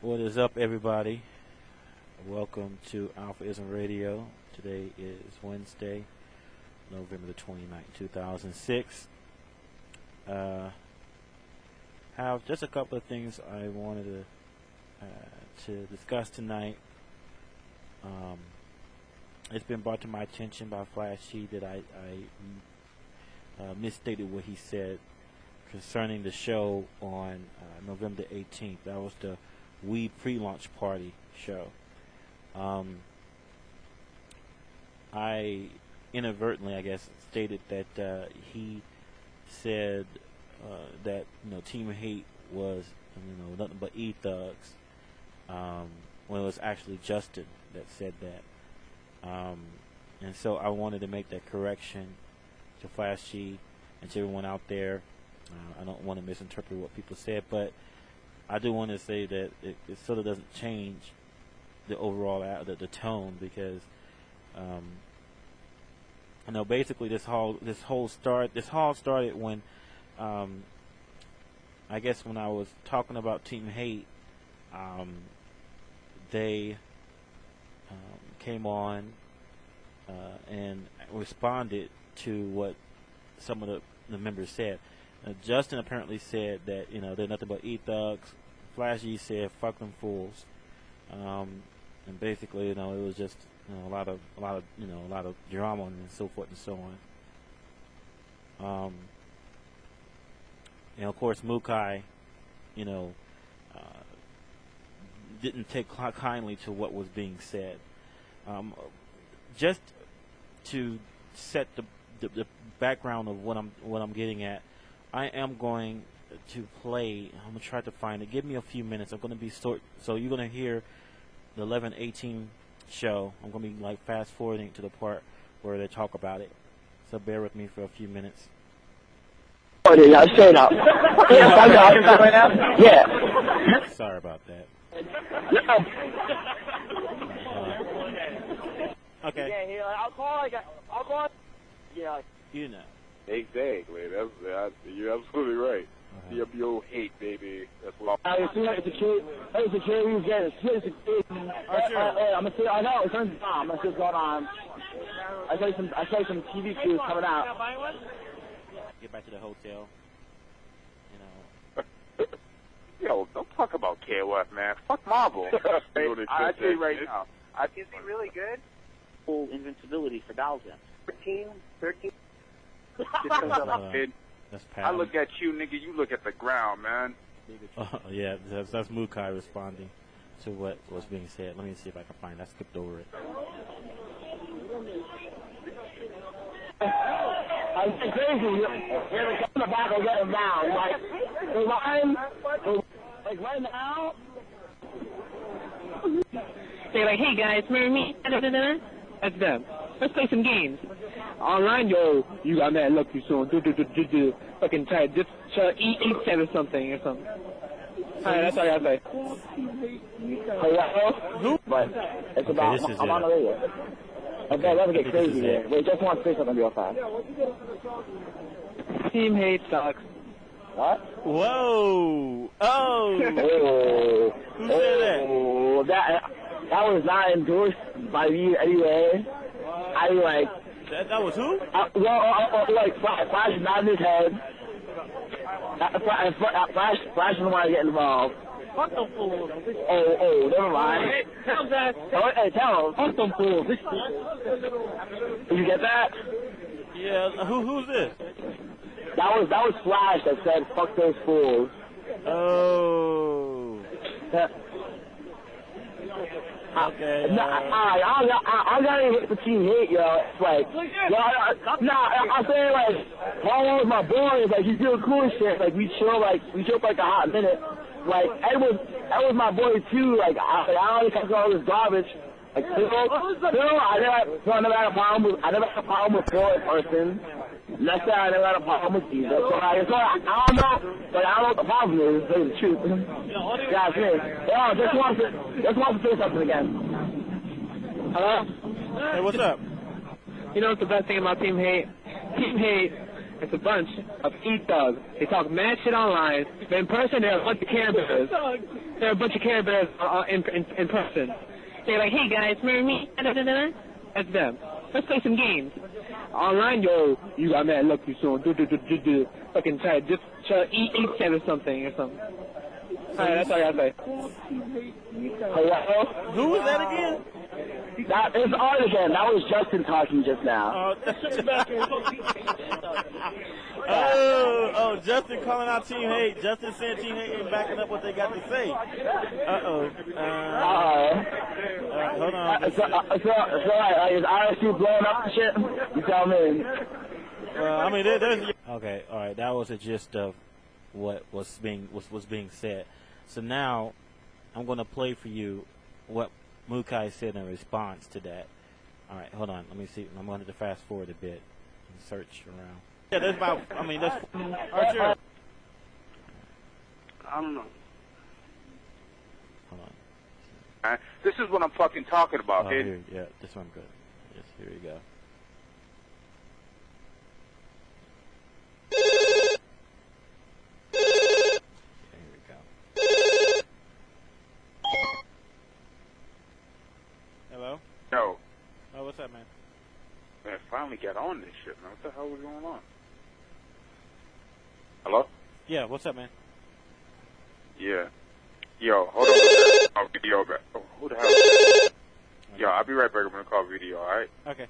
What is up, everybody? Welcome to AlphaISM Radio. Today is Wednesday, November the 29th, 2006. Have just a couple of things I wanted to discuss tonight. It's been brought to my attention by Flash G that I misstated what he said concerning the show on November 18th. That was the We pre-launch party show. I inadvertently, I guess, stated that he said that Team Hate was nothing but E-Thugs, when it was actually Justin that said that. And so I wanted to make that correction to Flash G and to everyone out there. I don't want to misinterpret what people said, but I do want to say that it sort of doesn't change the overall the tone, because basically this all started when I guess when I was talking about Team Hate, they came on and responded to what some of the members said. Justin apparently said that they're nothing but E-Thugs. Flash G said fuck them fools, and basically it was just a lot of drama and so forth and so on. And of course Mukai didn't take kindly to what was being said. Just to set the background of what I'm getting at, I am going to play. I'm gonna try to find it. Give me a few minutes. I'm gonna be so you're gonna hear the 11:18 show. I'm gonna be like fast forwarding to the part where they talk about it. So bear with me for a few minutes. Oh yeah, straight up. Yeah. Sorry about that. Okay. Yeah, I'll call. Yeah. Exactly. You're absolutely right. CWO hate, baby. That's what I'm. It's a kid who's getting it's I know it's on. That's just going on. I saw some TV crews coming out. Get back to the hotel. Yo, don't talk about KOF, man. Fuck Marvel. I tell you right now. Is he really good? Full invincibility for Dalton. 13. That's I look at you, nigga. You look at the ground, man. Yeah, that's Mukai responding to what was being said. Let me see if I can find it. I skipped over it. I'm crazy. You're in the back, I'll get him down. Like, the line, like right now. They're like, hey guys, remember me? That's them. Let's play some games. Online, yo, you got mad lucky soon. Fucking try just eat set or something. Alright, that's all I gotta say. Hello? But it's about, I'm on the radio. Okay, let me get crazy here. Wait, just want to say something real fast. Team Hate sucks. What? Whoa! Oh! Who said that? That was not endorsed by me anyway. I like. That was who? Flash is not in his head. Flash doesn't want to get involved. Fuck them fools. Oh, never mind. Tell that. Hey, tell him. Fuck them fools. Did you get that? Yeah. Who's this? That was Flash that said fuck those fools. Oh. Okay. I got to hit the Team Hate, yo. It's like, I'm saying like, Paul was my boy. Like, he's doing cool shit. Like, we chill for like a hot minute. Like, Ed was my boy too. Like, I don't catch all this garbage. Like, I never had a problem with Phil in person. Next time I never had a problem with Jesus. So I don't know, but I don't know what the problem is. To tell you the truth. Yeah, it's me. Yo, just want to say something again. Hello? Hey, what's up? You know what's the best thing about Team Hate? Team Hate It's a bunch of e-thugs. They talk mad shit online, but in person they're a bunch of Care Bears. They're a bunch of Care Bears in person. They're like, hey guys, remember me? That's them. Let's play some games. Online, yo, you got mad lucky soon. Fucking try eat 7 or something. Alright, that's all I gotta say. Hello? Who was that again? That is Art again. That was Justin talking just now. Oh, Justin calling out Team Hate. Justin saying Team Hate ain't backing up what they got to say. Uh-oh. Hold on. So is RSU blowing up and shit? You tell me. I mean, there's... Okay, all right. That was a gist of what was being said. So now I'm going to play for you what Mukai said in response to that. All right, hold on. Let me see. I'm going to fast forward a bit and search around. Yeah, there's about, there's Archer. I don't know. Hold on. This is what I'm fucking talking about. Oh, here, yeah, this one good. Yes, here we go. Here we go. Hello? Yo. Oh, what's up, man? Man, finally got on this shit, man. What the hell was going on? Hello? Yeah, what's up, man? Yeah. Yo, hold on. I'll video back. Oh, who the hell is that? Yo, I'll be right back. I'm going to call video, alright? Okay.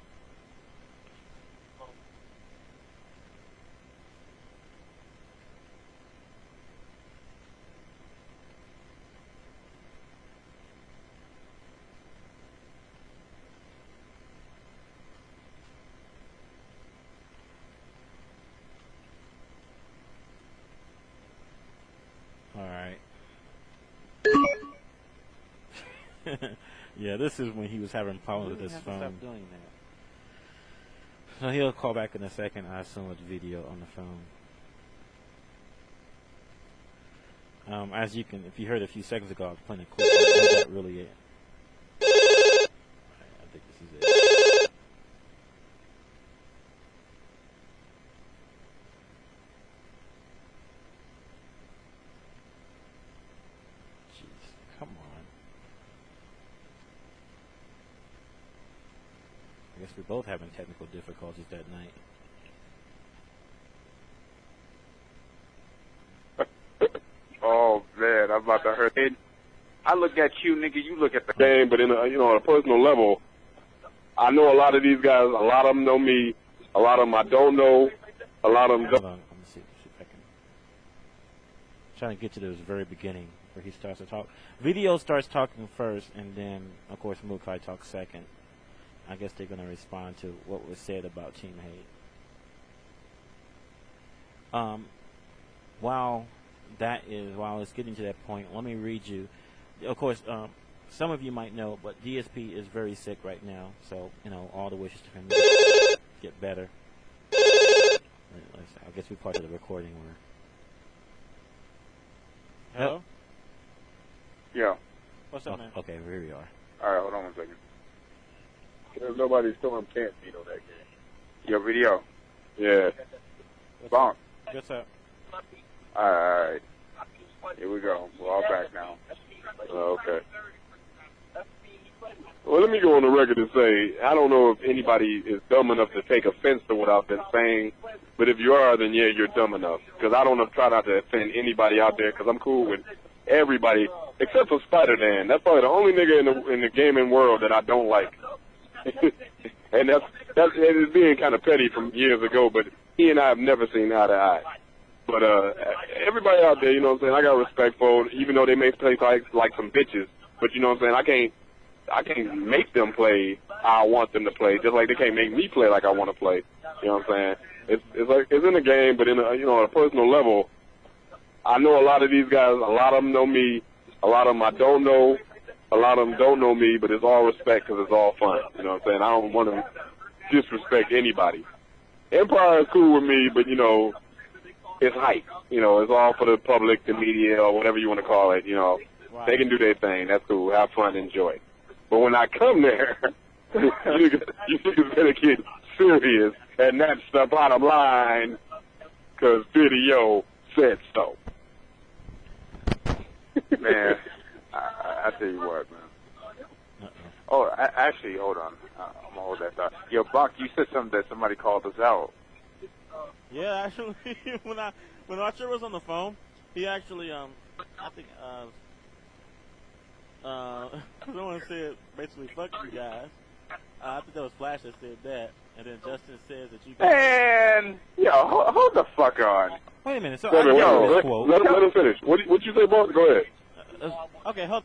Yeah, this is when he was having problems with his phone. Stop doing that. So he'll call back in a second. I assume with video on the phone. As you can, if you heard a few seconds ago, I was playing a clip. Is that really it? Right, I think this is it. Jeez, come on. I guess we're both having technical difficulties that night. Oh, man, I'm about to hurt it. I look at you, nigga, you look at the game, but on a personal level, I know a lot of these guys, a lot of them know me, a lot of them I don't know, a lot of them don't. Hold on, let me see if I can. Trying to get to this very beginning where he starts to talk. Video starts talking first, and then, of course, Mukai talks second. I guess they're going to respond to what was said about Team Hate. While it's getting to that point, let me read you. Of course, some of you might know, but DSP is very sick right now, so, all the wishes to him get better. I guess we're part of the recording where... Hello? Yeah. What's up, man? Okay, here we are. All right, hold on one second. There's nobody still can't beat on that game. Your video. Yeah. Bonk. What's up? All right. Here we go. We're all back now. Okay. Well, let me go on the record and say, I don't know if anybody is dumb enough to take offense to what I've been saying, but if you are, then yeah, you're dumb enough. Because I don't try not to offend anybody out there, because I'm cool with everybody, except for Spider-Dan. That's probably the only nigga in the gaming world that I don't like. And that's it's being kind of petty from years ago, but he and I have never seen eye to eye. But everybody out there, you know what I'm saying, I got respect for, even though they may play like some bitches, but you know what I'm saying, I can't make them play how I want them to play, just like they can't make me play like I want to play. You know what I'm saying? It's like it's in the game, but in on a personal level, I know a lot of these guys, a lot of them know me, a lot of them I don't know. A lot of them don't know me, but it's all respect because it's all fun. You know what I'm saying? I don't want to disrespect anybody. Empire is cool with me, but, it's hype. It's all for the public, the media, or whatever you want to call it. Right. They can do their thing. That's cool. Have fun, enjoy. But when I come there, you niggas better get serious, and that's the bottom line. because video said so. Man, I tell you what, man. Oh, actually, hold on. I'm gonna hold that thought. Yo, Buck, you said something that somebody called us out. Yeah, actually, when Archer was on the phone, he actually, I think, someone said basically, "Fuck you guys." I think that was Flash that said that, and then Justin says that you guys. Man, yo, hold the fuck on. Wait a minute. So Wait a minute, I let quote. let him finish. What you say, boss? Go ahead. Okay, hold.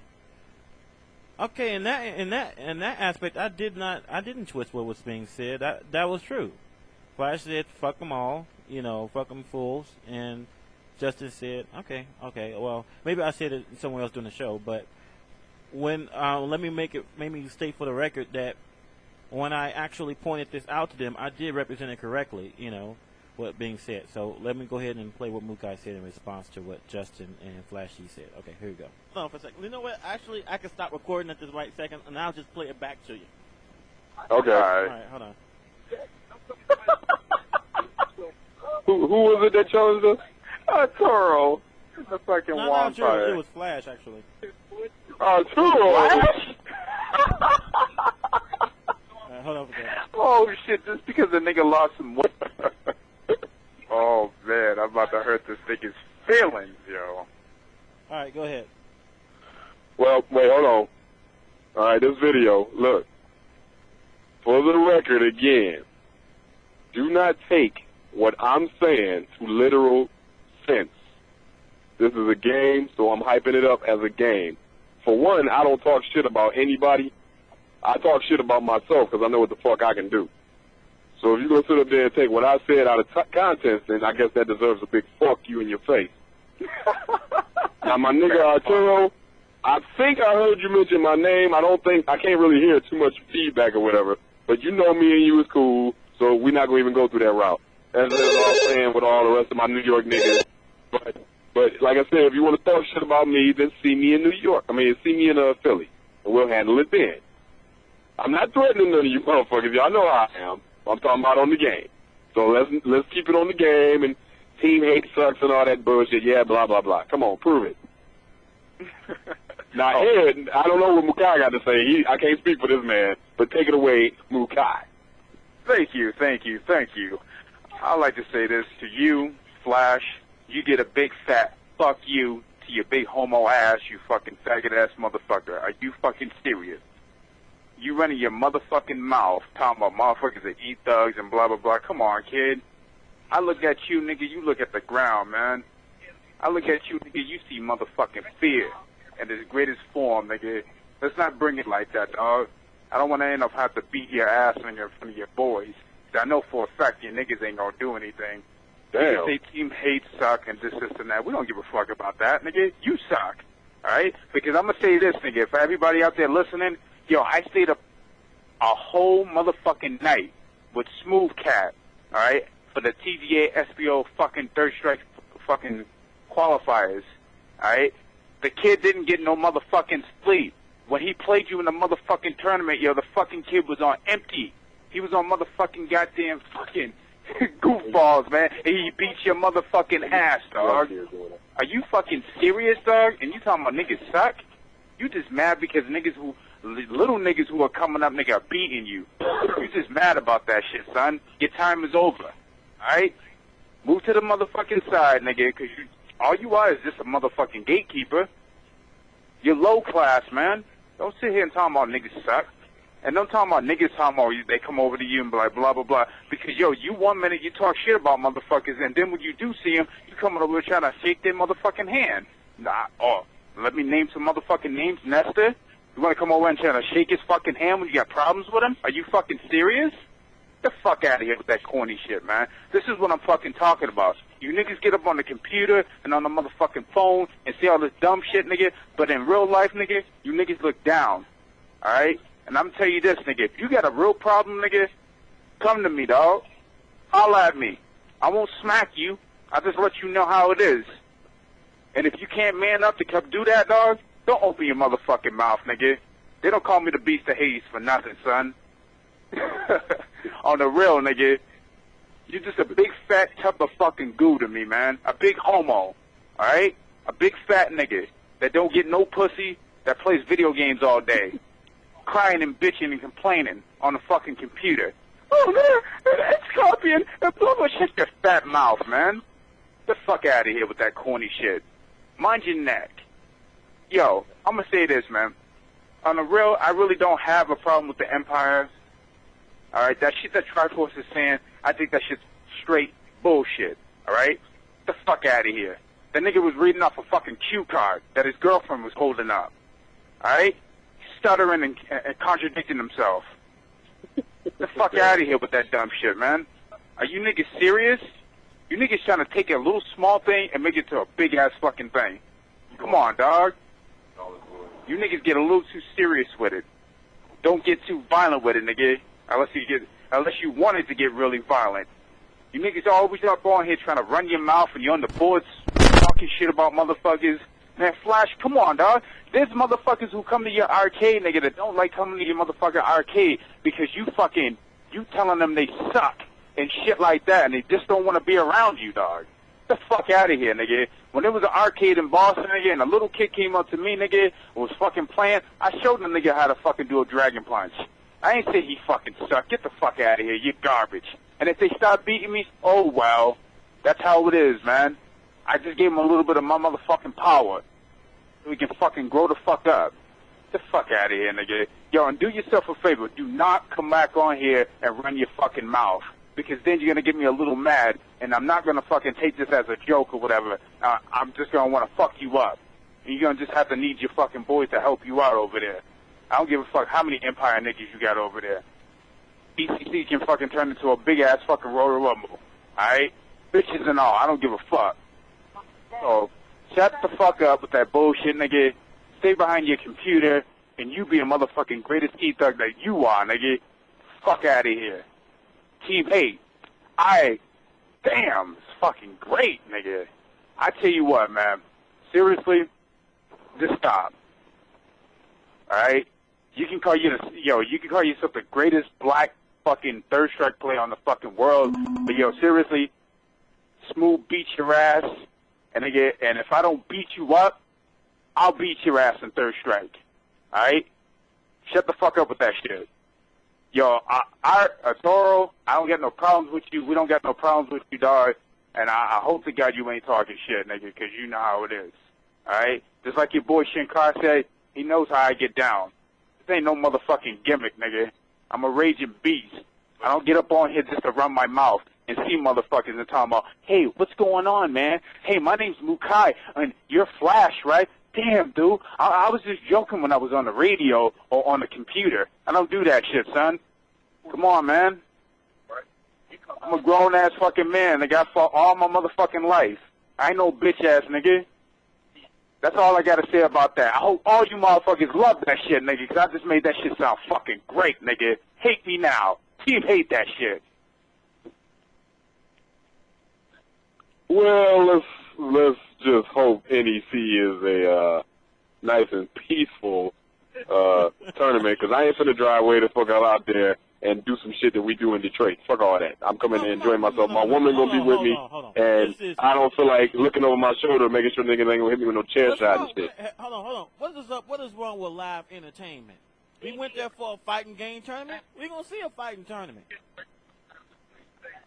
Okay, in that aspect, I didn't twist what was being said. That was true. Flash said, "Fuck them all," fuck them fools, and Justin said, "Okay, well, maybe I said it somewhere else during the show, but when let me state for the record that when I actually pointed this out to them, I did represent it correctly, what being said. So let me go ahead and play what Mukai said in response to what Justin and Flashy said. Okay, here we go. Hold on for a second. You know what? Actually, I can stop recording at this right second, and I'll just play it back to you. Okay. All right, hold on. Who was it that challenged us? Toro. The fucking No, vampire. it was Flash, actually. Turo. Hold on for that. Oh, shit, just because the nigga lost some weight. Oh, man, I'm about to hurt this nigga's feelings, yo. All right, go ahead. Well, wait, hold on. All right, this video, look. For the record, again, do not take what I'm saying to literal sense. This is a game, so I'm hyping it up as a game. For one, I don't talk shit about anybody. I talk shit about myself because I know what the fuck I can do. So if you're going to sit up there and take what I said out of context, then I guess that deserves a big fuck you in your face. Now, my nigga Arturo, I think I heard you mention my name. I can't really hear too much feedback or whatever, but you know me and you is cool, so we're not going to even go through that route. That's all I'm saying with all the rest of my New York niggas. But like I said, if you want to talk shit about me, then see me in New York. See me in Philly, and we'll handle it then. I'm not threatening none of you motherfuckers. Y'all know how I am. I'm talking about on the game. So let's keep it on the game, and team hate sucks and all that bullshit. Yeah, blah, blah, blah. Come on, prove it. Now, Ed, I don't know what Mukai got to say. I can't speak for this man, but take it away, Mukai. Thank you. I'd like to say this to you, Flash. You get a big fat fuck you to your big homo ass, you fucking faggot ass motherfucker. Are you fucking serious? You running your motherfucking mouth talking about motherfuckers that eat thugs and blah, blah, blah. Come on, kid. I look at you, nigga, you look at the ground, man. I look at you, nigga, you see motherfucking fear in its greatest form, nigga. Let's not bring it like that, dog. I don't want to end up having to beat your ass in front of your boys. I know for a fact your niggas ain't gonna do anything. Damn. They team hate suck and this and that. We don't give a fuck about that, nigga. You suck, all right? Because I'm gonna say this, nigga. For everybody out there listening, yo, I stayed up a whole motherfucking night with Smooth Cat, all right, for the TGA SBO fucking third strike fucking qualifiers, all right? The kid didn't get no motherfucking sleep. When he played you in the motherfucking tournament, yo, the fucking kid was on empty. He was on motherfucking goddamn fucking goofballs, man. And he beat your motherfucking ass, dog. Are you fucking serious, dog? And you talking about niggas suck? You just mad because little niggas who are coming up, nigga, are beating you. You just mad about that shit, son. Your time is over, alright? Move to the motherfucking side, nigga, because all you are is just a motherfucking gatekeeper. You're low class, man. Don't sit here and talk about niggas suck. And don't talk about niggas talking about they come over to you and be like, blah, blah, blah. Because, yo, you 1 minute you talk shit about motherfuckers, and then when you do see them, you coming over here trying to shake their motherfucking hand. Let me name some motherfucking names. Nestor? You want to come over and try to shake his fucking hand when you got problems with him? Are you fucking serious? Get the fuck out of here with that corny shit, man. This is what I'm fucking talking about. You niggas get up on the computer and on the motherfucking phone and say all this dumb shit, nigga, but in real life, nigga, you niggas look down. Alright? And I'm telling you this, nigga, if you got a real problem, nigga, come to me, dog. Holla at me. I won't smack you. I'll just let you know how it is. And if you can't man up to come do that, dog, don't open your motherfucking mouth, nigga. They don't call me the Beast of Hades for nothing, son. On the real, nigga, You're just a big fat tub of fucking goo to me, man. A big homo, alright? A big fat nigga that don't get no pussy, that plays video games all day. Crying and bitching and complaining on the fucking computer. Oh, man, it's Scorpion, and blah, blah, shut your fat mouth, man. Get the fuck out of here with that corny shit. Mind your neck. Yo, I'm gonna say this, man. On the real, I really don't have a problem with the Empire. Alright, that shit that Triforce is saying, I think that shit's straight bullshit. Alright? Get the fuck out of here. That nigga was reading off a fucking cue card that his girlfriend was holding up. Alright? Stuttering and contradicting himself. Get the fuck out of here with that dumb shit, man. Are you niggas serious? You niggas trying to take a little small thing and make it to a big ass fucking thing. Come on, dog. You niggas get a little too serious with it. Don't get too violent with it, nigga. Unless you wanted to get really violent. You niggas always up on here trying to run your mouth and you're on the boards talking shit about motherfuckers. Man, Flash, come on, dog. There's motherfuckers who come to your arcade, nigga, that don't like coming to your motherfucking arcade because you telling them they suck and shit like that, and they just don't want to be around you, dog. Get the fuck out of here, nigga. When there was an arcade in Boston, nigga, and a little kid came up to me, nigga, was fucking playing, I showed the nigga how to fucking do a dragon punch. I ain't say he fucking sucked. Get the fuck out of here. You're garbage. And if they start beating me, oh well. That's how it is, man. I just gave him a little bit of my motherfucking power. So we can fucking grow the fuck up. Get the fuck out of here, nigga. Yo, and do yourself a favor. Do not come back on here and run your fucking mouth. Because then you're going to get me a little mad, and I'm not going to fucking take this as a joke or whatever. I'm just going to want to fuck you up. And you're going to just have to need your fucking boys to help you out over there. I don't give a fuck how many Empire niggas you got over there. ECC can fucking turn into a big-ass fucking Royal Rumble. Alright? Bitches and all. I don't give a fuck. So, shut the fuck up with that bullshit, nigga. Stay behind your computer, and you be the motherfucking greatest E-Thug that you are, nigga. Fuck out of here. Team 8. Damn, it's fucking great, nigga. I tell you what, man. Seriously, just stop. Alright? You can call yourself the greatest black fucking third strike player on the fucking world, but yo, seriously, Smooth beat your ass, and if I don't beat you up, I'll beat your ass in third strike. Alright? Shut the fuck up with that shit. Yo, Toro, I don't got no problems with you. We don't got no problems with you, dog. And I hope to God you ain't talking shit, nigga, because you know how it is. Alright? Just like your boy Shinkar said, he knows how I get down. This ain't no motherfucking gimmick, nigga. I'm a raging beast. I don't get up on here just to run my mouth and see motherfuckers and talk about, hey, what's going on, man? Hey, my name's Mukai, and you're Flash, right? Damn, dude. I was just joking when I was on the radio or on the computer. I don't do that shit, son. Come on, man. I'm a grown-ass fucking man that got fought all my motherfucking life. I ain't no bitch-ass nigga. That's all I gotta say about that. I hope all you motherfuckers love that shit, nigga, because I just made that shit sound fucking great, nigga. Hate me now. Team hate that shit. Well, let's just hope NEC is a nice and peaceful tournament, because I ain't finna drive way the fuck out there and do some shit that we do in Detroit. Fuck all that. I'm coming to enjoy myself. My woman gonna be with me, and I don't feel like looking over my shoulder, making sure niggas ain't gonna hit me with no chair shot and shit. Hold on. What is wrong with live entertainment? We went there for a fighting game tournament. We gonna see a fighting tournament.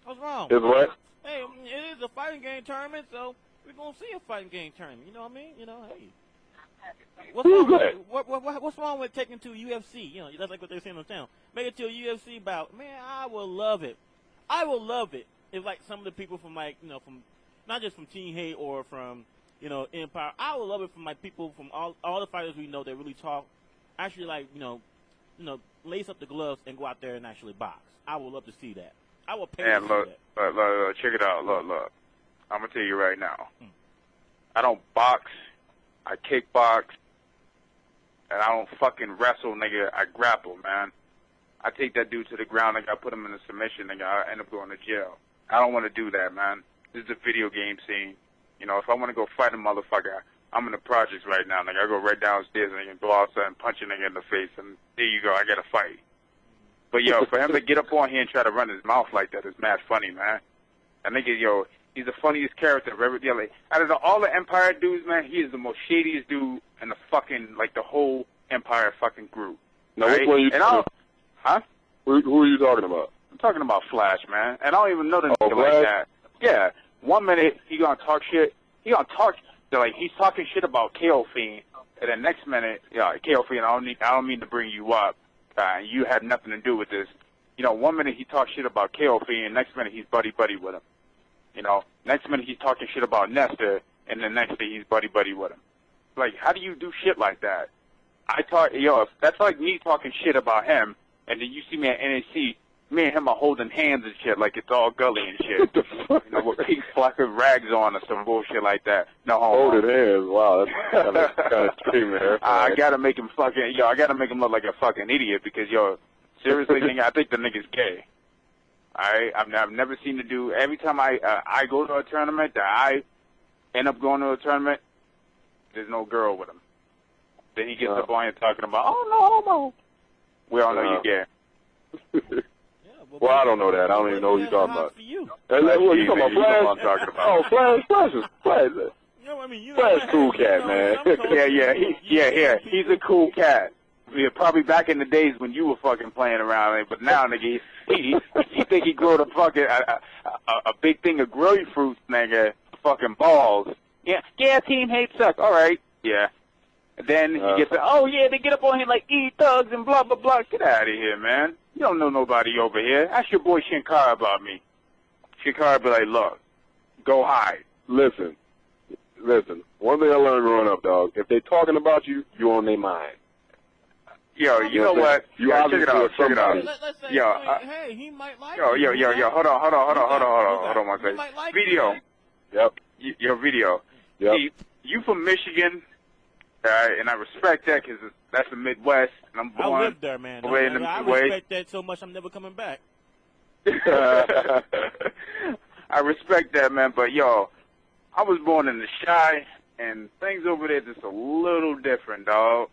What's wrong? Is what? Hey, it is a fighting game tournament, so we're gonna see a fighting game tournament. You know what I mean? You know, hey. What's wrong with taking to UFC? You know, that's like what they're saying in town. Make it to a UFC bout. Man, I will love it. I will love it if like some of the people from like, you know, from not just from Team Hate or from, you know, Empire. I would love it from like people from all the fighters we know that really talk. Actually, like, you know, lace up the gloves and go out there and actually box. I would love to see that. I will pay to see that. Look, check it out. Look. I'm gonna tell you right now. I don't box. I kickbox, and I don't fucking wrestle, nigga. I grapple, man. I take that dude to the ground, nigga. I put him in a submission, nigga. I end up going to jail. I don't want to do that, man. This is a video game scene. You know, if I want to go fight a motherfucker, I'm in the projects right now, nigga. I go right downstairs and I can go outside and punch a nigga in the face, and there you go. I got to fight. But, yo, for him to get up on here and try to run his mouth like that is mad funny, man. That nigga, yo, he's the funniest character of every. Like, out of all the Empire dudes, man, he is the most shadiest dude in the fucking the whole Empire fucking group. Now, right? which one are you talking about? Huh? Who are you talking about? I'm talking about Flash, man. And I don't even know the nigga Flash? like that. Yeah. 1 minute he gonna talk shit. He gonna talk like he's talking shit about KO Fiend, and the next minute, KO Fiend, I don't mean to bring you up. You had nothing to do with this. 1 minute he talks shit about KO Fiend, next minute he's buddy with him. Next minute he's talking shit about Nestor, and the next day he's buddy with him. Like, how do you do shit like that? If that's like me talking shit about him, and then you see me at NXT, me and him are holding hands and shit like it's all gully and shit. With pink fluffy rags on or some bullshit like that. No homo. Holding hands, wow, that's kind of extreme, man. I gotta make him I gotta make him look like a fucking idiot because, seriously, nigga, I think the nigga's gay. Alright? I've never seen the dude. Every time I go to a tournament, that I end up going to a tournament, there's no girl with him. Then he gets up on and talking about, oh, no homo. We all know you're gay. Well, I don't know that. I don't even know what you're talking about. For you. What you talking about, Flash? I'm talking about. Oh, Flash is Flash. Flash, cool cat, man. Yeah. He's a cool cat. Yeah, probably back in the days when you were fucking playing around, but now, nigga, he think he grew a fucking a big thing of grapefruit, nigga, fucking balls. Yeah, Team Hate sucks. All right, yeah. And then he gets, they get up on him like thugs and blah blah blah. Get out of here, man. You don't know nobody over here. Ask your boy Shinkara about me. Shinkara be like, look, go hide. Listen. One thing I learned growing up, dog. If they talking about you, you on their mind. Yo, you know what? You check it out. Let's say, hey, he might like you. Hold on one second. Like video. Yep. Your video. Yep. See, you from Michigan, and I respect that because that's the Midwest, and I'm born. I lived there, man. I respect that so much I'm never coming back. I respect that, man, but, I was born in the Chi, and things over there just a little different, dog.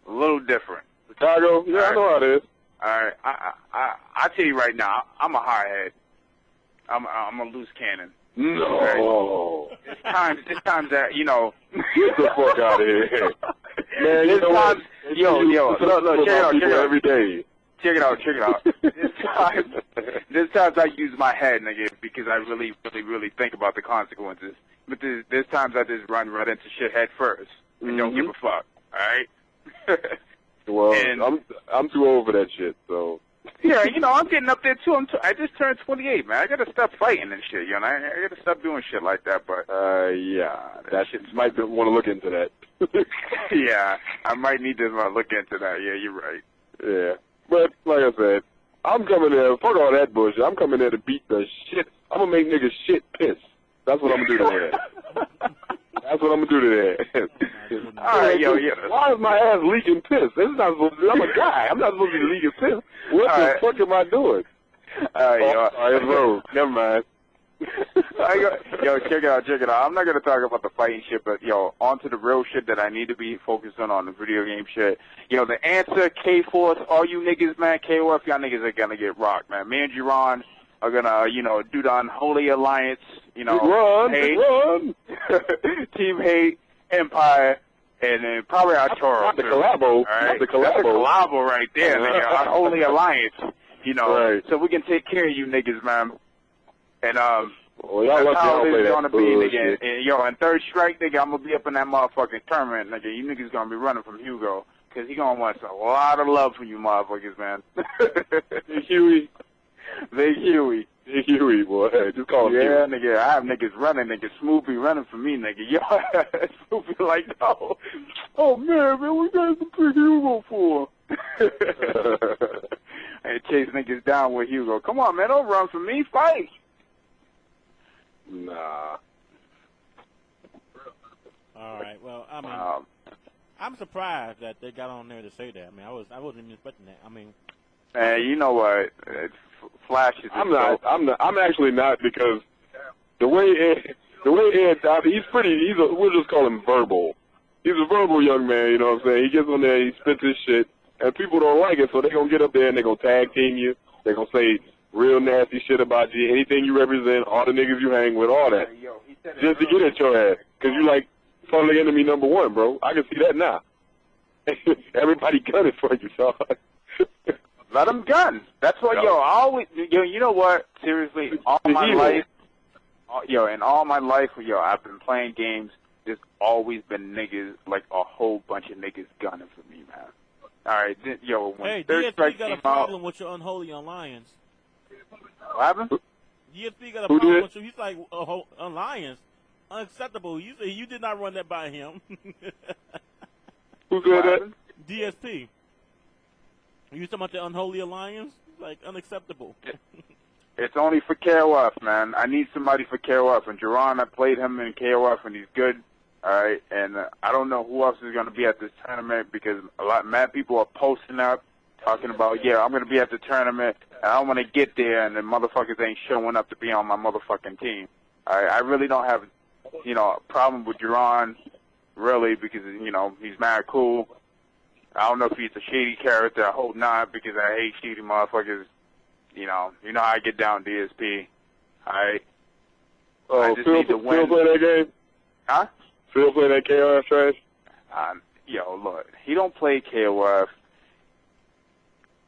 A little different. Chicago? Yeah, I know how it is. All right. I tell you right now, I'm a hardhead. I'm a loose cannon. No. Right? It's times that, Get the fuck out of here. Man, there's times, look, check it out. Every day. Check it out. There's times I use my head, nigga, because I really, really, really think about the consequences. But there's times I just run right into shit head first and don't give a fuck. All right. Well, I'm too old for that shit, so. Yeah, I'm getting up there too. I just turned 28, man. I gotta stop fighting and shit, I gotta stop doing shit like that. But yeah, that shit might want to look into that. Yeah, I might need to look into that. Yeah, you're right. Yeah, but like I said, I'm coming there. Fuck all that bullshit. I'm coming there to beat the shit. I'm gonna make niggas shit piss. That's what I'm gonna do today. That's what I'm gonna do today. All right, Why is my ass leaking piss? This is not supposed to be. I'm a guy. I'm not supposed to be leaking piss. What the fuck am I doing? It's wrong. Never mind. Check it out. I'm not gonna talk about the fighting shit, but on to the real shit that I need to be focused on the video game shit. The answer, K-Force, all you niggas, man, KOF, y'all niggas are gonna get rocked, man. Me and Jiron are gonna, do the unholy alliance, Big run. Team Hate, Empire, and then probably our Toro. Not the collabo. Right? The collabo. That's the collabo right there, nigga. Unholy alliance, Right. So we can take care of you niggas, man. And, well, y'all that's how play it's that gonna be, bullshit. nigga. And third strike, nigga, I'm gonna be up in that motherfucking tournament, nigga. You niggas gonna be running from Hugo, cause he gonna want a lot of love from you motherfuckers, man. Huey. Big Huey. Big Huey, boy. Just call him Huey. Yeah, nigga, I have niggas running, nigga. Smooth be running for me, nigga. Yo, Smooth be like, oh man, we got to put Hugo for. And chase niggas down with Hugo. Come on, man, don't run for me. Fight. Nah. All right. Well, I mean, I'm surprised that they got on there to say that. I mean, I wasn't even expecting that. I mean, you know what? Flash is. I'm actually not, because the way Ed, we'll just call him verbal. He's a verbal young man, you know what I'm saying? He gets on there, he spits his shit, and people don't like it, so they're going to get up there and they're going to tag team you. They're going to say, real nasty shit about you, anything you represent, all the niggas you hang with, all that. Just to get at your ass. Because you like public enemy number one, bro. I can see that now. Everybody gunning for you, dog. Let them gun. That's what, I always, you know what? Seriously, all my life, in all my life, I've been playing games. There's always been niggas, like a whole bunch of niggas gunning for me, man. All right, when Third Strike got a came problem out, with your unholy alliance. What happened? DSP got a problem with you. He's like, alliance, unacceptable. You did not run that by him. Who said that? DSP. You talking about the unholy alliance? Like, unacceptable. It's only for KOF, man. I need somebody for KOF. And Jerron, I played him in KOF, and he's good. All right, and I don't know who else is going to be at this tournament because mad people are posting up, talking about, I'm going to be at the tournament, and I want to get there, and the motherfuckers ain't showing up to be on my motherfucking team. I really don't have, a problem with Jerron, really, because, he's mad cool. I don't know if he's a shady character. I hope not, because I hate shady motherfuckers. You know how I get down, DSP. All right? I just need to win. Phil play that game? Huh? Phil play that KOF trash? Look, he don't play KOF.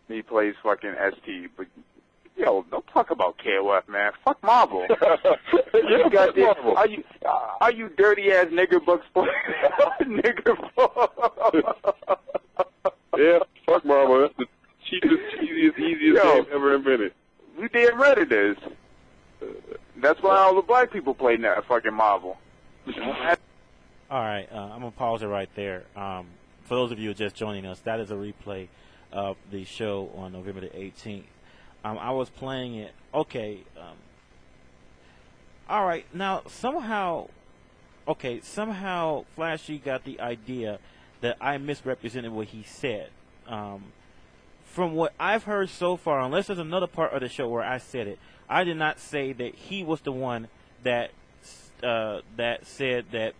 He plays fucking ST, but don't talk about KOF, man. Fuck Marvel. Marvel. Are you dirty ass nigger books playing? Nigger books. Yeah, fuck Marvel. That's the cheapest, easiest game ever invented. We damn right it is. That's why all the black people play now, fucking Marvel. All right, I'm going to pause it right there. For those of you just joining us, that is a replay of the show on November the 18th. I was playing it. Okay. All right. Now, somehow Flashy got the idea that I misrepresented what he said. From what I've heard so far, unless there's another part of the show where I said it, I did not say that he was the one that said that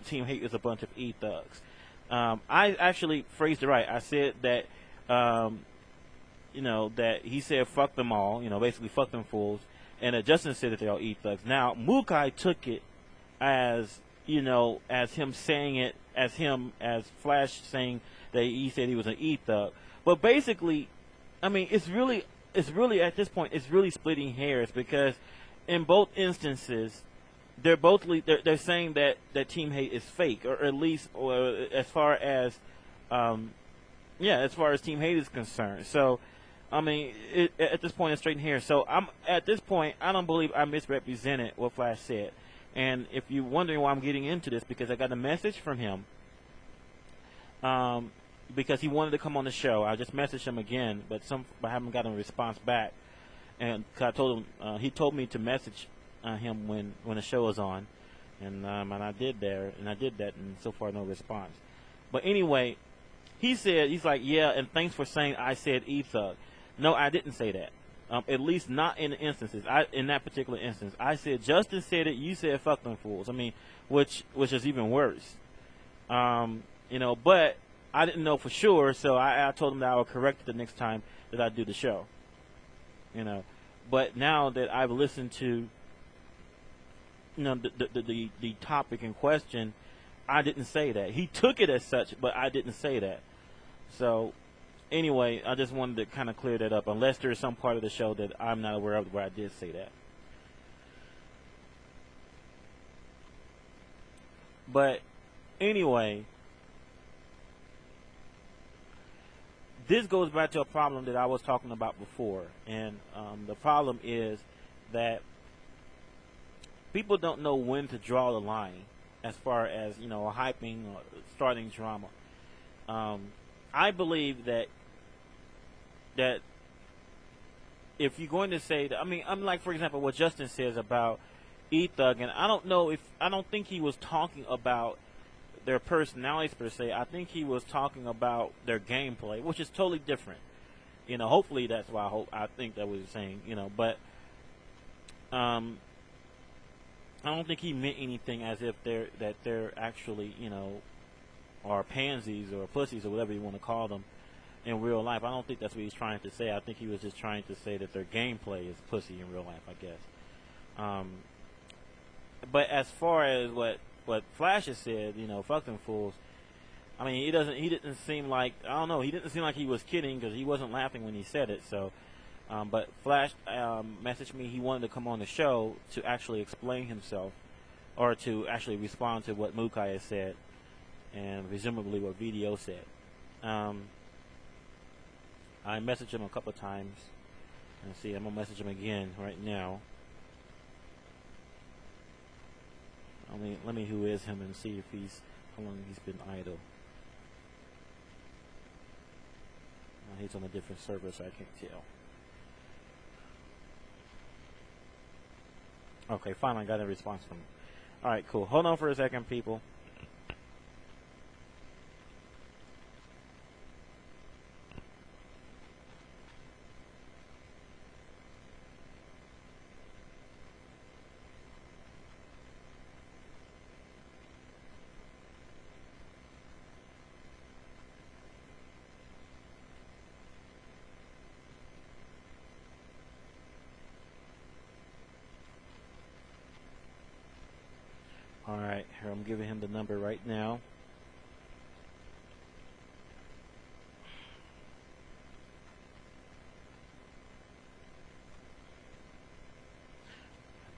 Team Hate is a bunch of e-thugs. I actually phrased it right. I said that that he said fuck them all, basically fuck them fools, and that Justin said that they're all e-thugs. Now Mukai took it as as him saying it, as Flash saying that he said he was an e-thug. But basically, I mean, it's really at this point it's really splitting hairs, because in both instances they're saying that Team Hate is fake, or at least as far as Team Hate is concerned. So I mean, at this point it's straight in here. So at this point I don't believe I misrepresented what Flash said. And if you're wondering why I'm getting into this, because I got a message from him, because he wanted to come on the show. I just messaged him again, but I haven't gotten a response back. And 'cause I told him, he told me to message him when the show was on, and I did that, and so far no response. But anyway, he's like, yeah, and thanks for saying I said e-thug. No, I didn't say that. At least not in the instances. In that particular instance, I said Justin said it. You said fuck them fools. I mean, which is even worse. But I didn't know for sure, so I told him that I would correct it the next time that I do the show. But now that I've listened to the topic in question, I didn't say that. He took it as such, but I didn't say that. So anyway, I just wanted to kind of clear that up, unless there's some part of the show that I'm not aware of where I did say that. But anyway, this goes back to a problem that I was talking about before, and the problem is that people don't know when to draw the line as far as hyping or starting drama. I believe that if you're going to say that, I'm like, for example, what Justin says about E-Thug, and I don't think he was talking about their personalities per se. I think he was talking about their gameplay, which is totally different. Hopefully that's why I think that was saying, but I don't think he meant anything as if they're actually, are pansies or pussies or whatever you want to call them. in real life. I don't think that's what he's trying to say. I think he was just trying to say that their gameplay is pussy in real life, I guess. But as far as what Flash has said, fuck them fools. I mean, he didn't seem like, I don't know, he didn't seem like he was kidding because he wasn't laughing when he said it. So, but Flash messaged me he wanted to come on the show to actually explain himself, or to actually respond to what Mukai has said, and presumably what VDO said. I messaged him a couple of times. Let's see, I'm gonna message him again right now. Let me who is him and see if how long he's been idle. He's on a different server, so I can't tell. Okay, finally got a response from him. Alright, cool. Hold on for a second, people. Alright, here I'm giving him the number right now.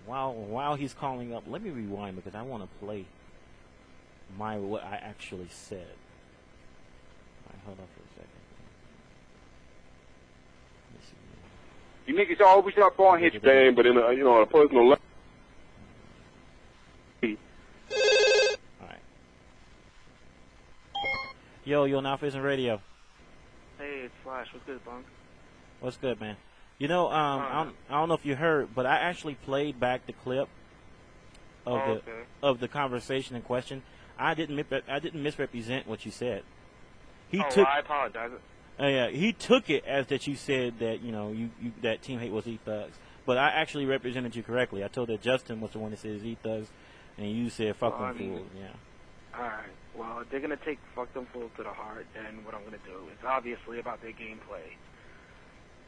While he's calling up, let me rewind because I want to play what I actually said. Alright, hold on for a second. You niggas always up on his game, but in a personal level. Yo, AlphaISM Radio. Hey, it's Flash. What's good, Bunk? What's good, man? I don't know if you heard, but I actually played back the clip of the conversation in question. I didn't misrepresent what you said. I apologize. Yeah, he took it as that you said that that Team Hate was E-Thugs, but I actually represented you correctly. I told that Justin was the one that says E-Thugs, and you said fuck them fools. Yeah. All right. Well, if they're going to take fuck them fools to the heart, then what I'm going to do is obviously about their gameplay.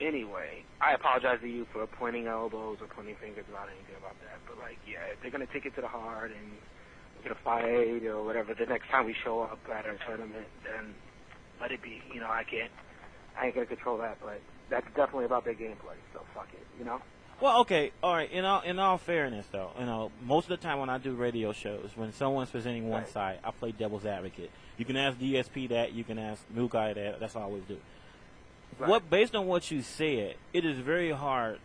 Anyway, I apologize to you for pointing elbows or pointing fingers about anything about that. But, if they're going to take it to the heart and we're going to fight or whatever, the next time we show up at a tournament, then let it be. I ain't going to control that, but that's definitely about their gameplay, so fuck it, Well, okay, all right. In all fairness, though, most of the time when I do radio shows, when someone's presenting one side, I play devil's advocate. You can ask DSP that, you can ask New Guy that. That's all I always do. Right. Based on what you said, it is very hard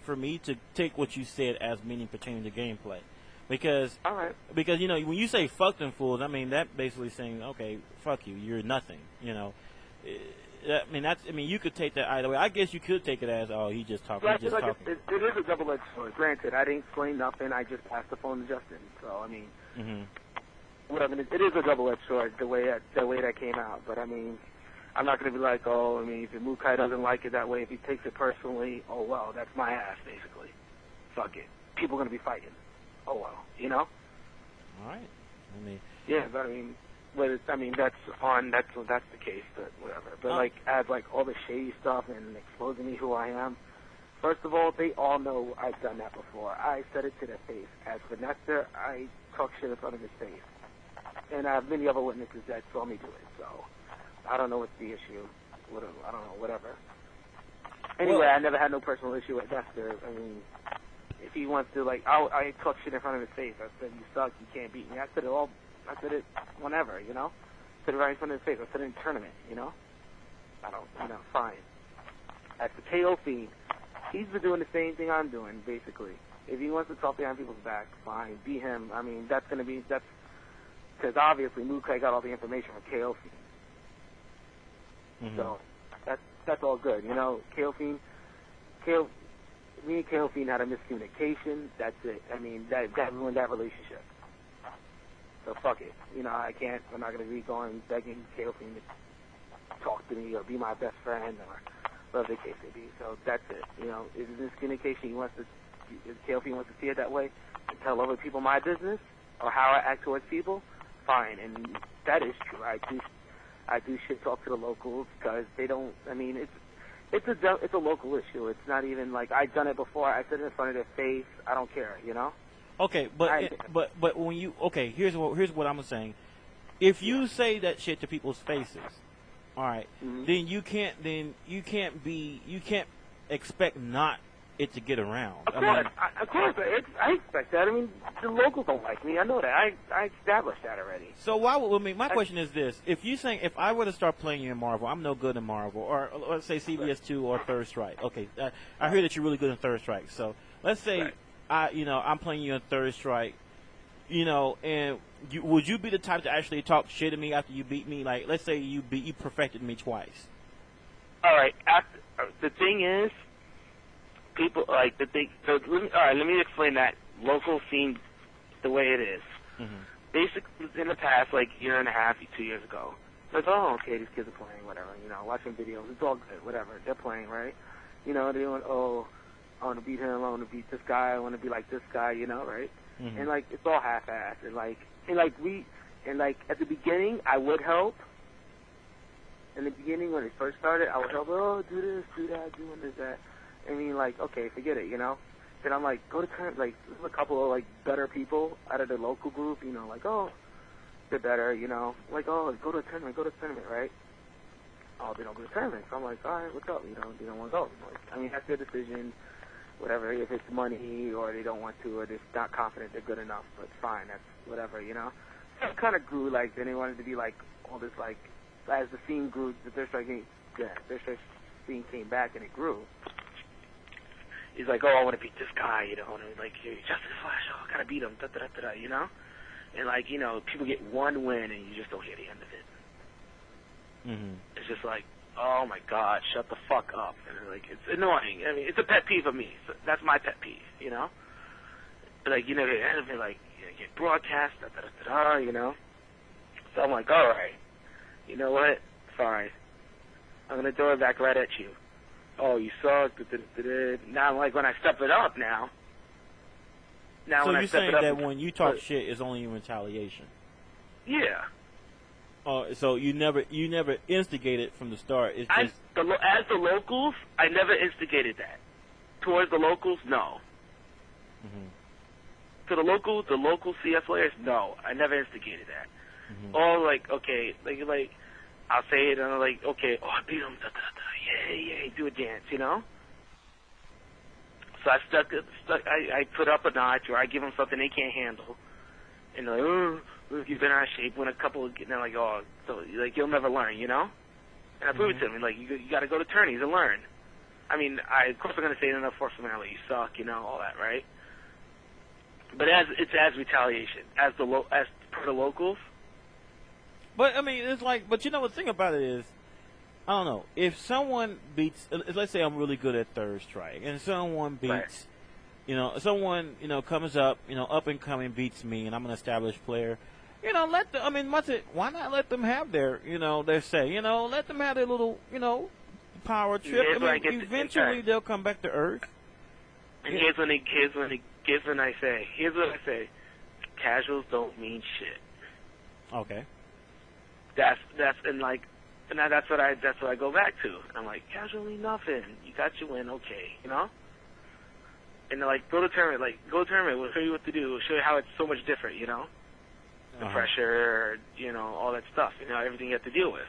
for me to take what you said as meaning pertaining to gameplay, because when you say fuck them fools, I mean that basically saying okay, fuck you, you're nothing. You could take that either way. I guess you could take it as, he just talking. It is a double-edged sword. Granted, I didn't explain nothing. I just passed the phone to Justin. So, it is a double-edged sword, the way that came out. But, I'm not going to be like, if Mukai doesn't like it that way, if he takes it personally, oh, well, that's my ass, basically. Fuck it. People are going to be fighting. Oh, well, All right. Yeah, but that's the case, but whatever. But add all the shady stuff and exposing me who I am. First of all, they all know I've done that before. I said it to their face. As for Nectar, I talk shit in front of his face, and I have many other witnesses that saw me do it. So I don't know what's the issue. I don't know, whatever. Anyway, I never had no personal issue with Nectar. If he wants to, I talk shit in front of his face. I said, you suck, you can't beat me. I said it whenever, Said it right in front of his face. I said it in tournament, fine. As for KO Fiend, he's been doing the same thing I'm doing, basically. If he wants to talk behind people's back, fine, be him. That's because obviously Mukai got all the information from KO Fiend. So, that's all good, KO Fiend, me and KO Fiend had a miscommunication, that's it. That ruined that relationship. So fuck it. I'm not going to be going begging KO Fiend to talk to me or be my best friend or whatever the case may be. So that's it. Is it miscommunication? If KO Fiend wants to see it that way and tell other people my business or how I act towards people, fine. And that is true. I I do shit talk to the locals because they don't. I mean, it's a local issue. It's not even like I've done it before. I said it in front of their face. I don't care, you know. Okay, but when you here's what I'm saying. If you say that shit to people's faces, all right, then you can't expect not it to get around. Of course, I expect that. I mean, the locals don't like me. I know that. I established that already. So my question is this: if I were to start playing you in Marvel, I'm no good in Marvel, or let's say CBS2 or Third Strike. Okay, I hear that you're really good in Third Strike. So let's say I'm playing you in Third Strike, and would you be the type to actually talk shit to me after you beat me? Like, let's say you perfected me twice. All right. The thing is, people like the thing. So let me explain that local scene the way it is. Basically, in the past, like year and a half, 2 years ago, like, oh, okay, these kids are playing, whatever. Watching videos, it's all good, whatever. They're playing, right? They're doing, oh, I want to beat him, I want to beat this guy, I want to be like this guy, right? And like it's all half-assed, and at the beginning, I would help. In the beginning, when it first started, I would help. Oh, do this, do that, do this, that. I mean, like, okay, forget it, Then I'm like, go to tournament. Like, there's a couple of like better people out of the local group, like, oh, they're better, like, oh, go to a tournament, right? Oh, they don't go to tournament. So I'm like, all right, what's up? They don't want to go. Like, I mean, that's their decision. Whatever, if it's money or they don't want to or they're not confident they're good enough, but fine, that's whatever, So it kind of grew, like, then they wanted to be like all this, like, as the scene grew, the Third Strike scene came back and it grew. He's like, oh, I want to beat this guy, and like, Justice Flash, oh, I gotta beat him, and like, people get one win and you just don't hear the end of it. It's just like, oh my God, shut the fuck up, and like, it's annoying. I mean, it's a pet peeve of me. So that's my pet peeve, Like, the end of it, like, get broadcast, So I'm like, all right, you know what? Fine, I'm gonna throw it back right at you. Oh, you suck. Now, like, when I step it up now. So you're saying that when you talk shit, it's only in retaliation? Yeah. So you never instigated from the start. It's just as the locals, I never instigated that. Towards the locals, no. To the local CS players, no, I never instigated that. Or like, okay, like I'll say it and I'm like, okay, oh, I beat him, yeah, do a dance, So I put up a notch, or I give them something they can't handle, and they're like, oh, you've been out of shape. When a couple, and they're like, oh, so like you'll never learn, And I prove it to them, like you got to go to tourneys and learn. I mean, of course I'm gonna say it in a forceful you suck, all that, right? But it's as retaliation, as per the locals. But I mean, it's like, but the thing about it is, I don't know. If someone beats, let's say I'm really good at Third Strike, and someone beats, someone, comes up, up and coming beats me, and I'm an established player, why not let them have their, their say, let them have their little, power trip. Eventually they'll come back to Earth. And here's what I say. Casuals don't mean shit. Okay. That's what I go back to. I'm like, casually nothing. You got your win, okay, And they're like, go to tournament. We'll show you what to do. We'll show you how it's so much different, The pressure, all that stuff, everything you have to deal with.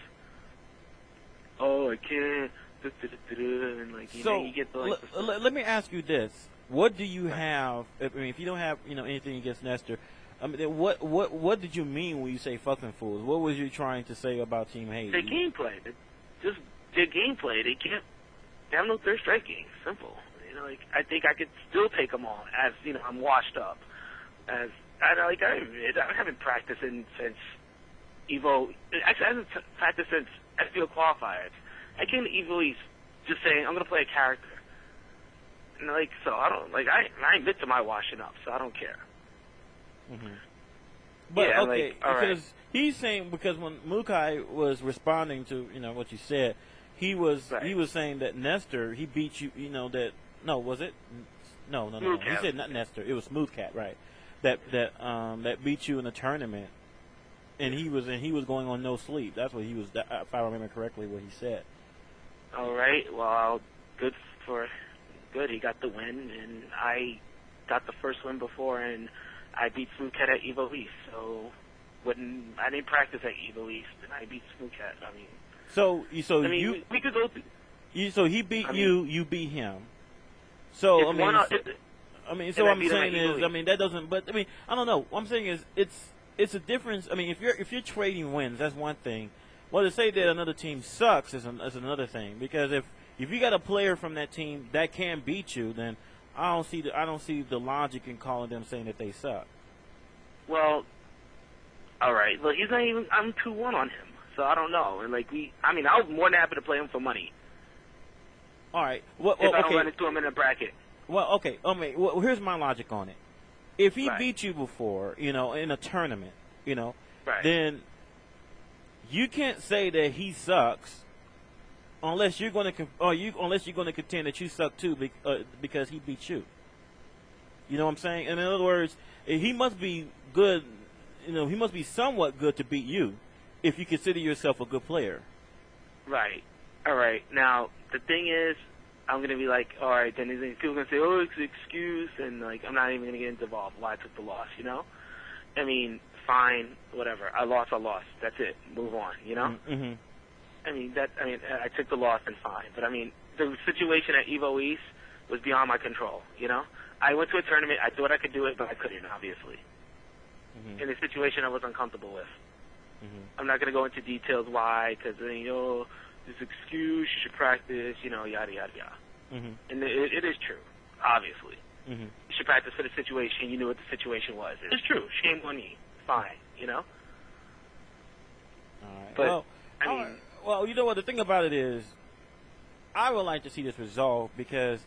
Oh, I can't. And like, so, you get the, like, let me ask you this. What do you have, if you don't have, anything against Nestor, what did you mean when you say fucking fools? What was you trying to say about Team Hate? Their gameplay. Just their gameplay. They have no Third Strike games. Simple. I think I could still take them on as, I'm washed up. I haven't practiced since Evo. Actually, I haven't practiced since SPO qualifiers. I came to Evo East just saying, I'm going to play a character. And so I don't, I admit to my washing up, so I don't care. But yeah, okay, because right. he's saying, because when Mukai was responding to what you said, he was saying that Nestor, he beat you, was it? No. Smooth He Cat. said not Nestor, it was Smooth Cat, right? That beat you in the tournament. and he was going on no sleep. That's what he was. If I remember correctly, what he said. All right. Well, good. He got the win, and I got the first win before, and I beat Smoothcat at Evo East. So I didn't practice at Evo East, and I beat Smoothcat. I mean, we could go through. So he beat you. You beat him. So I'm saying is, I mean, that doesn't. But I mean, I don't know. What I'm saying is, it's a difference. I mean, if you're trading wins, that's one thing. Well, to say that another team sucks is another thing. Because if you got a player from that team that can beat you, then I don't see the logic in calling them saying that they suck. Well, all right. Well, he's not even. I'm 2-1 on him, so I don't know. And I was more than happy to play him for money. All right. Well, if I don't run into him in a bracket. Well, okay. Well, here's my logic on it. If he beat you before, in a tournament, then you can't say that he sucks unless you're going to contend that you suck too because he beat you. You know what I'm saying? And in other words, he must be good. He must be somewhat good to beat you if you consider yourself a good player. Right. All right. Now the thing is, I'm gonna be like, all right. Then people are gonna say, oh, it's an excuse, and I'm not even gonna get involved. Why I took the loss, I mean, fine, whatever. I lost. That's it. Move on. Mm-hmm. I took the loss and fine. But the situation at Evo East was beyond my control. I went to a tournament. I thought I could do it, but I couldn't, obviously. Mm-hmm. In a situation I was uncomfortable with. Mm-hmm. I'm not going to go into details why, because, this excuse, you should practice, yada, yada, yada. Mm-hmm. And it is true, obviously. Mm-hmm. You should practice for the situation. You knew what the situation was. It's true. Shame on me. Fine, All right. But, well, you know what? The thing about it is, I would like to see this resolved because,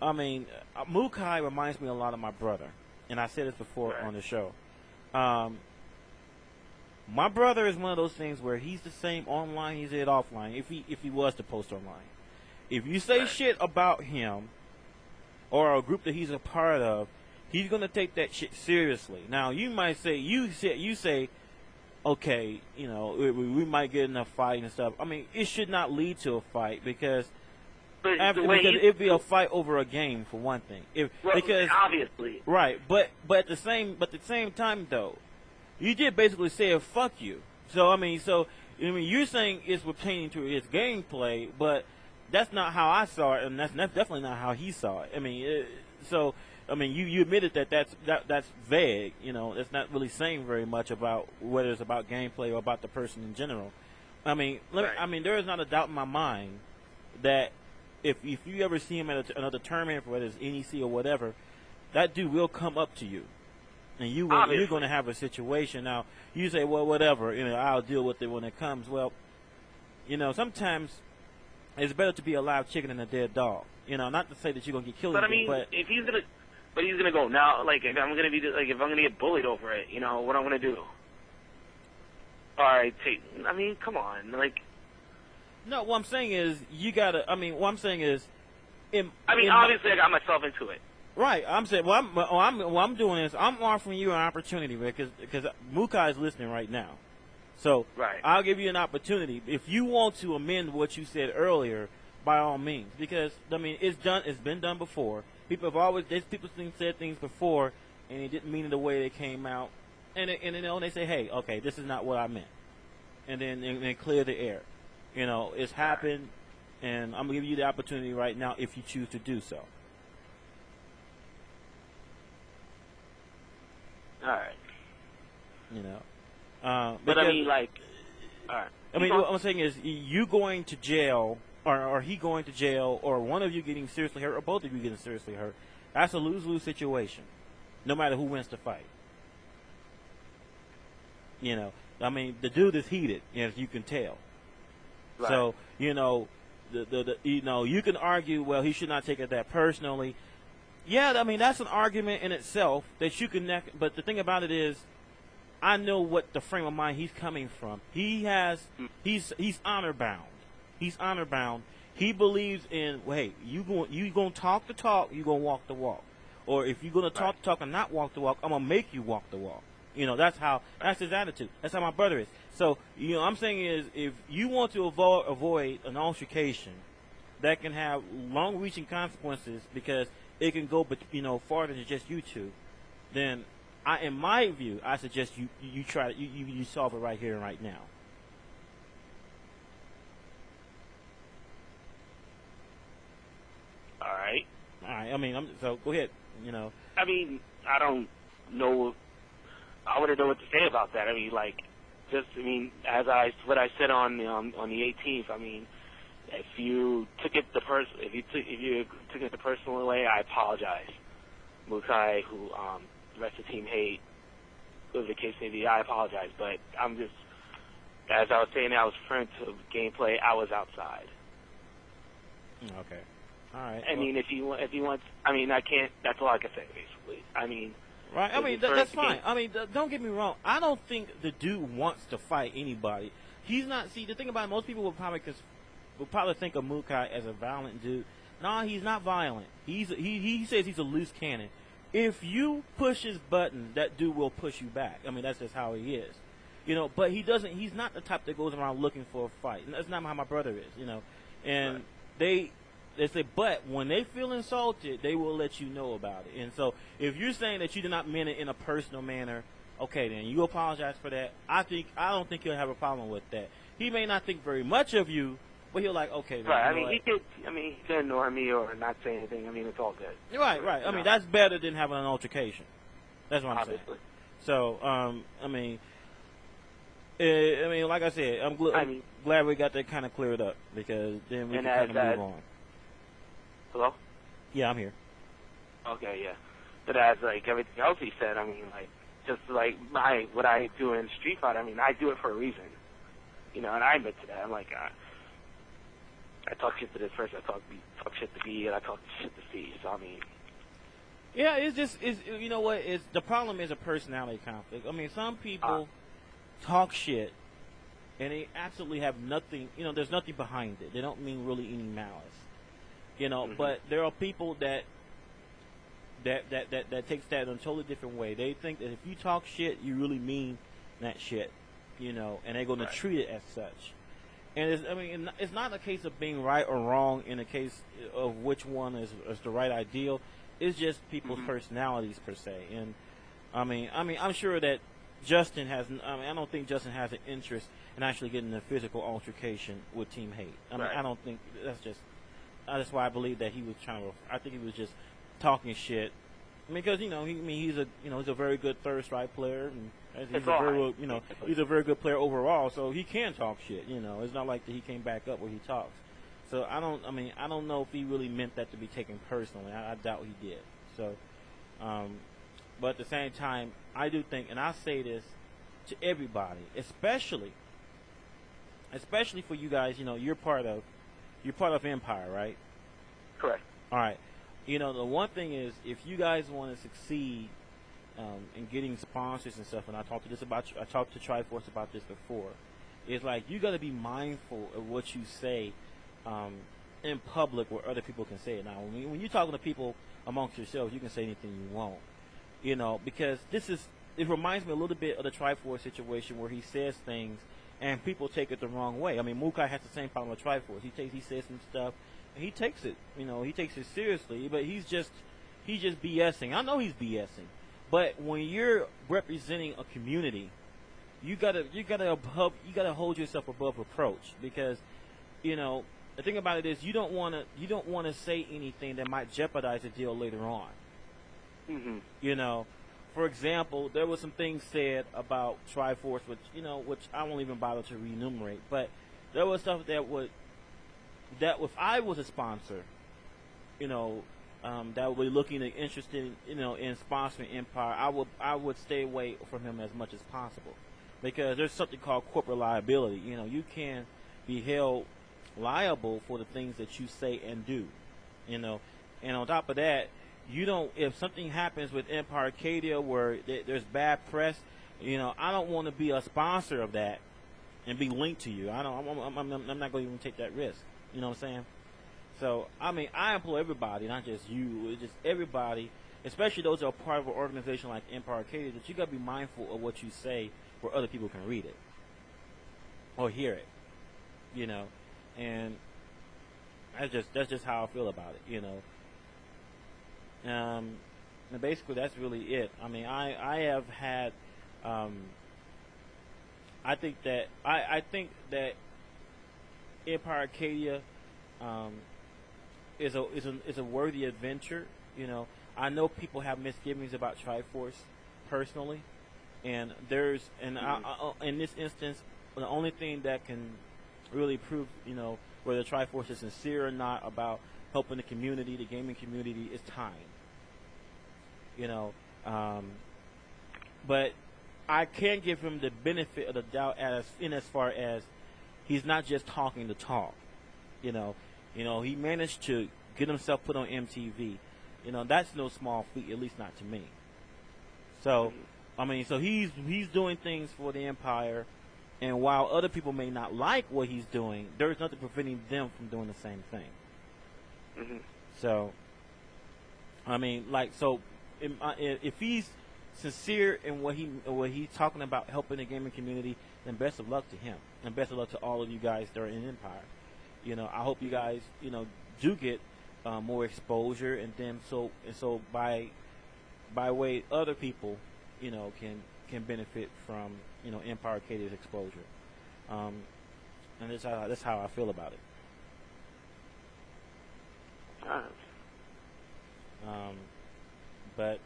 Mukai reminds me a lot of my brother. And I said this before on the show. My brother is one of those things where he's the same online he's it offline. If he was to post online, if you say shit about him or a group that he's a part of, he's gonna take that shit seriously. Now you might say you say, okay, we might get in a fight and stuff. I mean, it should not lead to a fight because it'd be a fight over a game for one thing. Because obviously, right, but at the same time though. You did basically say fuck you. So you're saying it's pertaining to his gameplay, but that's not how I saw it, and that's definitely not how he saw it. You admitted that's vague. It's not really saying very much about whether it's about gameplay or about the person in general. There is not a doubt in my mind that if you ever see him at another tournament, whether it's NEC or whatever, that dude will come up to you. And you're going to have a situation. Now, you say, well, whatever, I'll deal with it when it comes. Well, sometimes it's better to be a live chicken than a dead dog. Not to say that you're going to get killed. But if he's going to go now, if I'm going to get bullied over it, what I'm going to do? All right, come on, No, what I'm saying is, you got to, what I'm saying is... obviously I got myself into it. Right, I'm saying. What I'm doing is I'm offering you an opportunity because Mukai is listening right now, so I'll give you an opportunity if you want to amend what you said earlier. By all means, because it's done. It's been done before. People said things before, and it didn't mean it the way they came out, and they say, hey, okay, this is not what I meant, and then clear the air. It's happened, and I'm gonna give you the opportunity right now if you choose to do so. All right. But all right. What I'm saying is, you going to jail, or he going to jail, or one of you getting seriously hurt, or both of you getting seriously hurt. That's a lose-lose situation, no matter who wins the fight. The dude is heated, as you can tell. Right. So, you can argue, well, he should not take it that personally. Yeah, that's an argument in itself that you can. But the thing about it is, I know what the frame of mind he's coming from. He's honor bound. He's honor bound. He believes in, hey, you gonna talk the talk, you gonna walk the walk. Or if you're gonna talk the talk and not walk the walk, I'm gonna make you walk the walk. That's his attitude. That's how my brother is. So, I'm saying is, if you want to avoid an altercation that can have long-reaching consequences because it can go, farther than just you two, then in my view, I suggest you try you solve it right here and right now. All right. I mean, so go ahead. I mean, I don't know. I wouldn't know what to say about that. I mean, as what I said on the 18th. I mean, if you took it the personal way, I apologize. Mukai, who the rest of the team hate, whoever the case may be, I apologize. But I'm just, as I was saying, I was referring to gameplay. I was outside. Okay. All right. I mean, if you want, I mean, I can't. That's all I can say, basically. I mean. Right. I mean, that's fine. I mean, don't get me wrong. I don't think the dude wants to fight anybody. He's not. See, the thing about it, most people will probably think of Mukai as a violent dude. No, he's not violent. He says he's a loose cannon. If you push his button, that dude will push you back. I mean, that's just how he is. But he doesn't. He's not the type that goes around looking for a fight. And that's not how my brother is. And right. They say, but when they feel insulted, they will let you know about it. And so, if you're saying that you did not mean it in a personal manner, okay, then you apologize for that. I don't think he'll have a problem with that. He may not think very much of you, but he'll like, okay. Then, right. He could ignore me or not say anything. I mean, it's all good. Right. I mean, that's better than having an altercation. That's what I'm Obviously. saying. So, like I said, I'm glad we got that kind of cleared up because then we can kind of move on. Hello? Yeah, I'm here. Okay, yeah. But as everything else he said, I mean, what I do in Street Fighter, I mean, I do it for a reason. And I admit to that. I'm like, I talk shit to this person, I talk shit to B, and I talk shit to C. So I mean, yeah, you know what? The problem is a personality conflict. I mean, some people talk shit, and they absolutely have nothing. There's nothing behind it. They don't mean really any malice. But there are people that takes that in a totally different way. They think that if you talk shit, you really mean that shit, and they're going to treat it as such. And it's not a case of being right or wrong in a case of which one is the right ideal. It's just people's personalities per se. And I'm sure that Justin has. I don't think Justin has an interest in actually getting a physical altercation with Team Hate. I don't think that's just. That's why I believe that he was trying to. I think he was just talking shit, because he's a very good third strike player, and he's a very good player overall. So he can talk shit. It's not like that he came back up where he talks. So I don't know if he really meant that to be taken personally. I doubt he did. So, but at the same time, I do think, and I say this to everybody, especially for you guys. You're part of Empire, right? Correct. All right. The one thing is, if you guys want to succeed in getting sponsors and stuff, and I talked to Triforce about this before, is like you got to be mindful of what you say in public where other people can say it. Now, when you're talking to people amongst yourselves, you can say anything you want, because it reminds me a little bit of the Triforce situation where he says things and people take it the wrong way. I mean, Mukai has the same problem with Triforce. He says some stuff, and he takes it, he takes it seriously. But he's just BSing. I know he's BSing, but when you're representing a community, you gotta hold yourself above reproach, because, the thing about it is you don't want to say anything that might jeopardize the deal later on. For example, there was some things said about Triforce, which I won't even bother to re-enumerate. But there was stuff that if I was a sponsor, that would be looking and interested, in sponsoring Empire, I would stay away from him as much as possible, because there's something called corporate liability. You can be held liable for the things that you say and do, and on top of that, if something happens with Empire Arcadia where there's bad press, I don't want to be a sponsor of that and be linked to you. I'm not going to even take that risk. You know what I'm saying? So, I implore everybody, not just you, it's just everybody, especially those who are part of an organization like Empire Arcadia, that you got to be mindful of what you say where other people can read it or hear it, you know. And that's just how I feel about it, you know. And basically that's really it. I mean, I have had, I think that Empire Arcadia is a worthy adventure. You know, I know people have misgivings about Triforce personally, and in this instance, the only thing that can really prove, you know, whether Triforce is sincere or not about helping the community, the gaming community, is time. You know, but I can give him the benefit of the doubt as far as he's not just talking to talk. You know, he managed to get himself put on MTV. You know, that's no small feat, at least not to me. So, I mean, so he's doing things for the Empire, and while other people may not like what he's doing, there's nothing preventing them from doing the same thing. Mm-hmm. So, I mean, like, so if he's sincere in what he's talking about helping the gaming community, then best of luck to him, and best of luck to all of you guys that are in Empire. You know, I hope you guys, you know, do get more exposure, and then so by way other people, you know, can benefit from, you know, Empire Arcadia's exposure, and that's how I feel about it. But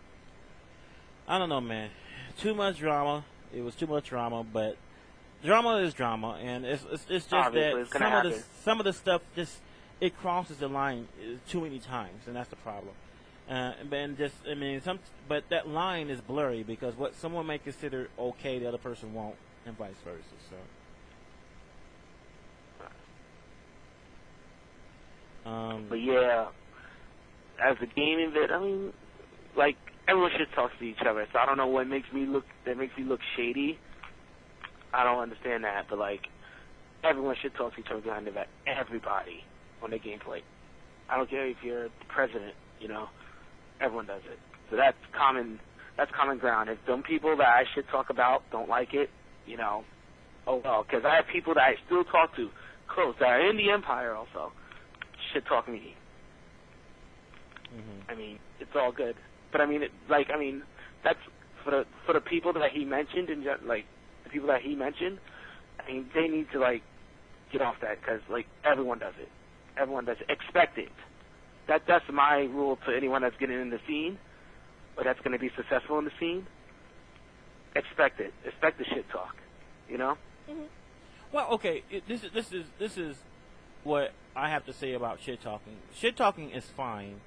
I don't know, man. Too much drama. It was too much drama, but drama is drama, and it's just Obviously, that some of the stuff just it crosses the line too many times, and that's the problem. But that line is blurry because what someone may consider okay, the other person won't, and vice versa. So. But yeah, as a gaming vid, I mean, like, everyone should talk to each other. So I don't know what makes me look shady. I don't understand that, but like, everyone should talk to each other behind their back. Everybody on their gameplay. I don't care if you're the president, you know. Everyone does it. So that's common ground. If some people that I should talk about don't like it, you know, oh well. Because I have people that I still talk to close that are in the Empire also should talk to me. Mm-hmm. I mean, it's all good. But I mean, that's for the people that he mentioned, and like the people that he mentioned. I mean, they need to like get off that because like everyone does it. Everyone does it. Expect it. That's my rule to anyone that's getting in the scene, or that's going to be successful in the scene. Expect it. Expect the shit talk. You know. Mm-hmm. Well, okay. This is what I have to say about shit talking. Shit talking is fine.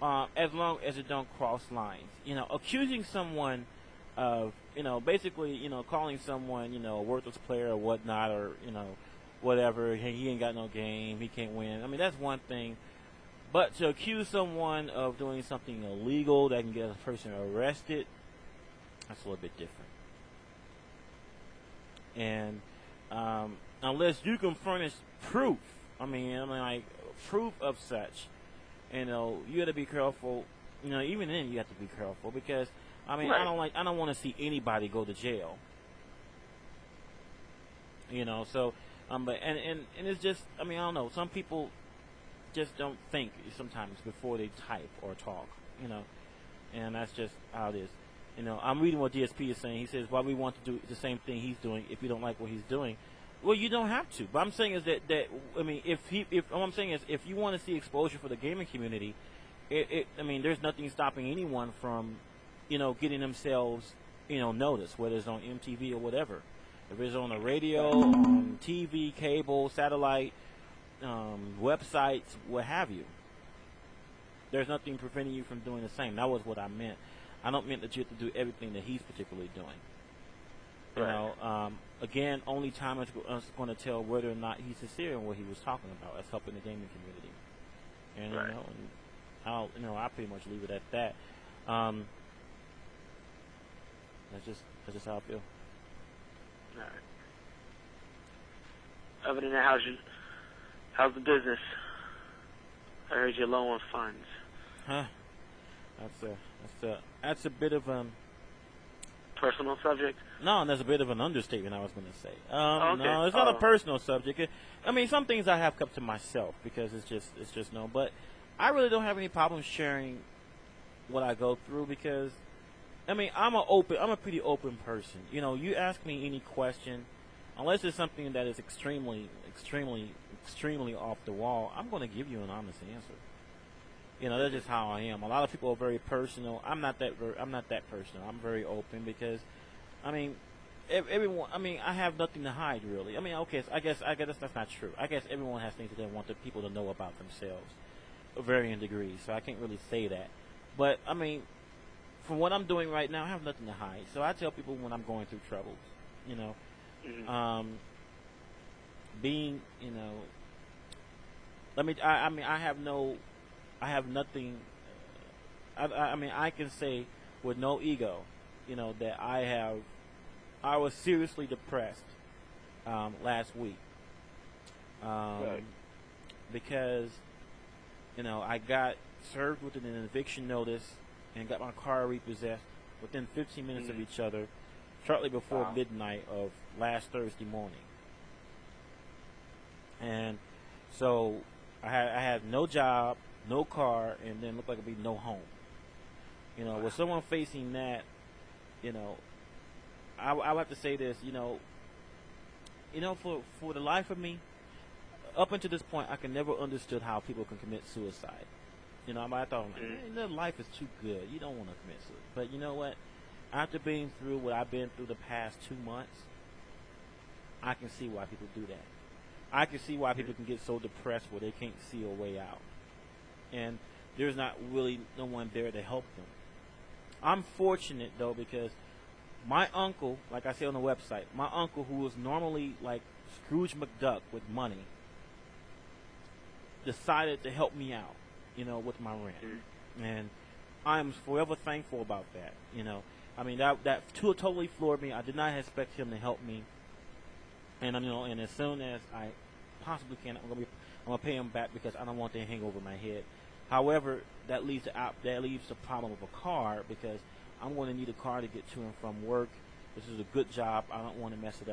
As long as it don't cross lines. You know, accusing someone of, you know, basically, you know, calling someone, you know, a worthless player or whatnot, or, you know, whatever, hey, he ain't got no game, he can't win. I mean, that's one thing. But to accuse someone of doing something illegal that can get a person arrested, that's a little bit different. And unless you can furnish proof, I mean, like, proof of such, you know, you got to be careful. You know, even then you have to be careful because, I mean, right. I don't want to see anybody go to jail. You know, so, but and it's just, I mean, I don't know. Some people just don't think sometimes before they type or talk. You know, and that's just how it is. You know, I'm reading what DSP is saying. He says, "Why we want to do the same thing he's doing if you don't like what he's doing." Well, you don't have to. But I'm saying is that I mean, if what I'm saying is if you want to see exposure for the gaming community, I mean, there's nothing stopping anyone from, you know, getting themselves, you know, noticed, whether it's on MTV or whatever. If it's on the radio, on TV, cable, satellite, websites, what have you. There's nothing preventing you from doing the same. That was what I meant. I don't mean that you have to do everything that he's particularly doing. You know, again, only time is going to tell whether or not he's sincere in what he was talking about as helping the gaming community. And right. you know, I'll pretty much leave it at that. That's just how I feel. All right. Other than that, how's the business? I heard you're low on funds. Huh? That's a bit of Personal subject. no, that's a bit of an understatement. I was going to say. Okay. No, it's not a personal subject. I mean, some things I have kept to myself because it's just no. But I really don't have any problem sharing what I go through because, I mean, I'm a pretty open person. You know, you ask me any question, unless it's something that is extremely off the wall, I'm going to give you an honest answer. You know, that's just how I am. A lot of people are very personal. I'm not that personal. I'm very open because, I mean, everyone. I mean, I have nothing to hide really. I mean, okay, so I guess that's not true. I guess everyone has things that they want the people to know about themselves, of varying degrees. So I can't really say that. But I mean, from what I'm doing right now, I have nothing to hide. So I tell people when I'm going through troubles. You know, being, you know, I mean, I have nothing. I mean, I can say with no ego, you know, that I was seriously depressed last week because, you know, I got served with an eviction notice and got my car repossessed within 15 minutes of each other, shortly before midnight of last Thursday morning. And so I had no job, no car, and then looked like it'd be no home. You know, with someone facing that, you know, I would have to say this, you know, for the life of me, up until this point, I can never understood how people can commit suicide. You know, I thought, their life is too good. You don't want to commit suicide. But you know what? After being through what I've been through the past 2 months, I can see why people do that. I can see why people can get so depressed where they can't see a way out. And there's not really no one there to help them. I'm fortunate, though, because my uncle, like I say on the website, my uncle, who was normally like Scrooge McDuck with money, decided to help me out, you know, with my rent. And I'm forever thankful about that, you know. I mean, that totally floored me. I did not expect him to help me. And, you know, and as soon as I possibly can, I'm gonna pay him back because I don't want that to hang over my head. However, that leaves the problem of a car because I'm going to need a car to get to and from work. This is a good job. I don't want to mess it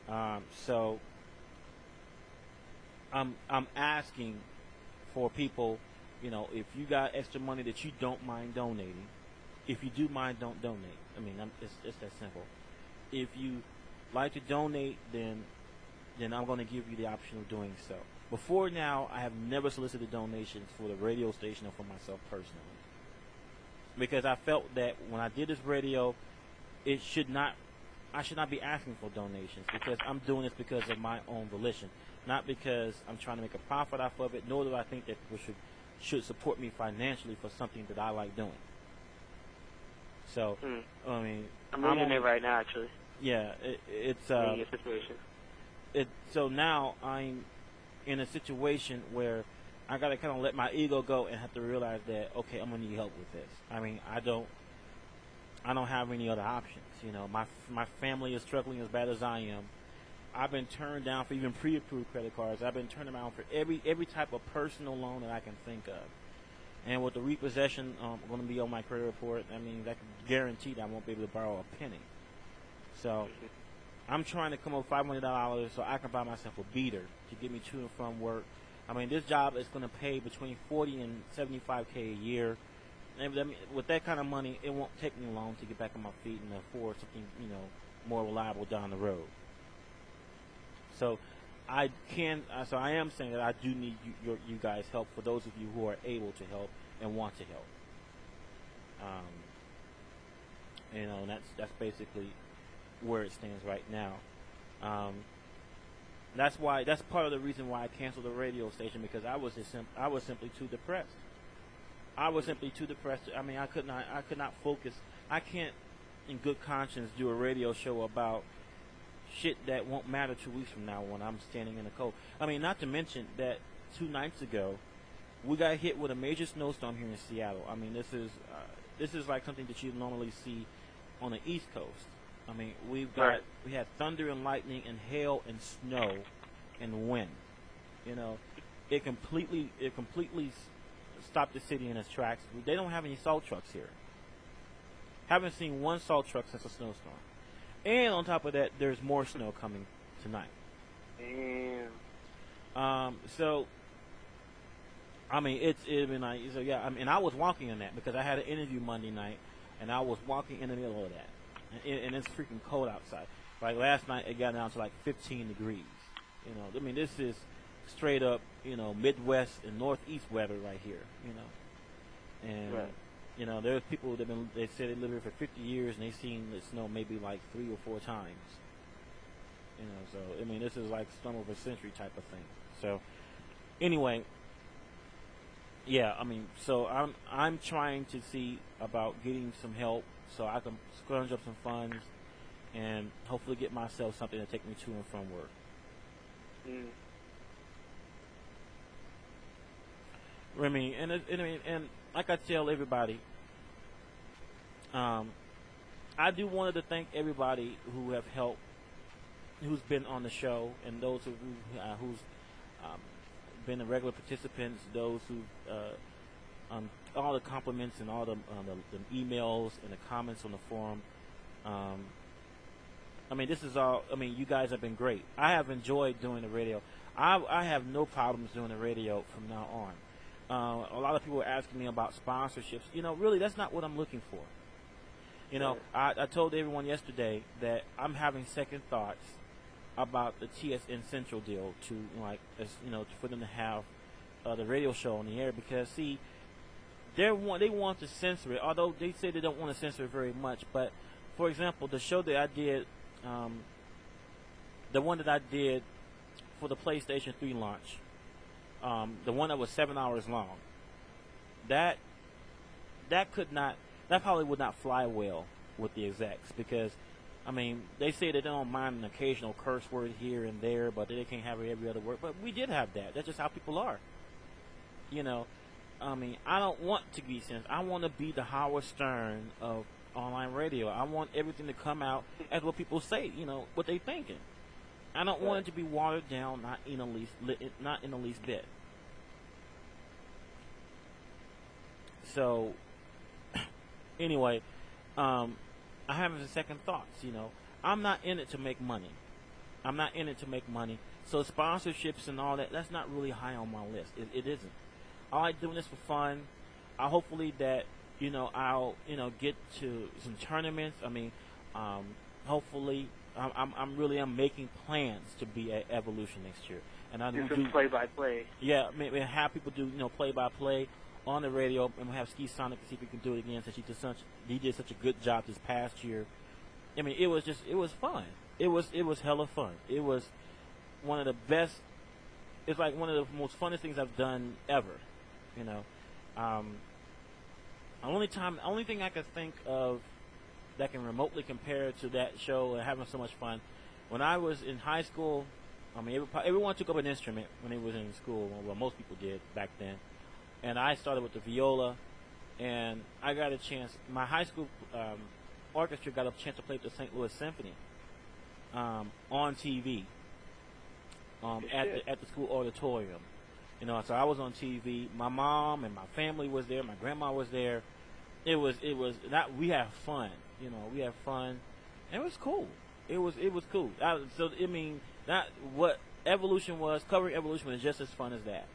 up. So I'm asking for people, you know, if you got extra money that you don't mind donating. If you do mind, don't donate. I mean, it's that simple. If you like to donate, then I'm going to give you the option of doing so. Before now, I have never solicited donations for the radio station or for myself personally, because I felt that when I did this radio, I should not be asking for donations because I'm doing this because of my own volition, not because I'm trying to make a profit off of it. Nor do I think that people should support me financially for something that I like doing. So, I mean, I'm reading it right now, actually. Yeah, it's your situation. So now I'm in a situation where I gotta kind of let my ego go and have to realize that, okay, I'm gonna need help with this. I mean, I don't have any other options. You know, my family is struggling as bad as I am. I've been turned down for even pre-approved credit cards. I've been turned down for every type of personal loan that I can think of. And with the repossession going to be on my credit report, I mean, that can guarantee that I won't be able to borrow a penny. So I'm trying to come up with $500 so I can buy myself a beater to get me to and from work. I mean, this job is going to pay between $40 and $75K a year. And with that kind of money, it won't take me long to get back on my feet and afford something, you know, more reliable down the road. So I am saying that I do need you guys' help, for those of you who are able to help and want to help. You know, and that's basically where it stands right now. That's part of the reason why I canceled the radio station, because I was simply too depressed. I was simply too depressed. I mean, I could not focus. I can't, in good conscience, do a radio show about shit that won't matter 2 weeks from now when I'm standing in the cold. I mean, not to mention that 2 nights ago, we got hit with a major snowstorm here in Seattle. I mean, this is like something that you normally see on the East Coast. I mean, we had thunder and lightning and hail and snow and wind. You know, it completely stopped the city in its tracks. They don't have any salt trucks here. Haven't seen one salt truck since a snowstorm. And on top of that, there's more snow coming tonight. Damn. So, I mean, it's been like, so yeah, I mean, I was walking in that because I had an interview Monday night, and I was walking in the middle of that. And it's freaking cold outside. Like last night, it got down to like 15 degrees. You know, I mean, this is straight up, you know, Midwest and Northeast weather right here. You know, and Right. you know, there's people that they said they lived here for 50 years and they seen it snow maybe like 3 or 4 times. You know, so I mean, this is like storm of a century type of thing. So anyway, yeah, I mean, so I'm trying to see about getting some help so I can scrounge up some funds and hopefully get myself something to take me to and from work. I mean, and like I tell everybody, I do wanted to thank everybody who have helped, who's been on the show, and those who's been the regular participants, those who all the compliments and all the emails and the comments on the forum. I mean, this is all. I mean, you guys have been great. I have enjoyed doing the radio. I have no problems doing the radio from now on. A lot of people are asking me about sponsorships. You know, really, that's not what I'm looking for. You know, I told everyone yesterday that I'm having second thoughts about the TSN Central deal to, like, as you know, for them to have the radio show on the air, because see, they want to censor it, although they say they don't want to censor it very much. But for example, the show that I did, the one that I did for the PlayStation 3 launch, the one that was 7 hours long, that probably would not fly well with the execs, because I mean, they say they don't mind an occasional curse word here and there, but they can't have every other word. But we did have that. That's just how people are. You know, I mean, I don't want to be censored. I want to be the Howard Stern of online radio. I want everything to come out as what people say, you know, what they thinking. I don't want it to be watered down, not in the least bit. So, anyway, I have the second thoughts, you know. I'm not in it to make money. So sponsorships and all that, that's not really high on my list. It isn't. I like doing this for fun. Hopefully that, you know, I'll, you know, get to some tournaments. I mean, hopefully I'm really making plans to be at Evolution next year. And I do do some play-by-play. Yeah, maybe have people do, you know, play-by-play on the radio, and we'll have Ski Sonic to see if we can do it again, since he did such a good job this past year. I mean, it was fun. It was hella fun. It was one of the best. It's like one of the most funnest things I've done ever. You know, only thing I could think of that can remotely compare to that show and having so much fun. When I was in high school, I mean, everyone took up an instrument when they was in school. Well, most people did back then. And I started with the viola, and I got a chance. My high school orchestra got a chance to play with the St. Louis Symphony on TV at the school auditorium. You know, so I was on TV. My mom and my family was there. My grandma was there. It was not. We had fun. You know, we had fun. And it was cool. It was cool. So I mean, that what Evolution was, covering Evolution was just as fun as that.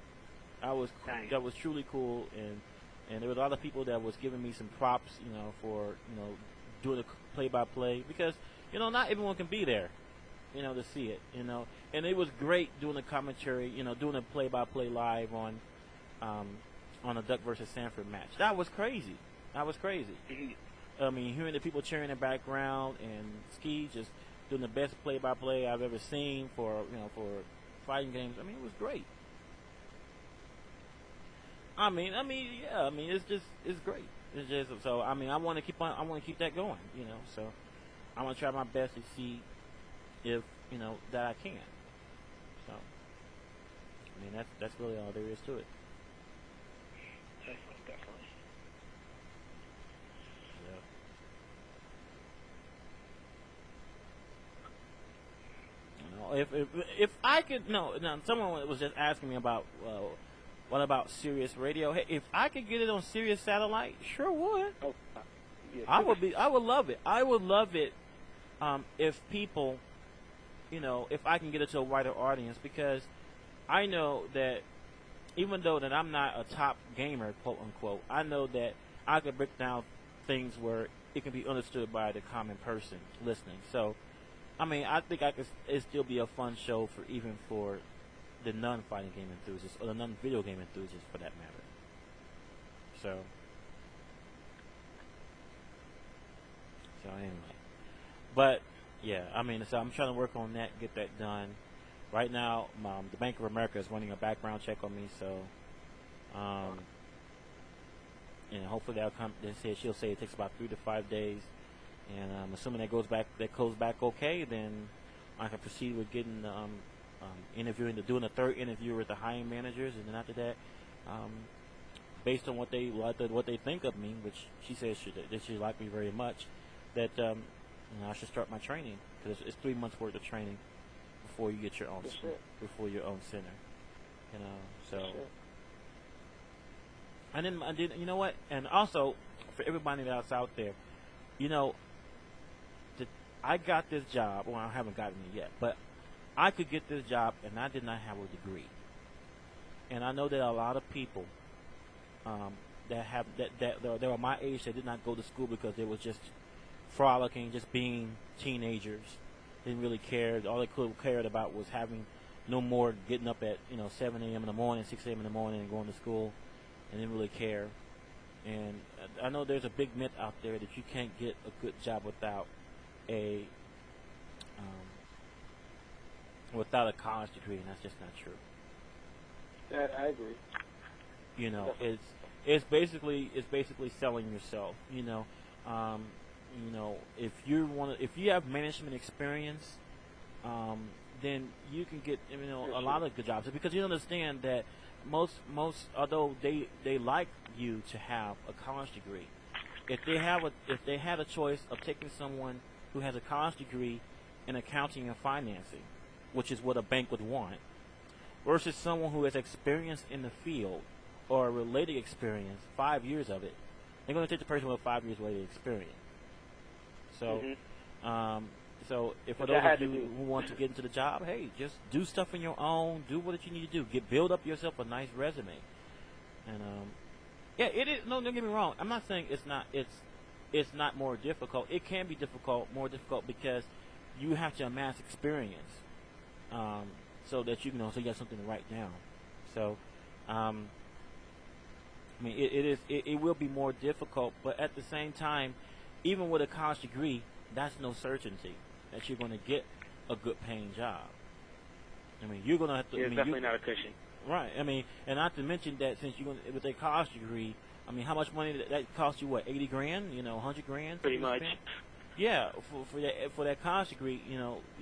That was truly cool, and there was a lot of people that was giving me some props, you know, for, you know, doing the play-by-play, because, you know, not everyone can be there, you know, to see it, you know, and it was great doing the commentary, you know, doing the play-by-play live on a Duck versus Sanford match. That was crazy. I mean, hearing the people cheering in the background, and Ski just doing the best play-by-play I've ever seen for, you know, for fighting games. I mean, it was great. I mean, yeah. I mean, it's great. It's just so. I mean, I want to keep that going. You know, so I want to try my best to see if, you know, that I can. So, I mean, that's really all there is to it. Definitely. Yeah. You know, if I could, no, someone was just asking me about What about Sirius Radio? Hey, if I could get it on Sirius Satellite, sure would. Oh, yeah. I would love it. I would love it if people, if I can get it to a wider audience, because I know that even though that I'm not a top gamer, quote unquote, I know that I could break down things where it can be understood by the common person listening. So, I mean, I think it'd still be a fun show for the non-fighting game enthusiasts or the non-video game enthusiasts, for that matter. So anyway, but yeah, I mean, so I'm trying to work on that, get that done. Right now, the Bank of America is running a background check on me, so and hopefully that'll come. She'll say it takes about 3 to 5 days, and assuming that goes back okay, then I can proceed with getting doing a third interview with the hiring managers, and then after that, based on what they think of me, which she says that she like me very much, that I should start my training, because it's 3 months worth of training before you get your own center, so. And then I did, you know what? And also, for everybody that's out there, I got this job. Well, I haven't gotten it yet, but I could get this job, and I did not have a degree. And I know that a lot of people that are my age that did not go to school because they was just frolicking, just being teenagers. Didn't really care. All they cared about was having no more getting up at 7 a.m. in the morning, 6 a.m. in the morning, and going to school. And didn't really care. And I know there's a big myth out there that you can't get a good job without a college degree, and that's just not true. I agree. It's basically selling yourself. If you have management experience, then you can get a lot of good jobs, because you understand that most although they like you to have a college degree, if they had a choice of taking someone who has a college degree in accounting and financing, which is what a bank would want, versus someone who has experience in the field or a related experience, 5 years of it, they're going to take the person with 5 years related experience. So, so if for those of you who want to get into the job, hey, just do stuff on your own. Do what you need to do. Build up yourself a nice resume. And yeah, it is. No, don't get me wrong. I'm not saying it's not more difficult. It can be more difficult, because you have to amass experience, so that so you got something to write down. So, I mean, it will be more difficult, but at the same time, even with a college degree, that's no certainty that you're going to get a good paying job. I mean, you're going to have to. Yeah, it's definitely not a cushion. Right. I mean, and not to mention that since you're with a college degree, I mean, how much money that cost you? What, 80 grand? 100 grand? Pretty much. Yeah, for that college degree,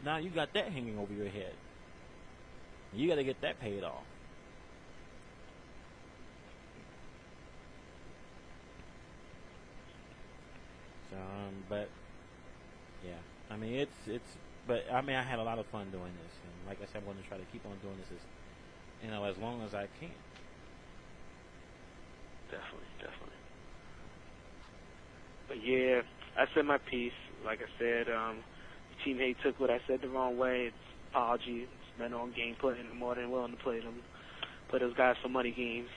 now you got that hanging over your head. You got to get that paid off. So, but yeah, I mean, but I mean, I had a lot of fun doing this, and like I said, I'm going to try to keep on doing this as long as I can. Definitely. But yeah, I said my piece. Like I said, teammate took what I said the wrong way. It's apology. It's been on gameplay, and I'm more than willing to play those guys for money games.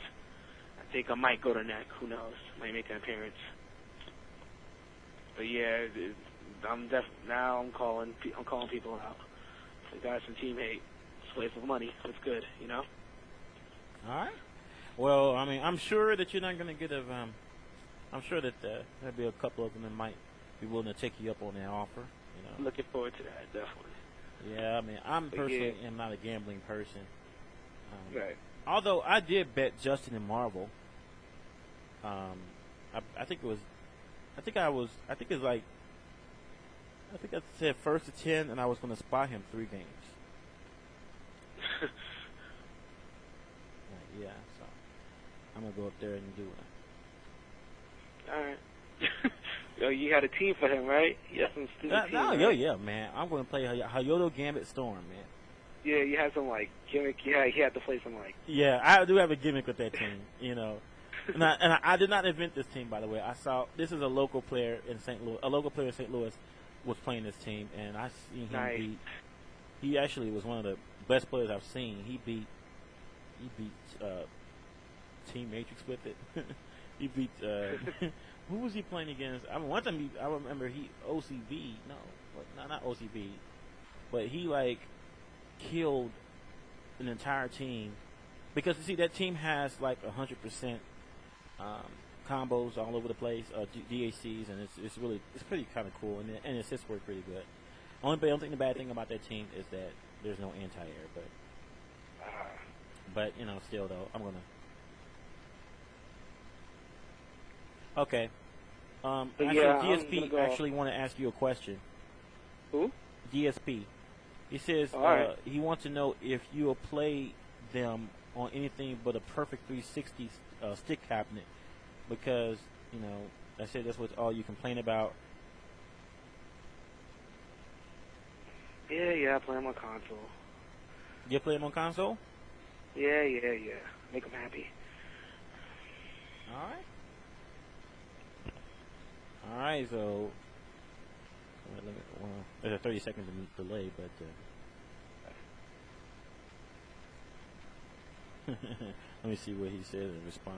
I think I might go to NEC. Who knows? Might make an appearance. But yeah, now I'm calling people out. The guys from Team Hate, it's a waste of money. It's good, All right. Well, I mean, I'm sure that you're not going to get I'm sure that there'll be a couple of them that might be willing to take you up on that offer. I'm looking forward to that, definitely. Yeah, I mean, I'm personally am not a gambling person. Right. Although I did bet Justin and Marvel. I think I said first to 10, and I was going to spy him 3 games. Yeah, so I'm going to go up there and do it. All right. Yo, you had a team for him, right? You had some stupid team, right? Yeah, man. I'm going to play Hayoto Gambit Storm, man. Yeah, you had some like gimmick. Yeah, he had to play some like. Yeah, I do have a gimmick with that team, you know. And I did not invent this team, by the way. I saw this is a local player in St. Louis. A local player in St. Louis was playing this team, and I seen him beat. He actually was one of the best players I've seen. He beat Team Matrix with it. He beat who was he playing against? I mean, one time I remember he OCB. No, not OCB, but he like killed an entire team because you see that team has like 100% combos all over the place, DACs, and it's pretty kind of cool, and assists work pretty good. Only the bad thing about that team is that there's no anti-air, but you know, still though, I'm gonna. Okay. DSP actually want to ask you a question. Who? DSP. He says he wants to know if you'll play them on anything but a perfect 360 stick cabinet, because you know I said that's what all you complain about. Yeah, I play them on console. You play them on console? Yeah. Make them happy. All right, so there's a 30-second delay, but let me see what he says in response.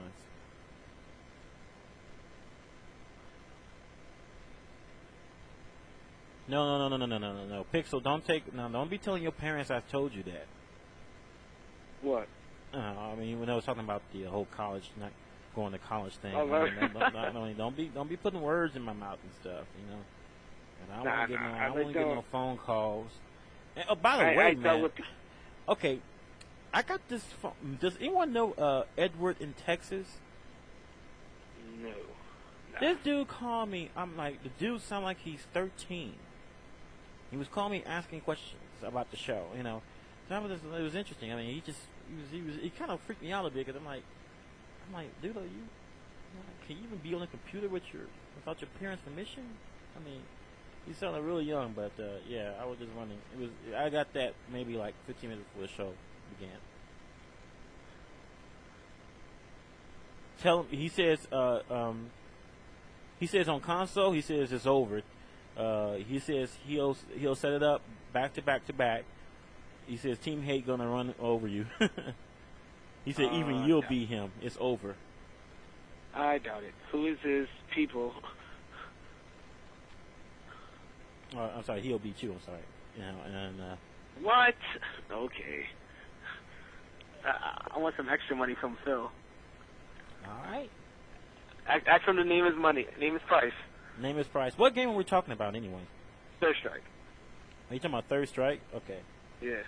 No. Pixel, don't be telling your parents I told you that. What? I mean, when I was talking about the whole college, not going to college thing. Oh, don't be putting words in my mouth and stuff, you know. And I don't want to get no phone calls. And, oh, by the way, man. Okay, I got this phone. Does anyone know Edward in Texas? No. This dude called me. I'm like, the dude sound like he's 13. He was calling me asking questions about the show, you know. So it was interesting. I mean, he kind of freaked me out a bit because I'm like, dude, can you even be on a computer without your parents' permission? I mean, he sounded really young, but yeah, I was just wondering. I got that maybe like 15 minutes before the show began. Tell him. He says on console. He says it's over. He says he'll set it up back to back to back. He says Team Hate gonna run over you. He said even you'll beat him. It's over. I doubt it. Who is his people? I'm sorry. He'll beat you. I'm sorry. You know, and what? Okay. I want some extra money from Phil. All right. Ask him to name his money. Name his price. Name his price. What game are we talking about anyway? Third Strike. Are you talking about Third Strike? Okay. Yeah.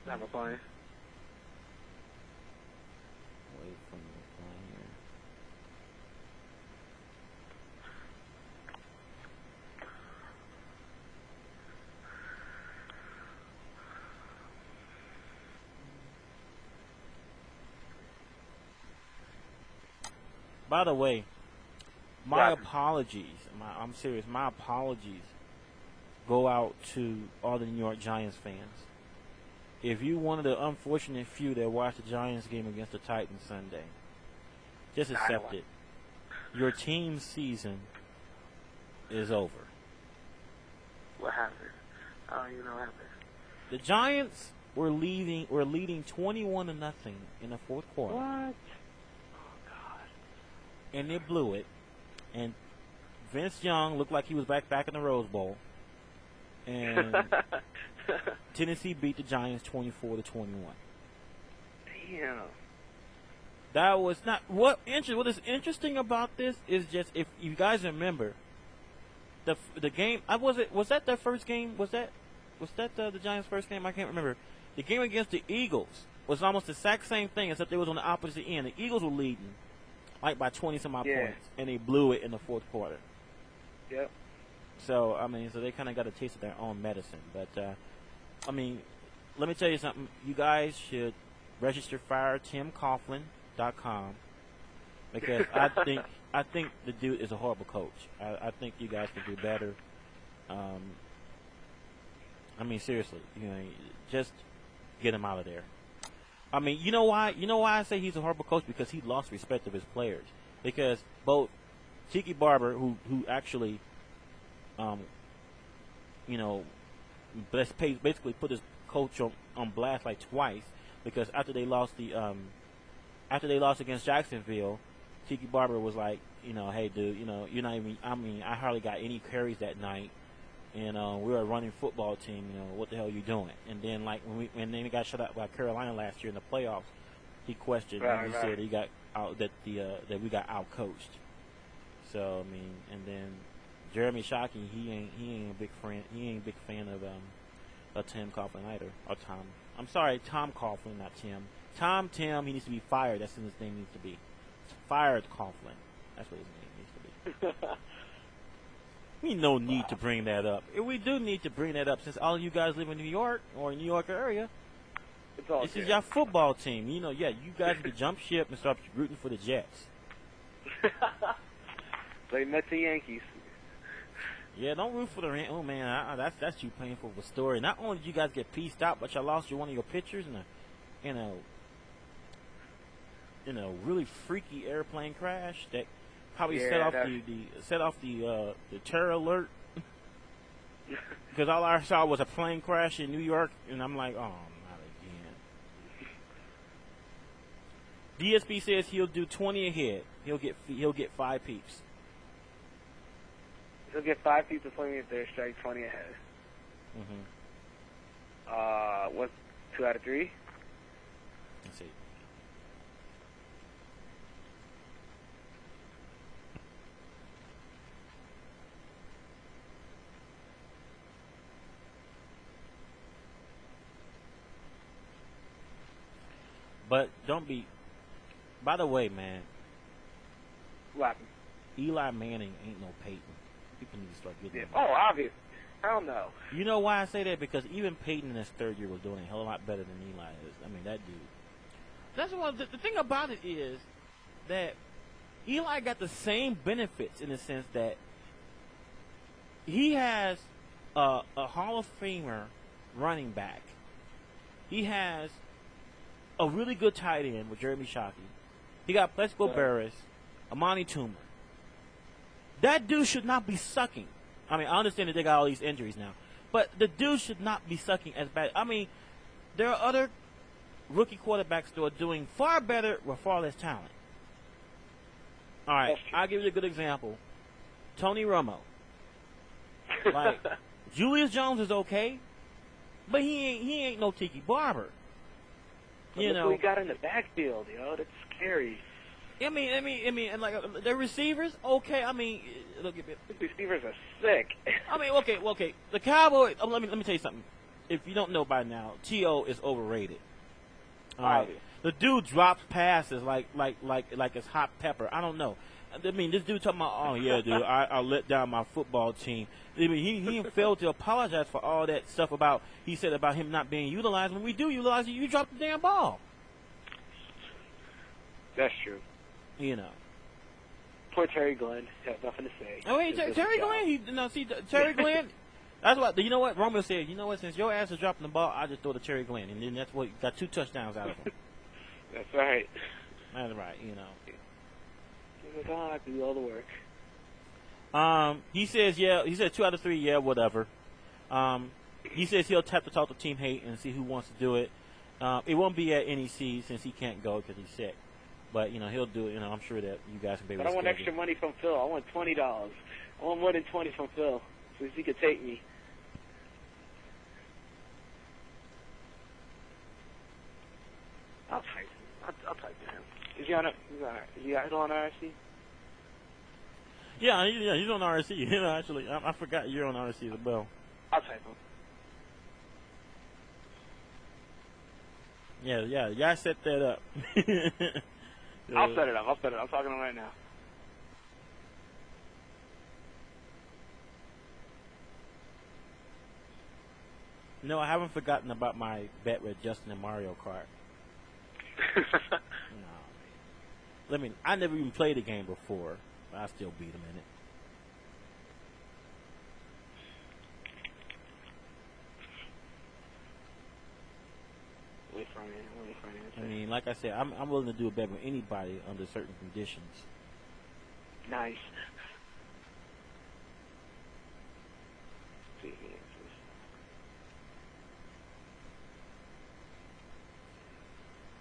Never playing. Wait for me to play here. By the way, my apologies. I'm serious. My apologies go out to all the New York Giants fans. If you one of the unfortunate few that watched the Giants game against the Titans Sunday, just accept it. Your team's season is over. What happened? I don't even know what happened. The Giants were leading 21-0 in the fourth quarter. What? Oh God! And they blew it. And Vince Young looked like he was back in the Rose Bowl. And Tennessee beat the Giants 24-21. Damn. That was not what is interesting about this is just if you guys remember the game. Was that their first game? Was that the Giants' first game? I can't remember. The game against the Eagles was almost the exact same thing, except they was on the opposite end. The Eagles were leading, like by 20-some-odd points, and they blew it in the fourth quarter. Yep. So, I mean, so they kind of got a taste of their own medicine. But, I mean, let me tell you something. You guys should register firetimcoughlin.com because I think the dude is a horrible coach. I think you guys can do better. I mean, seriously, just get him out of there. I mean, you know why? You know why I say he's a horrible coach? Because he lost respect of his players. Because both Tiki Barber, who actually, basically put his coach on blast like twice. Because after they lost against Jacksonville, Tiki Barber was like, hey dude, you're not even. I mean, I hardly got any carries that night. And we're a running football team. What the hell are you doing? And then, like when they got shut out by Carolina last year in the playoffs, he questioned. He said he got out that we got out coached. So I mean, and then Jeremy Shockey, he ain't a big friend. He ain't a big fan of Tim Coughlin either. Or Tom. I'm sorry, Tom Coughlin, not Tim. Tim. He needs to be fired. That's what his name needs to be. Fired Coughlin. That's what his name needs to be. We no need to bring that up. We do need to bring that up since all of you guys live in New York or New York area. This is your football team. You guys can jump ship and start rooting for the Jets. Play Mets and Yankees. Yeah, don't root for the Rams. Oh man, that's you painful of a story. Not only did you guys get pieced out, but you lost one of your pitchers in a really freaky airplane crash that probably set off the terror alert. Because all I saw was a plane crash in New York, and I'm like, oh, not again. DSP says he'll do 20 ahead. He'll get 5 peeps. He'll get 5 peeps to swing if they're strike 20 ahead. What's 2 out of 3? Let's see. But don't be. By the way, man. What happened? Eli Manning ain't no Peyton. People need to start getting. Oh, obvious. Hell no. You know why I say that? Because even Peyton in his third year was doing a hell of a lot better than Eli is. I mean, that dude. That's one. The thing about it is that Eli got the same benefits in the sense that he has a Hall of Famer running back. He has a really good tight end with Jeremy Shockey. He got Plexico Barris, Amani Toomer. That dude should not be sucking. I mean, I understand that they got all these injuries now, but the dude should not be sucking as bad. I mean, there are other rookie quarterbacks that are doing far better with far less talent. All right, I'll give you a good example. Tony Romo. Like, Julius Jones is okay, but he ain't no Tiki Barber. Look who he got in the backfield, that's scary. I mean, and like the receivers, okay. I mean, look at the receivers are sick. I mean, okay. The Cowboys. Let me tell you something. If you don't know by now, T.O. is overrated. All right, the dude drops passes like it's hot pepper. I don't know. I mean, this dude talking about, oh yeah, dude, I let down my football team. I mean, he failed to apologize for all that stuff he said about him not being utilized. When we do utilize you, you drop the damn ball. That's true. Poor Terry Glenn has nothing to say. Oh, hey, Terry Glenn. Terry Glenn. That's what. You know what Roman said. You know what? Since your ass is dropping the ball, I just throw the Terry Glenn, and then that's what got 2 touchdowns out of him. That's right. That's right. I do all the work. He says, yeah. He said 2 out of 3, yeah, whatever. He says he'll have to talk to Team Hate and see who wants to do it. It won't be at NEC since he can't go because he's sick. But he'll do it. I'm sure that you guys can be able to. But I want extra money from Phil. I want $20. I want more than 20 from Phil, so he could take me. I'll type to him. Is he on RSC? Yeah, he's on RSC. Actually, I forgot you're on RSC as well. I'll type him. Y'all set that up. I'll set it up. I'm talking to him right now. No, I haven't forgotten about my bet with Justin in Mario Kart. No, man. I never even played the game before, but I still beat him in it. Wait for an answer. I mean, like I said, I'm willing to do a bet with anybody under certain conditions. Nice. See if he answers.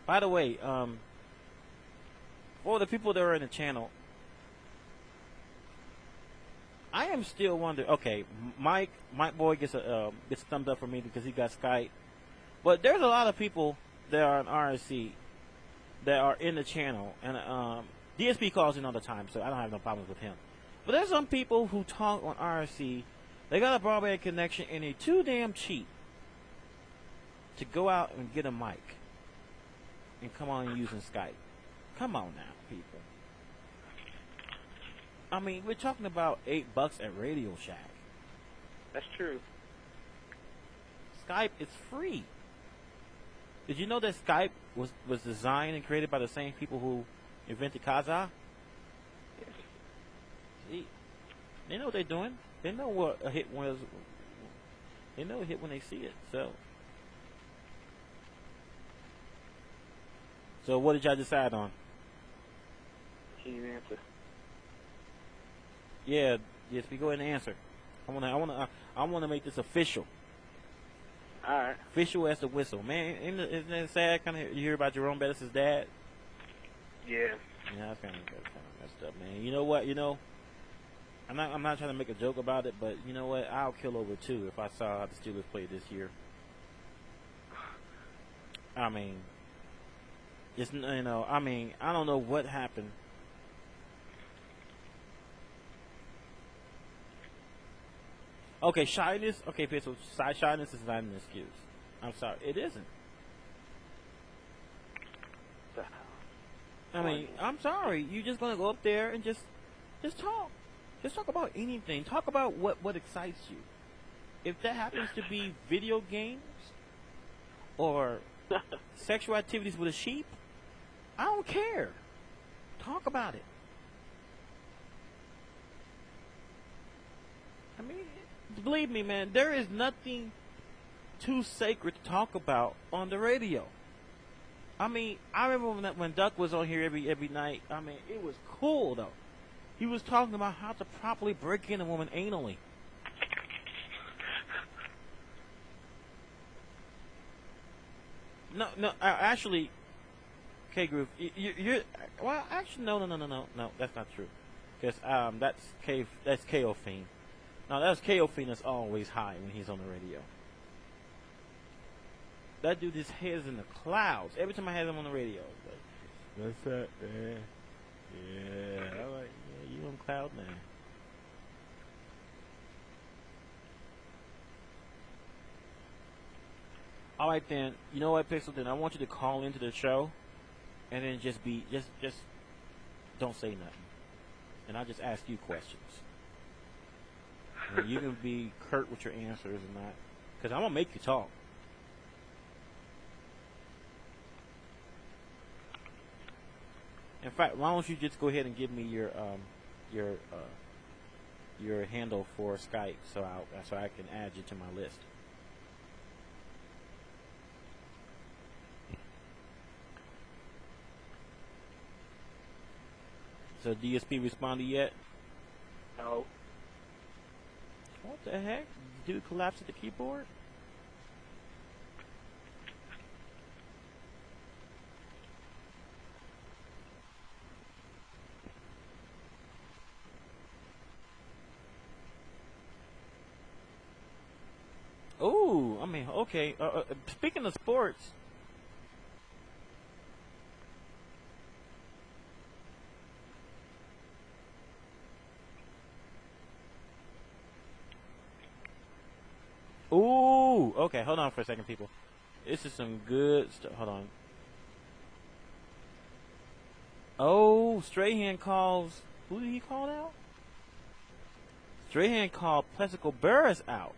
By the way, for the people that are in the channel, I am still wondering. Okay, Mike Boy gets thumbs up for me because he got Skype, but there's a lot of people that are on RSC that are in the channel, and DSP calls in all the time, so I don't have no problems with him. But there's some people who talk on RSC. They got a broadband connection and they're too damn cheap to go out and get a mic and come on using Skype. Come on now, people. I mean, we're talking about $8 at Radio Shack. That's true. Skype is free. Did you know that Skype was designed and created by the same people who invented Kazaa? Yes. See, they know what they're doing. They know what a hit was. They know a hit when they see it. So what did y'all decide on? Can you answer? Yeah, yes, we go ahead and answer. I wanna make this official. All right. Official as the whistle, man. Isn't it sad? Kind of you hear about Jerome Bettis' dad. Yeah. Yeah, that's kind of messed up, man. You know what? I'm not trying to make a joke about it, but you know what? I'll kill over two if I saw how the Steelers played this year. I mean, I don't know what happened. Okay, shyness. Okay, so shyness is not an excuse. I'm sorry, it isn't. I mean, I'm sorry. You're just gonna go up there and just talk. Just talk about anything. Talk about what excites you. If that happens to be video games or sexual activities with a sheep, I don't care. Talk about it. I mean, believe me, man, there is nothing too sacred to talk about on the radio. I mean, I remember when Duck was on here every night. I mean, it was cool, though. He was talking about how to properly break in a woman anally. No, actually, KRoove, you're well, actually, no, that's not true. Because that's KO Fiend. No, that's KO Fiend that's always high when he's on the radio. That dude, his head is in the clouds. Every time I had him on the radio, I was like, what's up, man? Yeah. I'm like, yeah, you on cloud nine. All right, then. You know what, Pixel? Then I want you to call into the show, and then just don't say nothing, and I'll just ask you questions. And you can be curt with your answers and not, because I'm gonna make you talk. In fact, why don't you just go ahead and give me your handle for Skype so I can add you to my list. So DSP responded yet? No. What the heck? Did you collapse at the keyboard? Ooh, I mean, okay. Speaking of sports, ooh, okay. Hold on for a second, people. This is some good stuff. Hold on. Oh, Strahan calls. Who did he call out? Strahan called Plexico Burris out.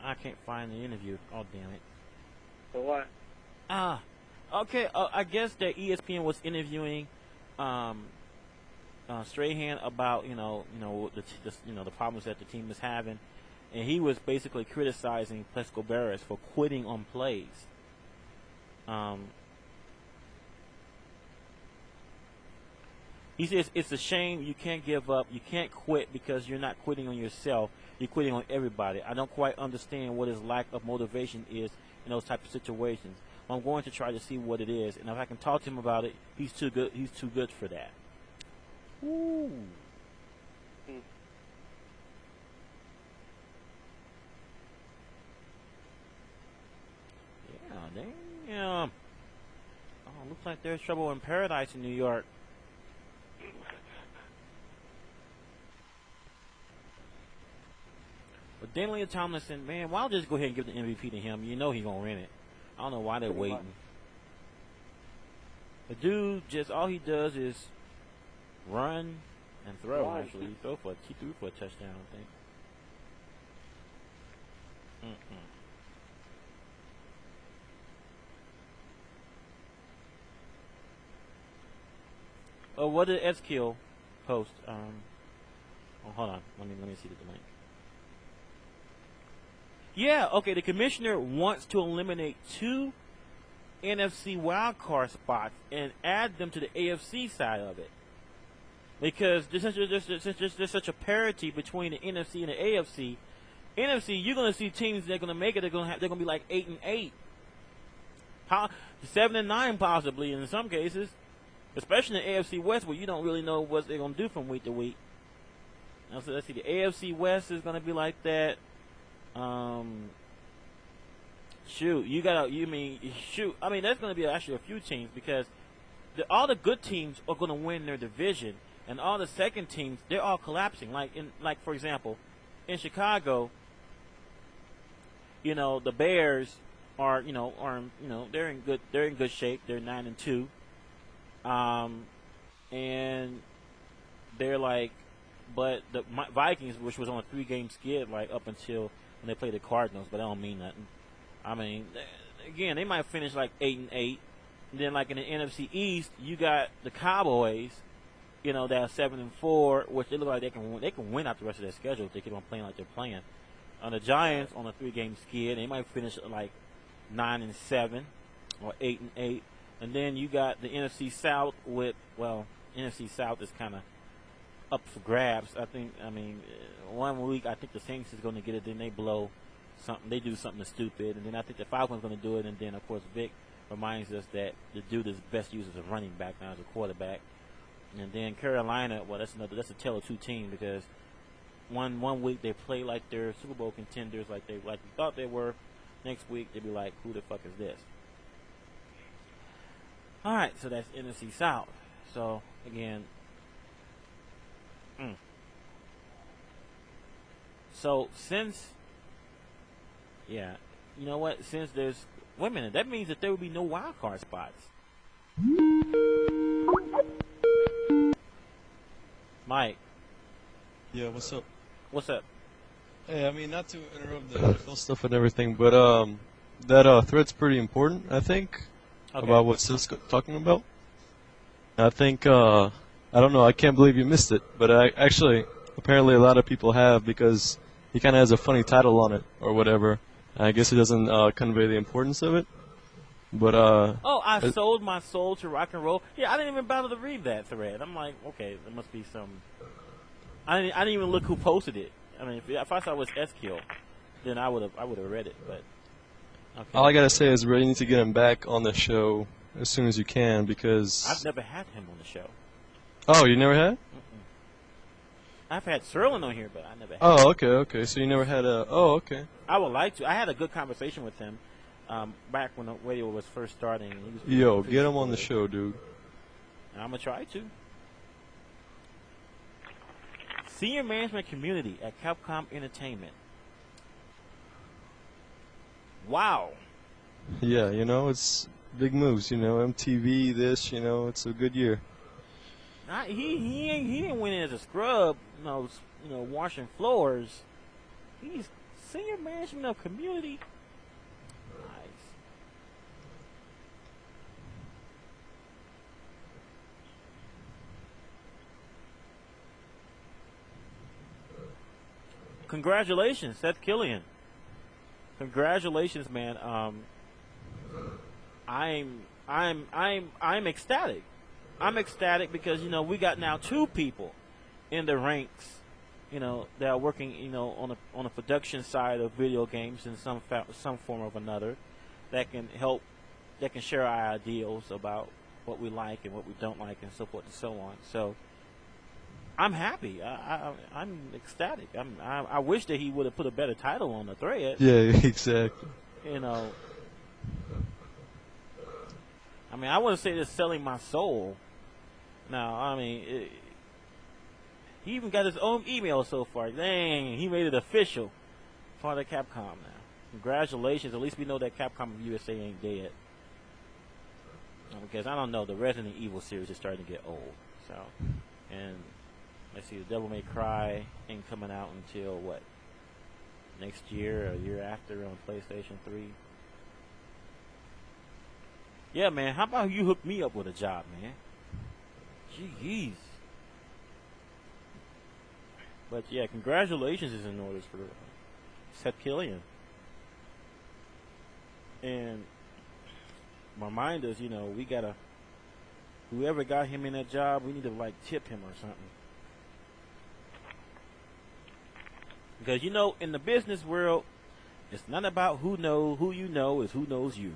I can't find the interview. Oh, damn it. For what? Okay. I guess that ESPN was interviewing Strahan about the problems that the team is having, and he was basically criticizing Plexico Burris for quitting on plays. He says it's a shame you can't give up, you can't quit because you're not quitting on yourself, you're quitting on everybody. I don't quite understand what his lack of motivation is in those type of situations. I'm going to try to see what it is, and if I can talk to him about it, he's too good. He's too good for that. Ooh. Yeah, damn. Oh, looks like there's trouble in paradise in New York. But Damian Tomlinson, man, why don't just go ahead and give the MVP to him? You know he's gonna win it. I don't know why they're waiting. The dude just all he does is run and throw. Actually, he threw for a touchdown, I think. Oh, what did Eskill post? Oh, hold on. Let me see the link. Yeah, okay. The commissioner wants to eliminate 2 NFC wildcard spots and add them to the AFC side of it, because there's such a parity between the NFC and the AFC. NFC, you're going to see teams that are going to make it. They're going to be like 8-8, 7-9 possibly in some cases, especially in the AFC West where you don't really know what they're going to do from week to week. Now, so let's see. The AFC West is going to be like that. Shoot, I mean, there's going to be actually a few teams because all the good teams are going to win their division, and all the second teams, they're all collapsing. Like for example, in Chicago, the Bears are they're in good shape. They're 9-2, and they're like, but the Vikings, which was on a 3-game skid, like up until when they played the Cardinals, but that don't mean nothing. I mean, again, they might finish like 8-8. And then, like in the NFC East, you got the Cowboys, that are 7-4, which they look like they can win out the rest of their schedule if they keep on playing like they're playing. On the Giants, on a 3-game skid, they might finish like 9-7 or 8-8. And then you got the NFC South NFC South is kind of up for grabs. I mean, 1 week I think the Saints is going to get it, then they blow something. They do something stupid, and then I think the Falcons going to do it, and then of course Vic reminds us that the dude is best used as a running back now as a quarterback. And then Carolina, well, that's a tale of two teams because one week they play like they're Super Bowl contenders, like we thought they were. Next week they'll be like, who the fuck is this? All right, so that's NFC South. So again. So since, you know what? Since there's, wait a minute, that means that there will be no wild card spots. Mike. Yeah, what's up? What's up? Hey, I mean, not to interrupt the NFL stuff and everything, but that thread's pretty important, I think, about what Seth's talking about. I think, I don't know, I can't believe you missed it, but apparently a lot of people have because he kind of has a funny title on it or whatever. I guess it doesn't convey the importance of it. But I sold my soul to rock and roll. Yeah, I didn't even bother to read that thread. I'm like, okay, there must be some. I didn't even look who posted it. I mean, if I saw it was S-Kill, then I would have read it. But okay. All I gotta say is, we need to get him back on the show as soon as you can because I've never had him on the show. Oh, you never had? I've had Serlin on here, but I never had him. Oh, okay. So you never had a... Oh, okay. I would like to. I had a good conversation with him back when the radio was first starting. Yo, get him on the show, dude. I'm gonna try to. Senior management community at Capcom Entertainment. Wow. Yeah, it's big moves. MTV. This. It's a good year. He didn't win as a scrub. Washing floors. He's senior management of community. Nice. Congratulations, Seth Killian. Congratulations, man. I'm ecstatic. I'm ecstatic because we got now 2 people in the ranks, that are working, on a production side of video games in some form or another, that can share our ideals about what we like and what we don't like and so forth and so on. So I'm happy. I'm ecstatic. I wish that he would have put a better title on the thread. Yeah, exactly. I wouldn't say this selling my soul. Now, he even got his own email so far. Dang, he made it official. Part of Capcom now. Congratulations. At least we know that Capcom USA ain't dead. Because I don't know, the Resident Evil series is starting to get old. So, and let's see, the Devil May Cry ain't coming out until what? Next year or a year after on PlayStation 3. Yeah, man, how about you hook me up with a job, man? Jeez. But yeah, congratulations is in order for Seth Killian. And my mind is, we gotta, whoever got him in that job, we need to tip him or something. Because in the business world, it's not about who you know, it's who knows you.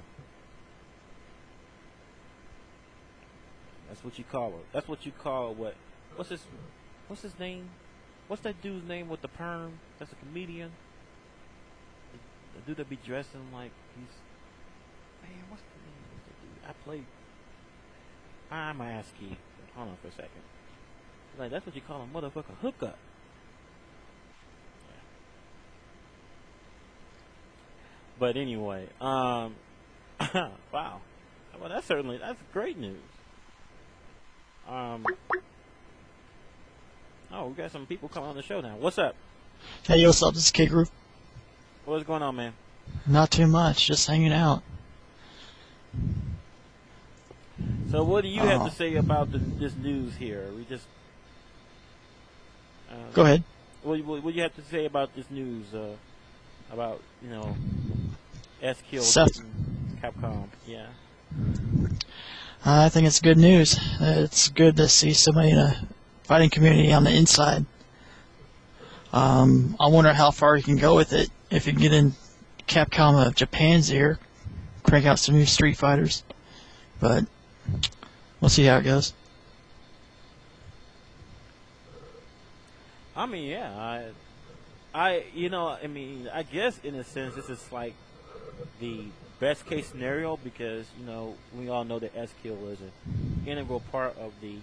That's what you call it. That's what you call what's his name? What's that dude's name with the perm? That's a comedian. The dude that be dressing like he's, man, what's the name of the dude? I played. I'm gonna ask you. Hold on for a second. That's what you call a motherfucker hookup. Yeah. But anyway, wow. Well, that's great news. We got some people coming on the show now. What's up? Hey, what's up? This is KrushGroove. What's going on, man? Not too much, just hanging out. So, what do you have to say about this news here? We just go ahead. What do you have to say about this news? About SQ Capcom? Yeah. I think it's good news. It's good to see somebody in a fighting community on the inside. I wonder how far you can go with it. If you can get in Capcom of Japan's ear, crank out some new Street Fighters. But we'll see how it goes. Yeah. I guess in a sense this is like the best case scenario because we all know that S-Kill is an integral part of the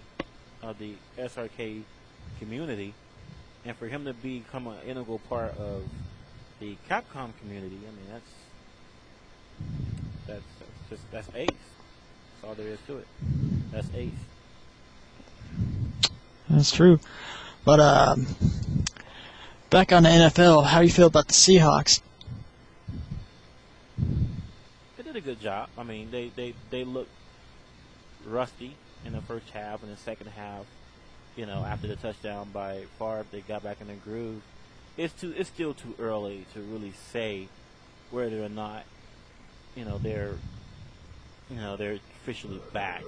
SRK community, and for him to become an integral part of the Capcom community, that's ace. That's all there is to it. That's ace. That's true. But back on the NFL, how do you feel about the Seahawks? They did a good job. They looked rusty in the first half, and the second half, after the touchdown by Favre, they got back in the groove. It's still too early to really say whether or not, they're officially back.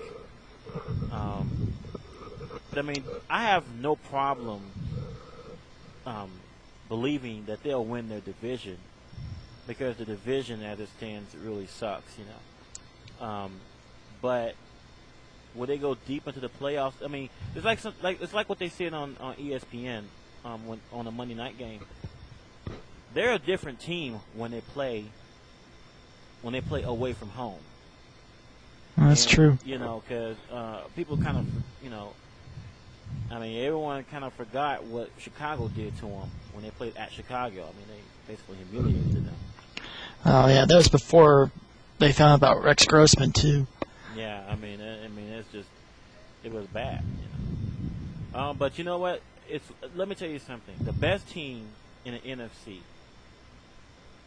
But I have no problem believing that they'll win their division because the division as it stands really sucks, But will they go deep into the playoffs? It's like what they said on ESPN on a Monday night game. They're a different team when they play away from home. That's true. You know, because people kind of, you know, I mean, everyone kind of forgot what Chicago did to them when they played at Chicago. I mean, they basically humiliated them. Oh yeah, that was before they found out about Rex Grossman too. Yeah, I mean, it's just, it was bad. You know? But you know what? Let me tell you something. The best team in the NFC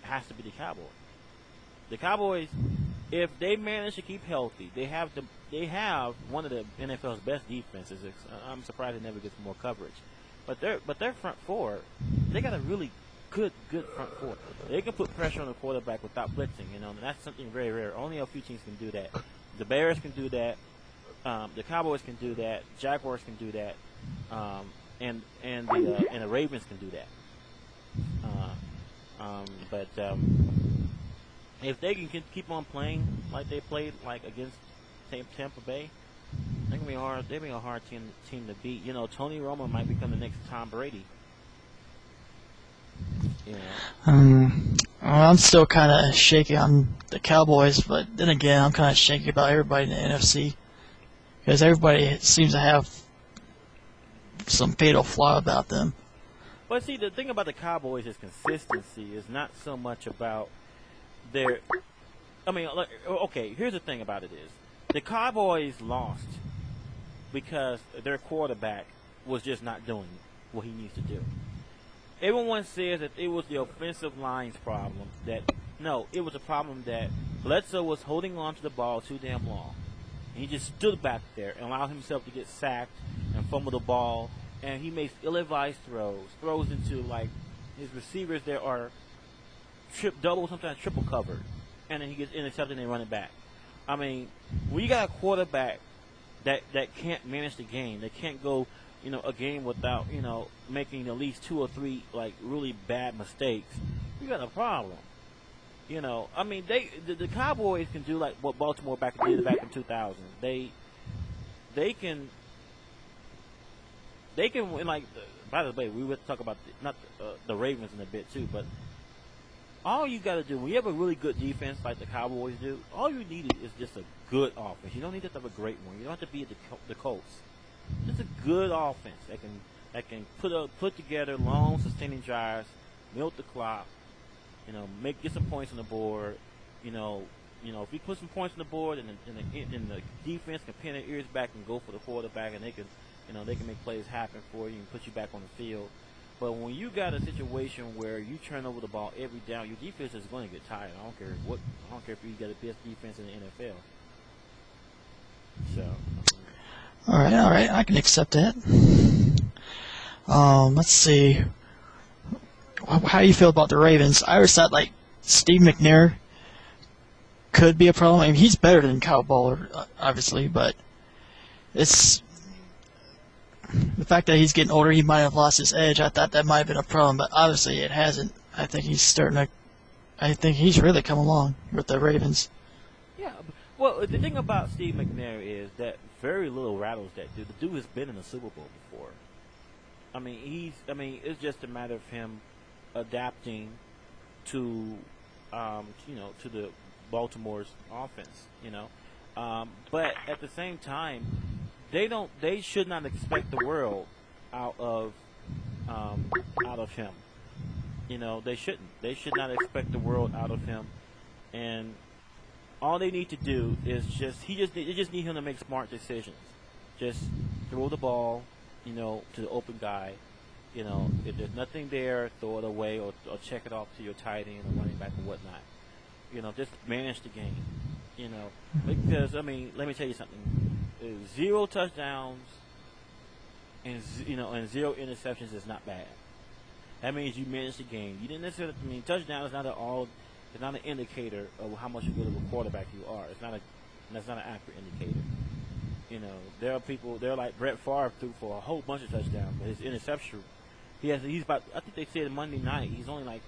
has to be the Cowboys. The Cowboys, if they manage to keep healthy, they have one of the NFL's best defenses. I'm surprised it never gets more coverage. But their front four, they got a really good front four. They can put pressure on the quarterback without blitzing. You know, and that's something very rare. Only a few teams can do that. The Bears can do that. The Cowboys can do that. Jaguars can do that. And the Ravens can do that. But if they can keep on playing like they played, like against Tampa Bay, they're gonna be hard. They're gonna be a hard team to beat. You know, Tony Romo might become the next Tom Brady. Yeah. Well, I'm still kind of shaky on the Cowboys, but then again, I'm kind of shaky about everybody in the NFC because everybody seems to have some fatal flaw about them. But see, the thing about the Cowboys is consistency is not so much about their. I mean, okay. Here's the thing about it is the Cowboys lost because their quarterback was just not doing what he needs to do. Everyone says that it was the offensive line's problem. No, it was a problem that Bledsoe was holding on to the ball too damn long. And he just stood back there and allowed himself to get sacked and fumble the ball. And he makes ill-advised throws into, like, his receivers there are double, sometimes triple covered. And then he gets intercepted and they run it back. I mean, when you got a quarterback that can't manage the game, that can't go, you know, a game without, you know, making at least 2 or 3, like, really bad mistakes, you got a problem. You know, I mean, the Cowboys can do like what Baltimore did back in 2000. They can win, like, by the way, we would talk about the Ravens in a bit too, but all you got to do when you have a really good defense like the Cowboys do, all you need is just a good offense. You don't need to have a great one. You don't have to be the Colts. Just a good offense that can put together long, sustaining drives, milk the clock. You know, get some points on the board. You know, if we put some points on the board and the defense can pin their ears back and go for the quarterback, and they can make plays happen for you and put you back on the field. But when you got a situation where you turn over the ball every down, your defense is going to get tired. I don't care if you got the best defense in the NFL. So. All right, I can accept that. Let's see. How do you feel about the Ravens? I always thought, like, Steve Mcnair could be a problem. I mean, he's better than Kyle Baller, obviously, but it's the fact that he's getting older, he might have lost his edge. I thought that might have been a problem, but obviously it hasn't. I think he's really come along with the Ravens. Yeah, well, the thing about Steve Mcnair is that very little rattles that dude. The dude has been in the Super Bowl before. I mean, it's just a matter of him adapting to, to the Baltimore's offense, but at the same time, they should not expect the world out of him. They shouldn't. They should not expect the world out of him, and all they need to do is they just need him to make smart decisions. Just throw the ball, to the open guy. If there's nothing there, throw it away or check it off to your tight end or running back or whatnot. Just manage the game. Because let me tell you something. 0 touchdowns and 0 interceptions is not bad. That means you manage the game. You didn't necessarily. Touchdown is not it's not an indicator of how much good of a quarterback you are. That's not an accurate indicator. There are people. They're like Brett Favre threw for a whole bunch of touchdowns, but his interception. He's about. I think they said Monday night he's only like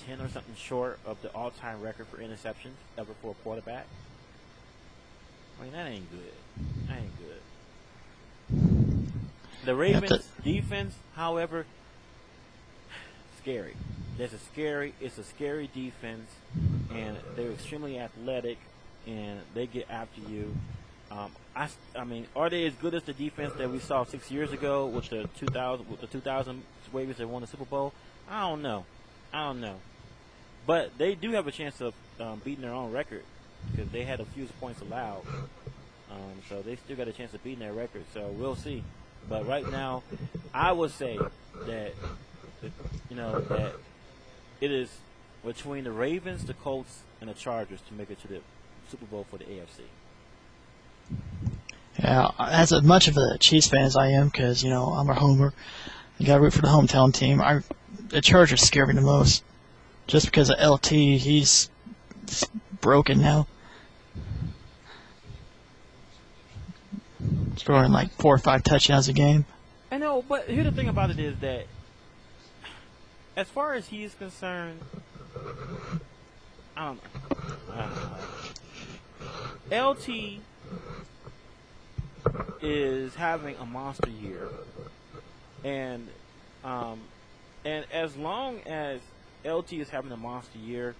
10 or something short of the all-time record for interceptions ever for a quarterback. That ain't good. That ain't good. The Ravens' defense, however, scary. It's a scary defense, and they're extremely athletic, and they get after you. I mean, are they as good as the defense that we saw 6 years ago with the 2000 Ravens that won the Super Bowl? I don't know. But they do have a chance of beating their own record because they had a few points allowed. So they still got a chance of beating their record. So we'll see. But right now, I would say that that it is between the Ravens, the Colts, and the Chargers to make it to the Super Bowl for the AFC. Yeah, as much of a Chiefs fan as I am, because I'm a homer, you got to root for the hometown team. The Chargers scare me the most, just because of LT. He's broken now, scoring like 4 or 5 touchdowns a game. I know, but here's the thing about it is that, as far as he is concerned, I don't know. LT is having a monster year, and as long as LT is having a monster year,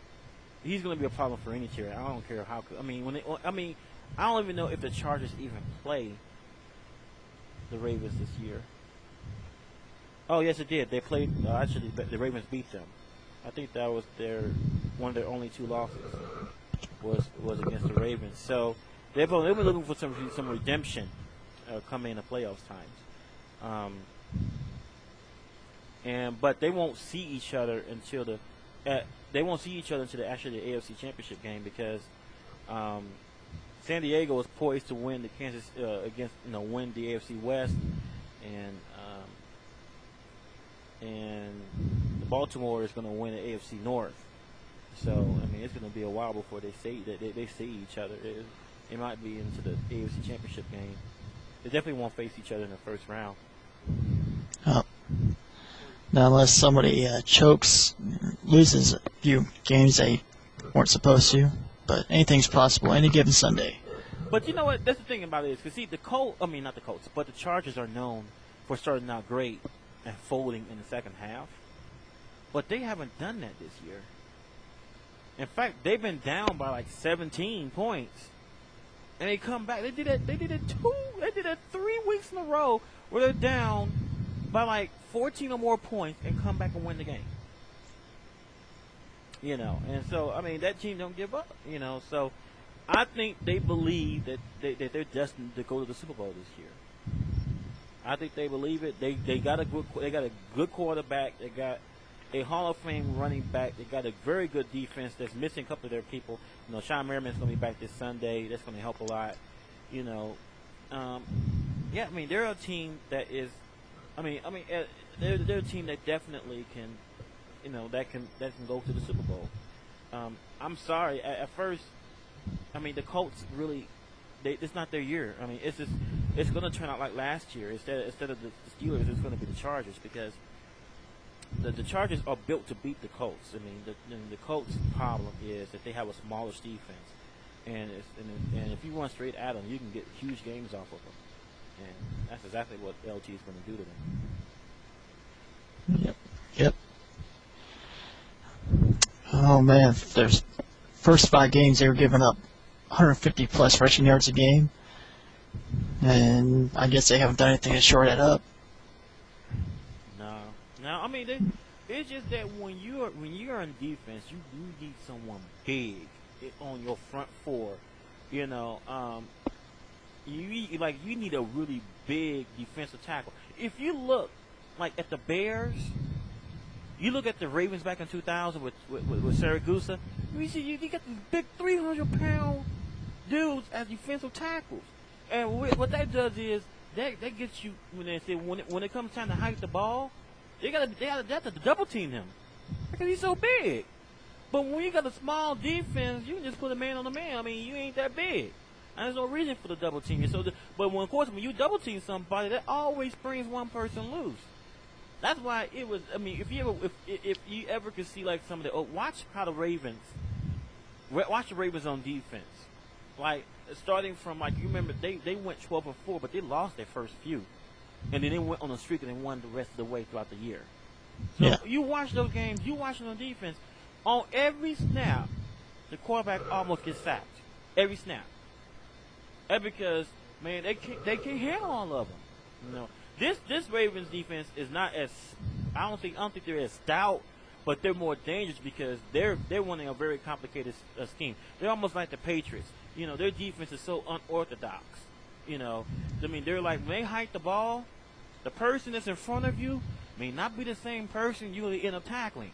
he's going to be a problem for any tier. I don't care how. I don't even know if the Chargers even play the Ravens this year. Oh yes, it did. They played. Actually, the Ravens beat them. I think that was one of their only 2 losses was against the Ravens. So they were looking for some redemption coming in the playoffs times. But they won't see each other until the actually the AFC Championship game because San Diego is poised to win the win the AFC West, and the Baltimore is going to win the AFC North. So I mean, it's going to be a while before they see each other. It might be into the AFC Championship game. They definitely won't face each other in the first round. Oh. Now, unless somebody loses a few games they weren't supposed to, but anything's possible any given Sunday. But you know what? That's the thing about it is, because see, not the Colts, but the Chargers are known for starting out great and folding in the second half. But they haven't done that this year. In fact, they've been down by like 17 points, and they come back. They did it 3 weeks in a row where they're down by like 14 or more points and come back and win the game. And so I mean that team don't give up. So I think they believe that they're destined to go to the Super Bowl this year. I think they believe it. They got a good quarterback. They got a Hall of Fame running back. They got a very good defense that's missing a couple of their people. Sean Merriman's going to be back this Sunday. That's going to help a lot. Yeah, I mean they're a team that is. They're a team that definitely can, that can go to the Super Bowl. I'm sorry. At first, the Colts really, it's not their year. It's going to turn out like last year. Instead of the Steelers, it's going to be the Chargers because the Chargers are built to beat the Colts. The Colts' problem is that they have a smallish defense, and if you run straight at them, you can get huge games off of them. And that's exactly what LT is going to do to them. Yep. Oh, man. There's first 5 games, they were giving up 150-plus rushing yards a game. And I guess they haven't done anything to shore that up. No. It's just that when you're on defense, you need someone big on your front four. You need a really big defensive tackle. If you look at the Bears, you look at the Ravens back in 2000 with Syracuse, you got these big 300-pound dudes as defensive tackles, and what that does is that gets you when it comes time to hike the ball, they have to double team him because he's so big. But when you got a small defense, you can just put a man on a man. You ain't that big. And there's no reason for the double team. But when you double team somebody, that always brings one person loose. That's why it was. If you ever could see some of the watch the Ravens on defense. Starting from you remember they went 12-4, but they lost their first few, and then they went on a streak and they won the rest of the way throughout the year. So you watch those games. You watch them on defense. On every snap, the quarterback almost gets sacked. every snap. That's because, man, they can't handle all of them. You know, this Ravens defense is not as I don't think they're as stout, but they're more dangerous because they're running a very complicated scheme. They're almost like the Patriots. You know, their defense is so unorthodox. You know, I mean, they're like, when they hike the ball, the person that's in front of you may not be the same person you end up tackling.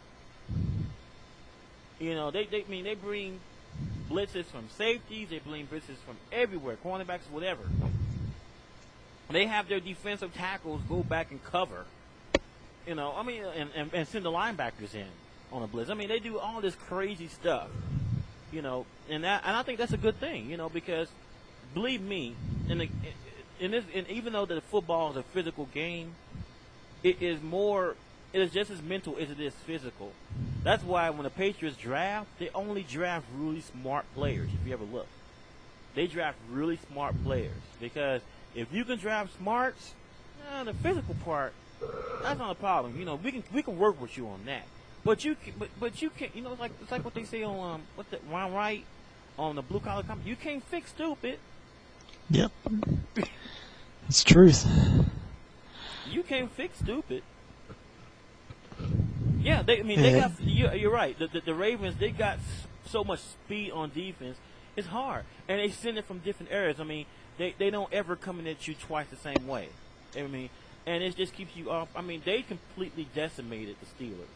You know, they bring blitzes from safeties, they bring blitzes from everywhere, cornerbacks, whatever. They have their defensive tackles go back and cover. You know, I mean, and send the linebackers in on a blitz. I mean, they do all this crazy stuff. You know, and I think that's a good thing. You know, because believe me, even though the football is a physical game, it is just as mental as it is physical. That's why when the Patriots draft, they only draft really smart players. If you ever look, they draft really smart players because if you can draft smarts, the physical part, that's not a problem. You know, we can work with you on that. But you can't. You know, it's like what they say on Ron Wright on the Blue Collar Company. You can't fix stupid. Yep, it's truth. You can't fix stupid. Yeah, they got. You're right. The Ravens, they got so much speed on defense. It's hard, and they send it from different areas. I mean, they don't ever come in at you twice the same way. I mean, and it just keeps you off. I mean, they completely decimated the Steelers.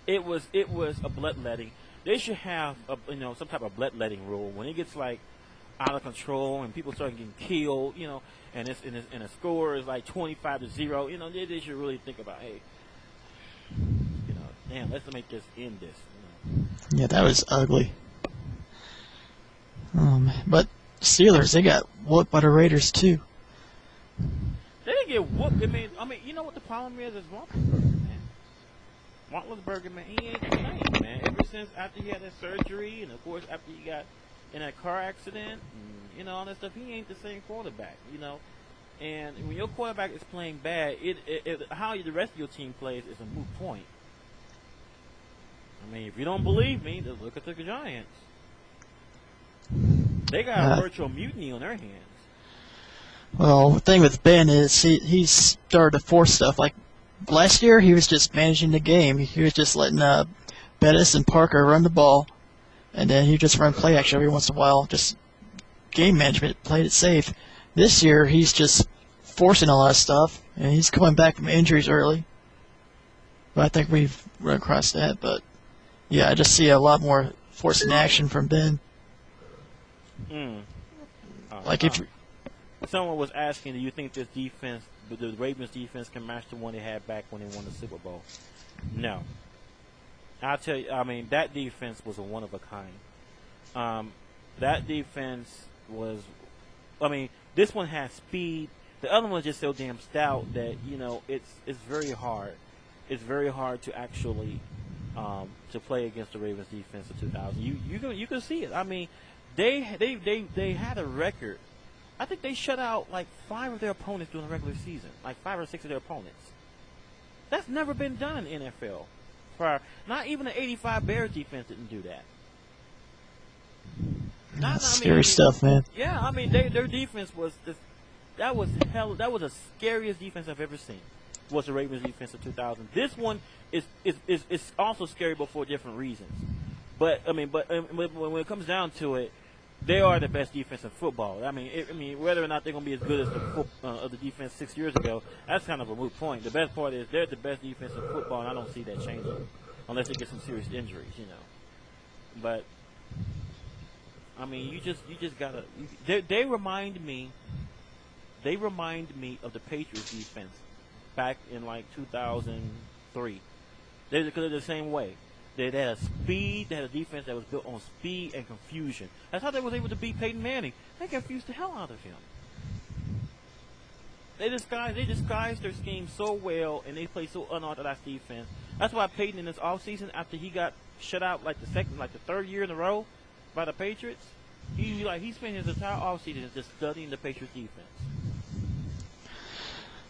It was a bloodletting. They should have some type of bloodletting rule when it gets like out of control and people start getting killed. You know, and a score is like 25-0. You know, they should really think about, hey, you know, damn, let's make this end this. You know? Yeah, that was ugly. But Steelers, they got whooped by the Raiders too. They didn't get whooped. I mean, you know what the problem is Roethlisberger, man. Roethlisberger, man, he ain't the same, man. Ever since after he had that surgery, and of course after he got in that car accident, and, you know, all that stuff, he ain't the same quarterback, you know. And when your quarterback is playing bad, how the rest of your team plays is a moot point. I mean, if you don't believe me, just look at the Giants. They got a virtual mutiny on their hands. Well, the thing with Ben is he started to force stuff. Like last year, he was just managing the game. He was just letting Bettis and Parker run the ball, and then he would just run play action every once in a while. Just game management, played it safe. This year, he's just forcing a lot of stuff, and he's coming back from injuries early. But I think we've run across that. But yeah, I just see a lot more forcing action from Ben. Like if someone was asking, do you think this defense, the Ravens defense, can match the one they had back when they won the Super Bowl? No. I'll tell you. I mean, that defense was a one of a kind. That defense was. I mean, this one has speed. The other one's just so damn stout that, you know, it's very hard. It's very hard to actually to play against the Ravens defense of 2000. You can see it. I mean, they had a record. I think they shut out like 5 of their opponents during the regular season, like 5 or 6 of their opponents. That's never been done in NFL. Not even the '85 Bears defense didn't do that. That's scary stuff, man. Yeah, I mean, their defense was that was the scariest defense I've ever seen. Was the Ravens defense of 2000. This one is also scary, but for different reasons. But I mean, when it comes down to it, they are the best defense in football. I mean, whether or not they're going to be as good as the defense 6 years ago, that's kind of a moot point. The best part is they're the best defense in football, and I don't see that changing unless they get some serious injuries, you know. But I mean, you just gotta. They remind me of the Patriots defense back in like 2003. They're the same way. They had a speed. They had a defense that was built on speed and confusion. That's how they was able to beat Peyton Manning. They confused the hell out of him. They disguised their scheme so well, and they played so unorthodox defense. That's why Peyton in this offseason, after he got shut out like the 3rd year in a row by the Patriots, he spent his entire offseason just studying the Patriots defense.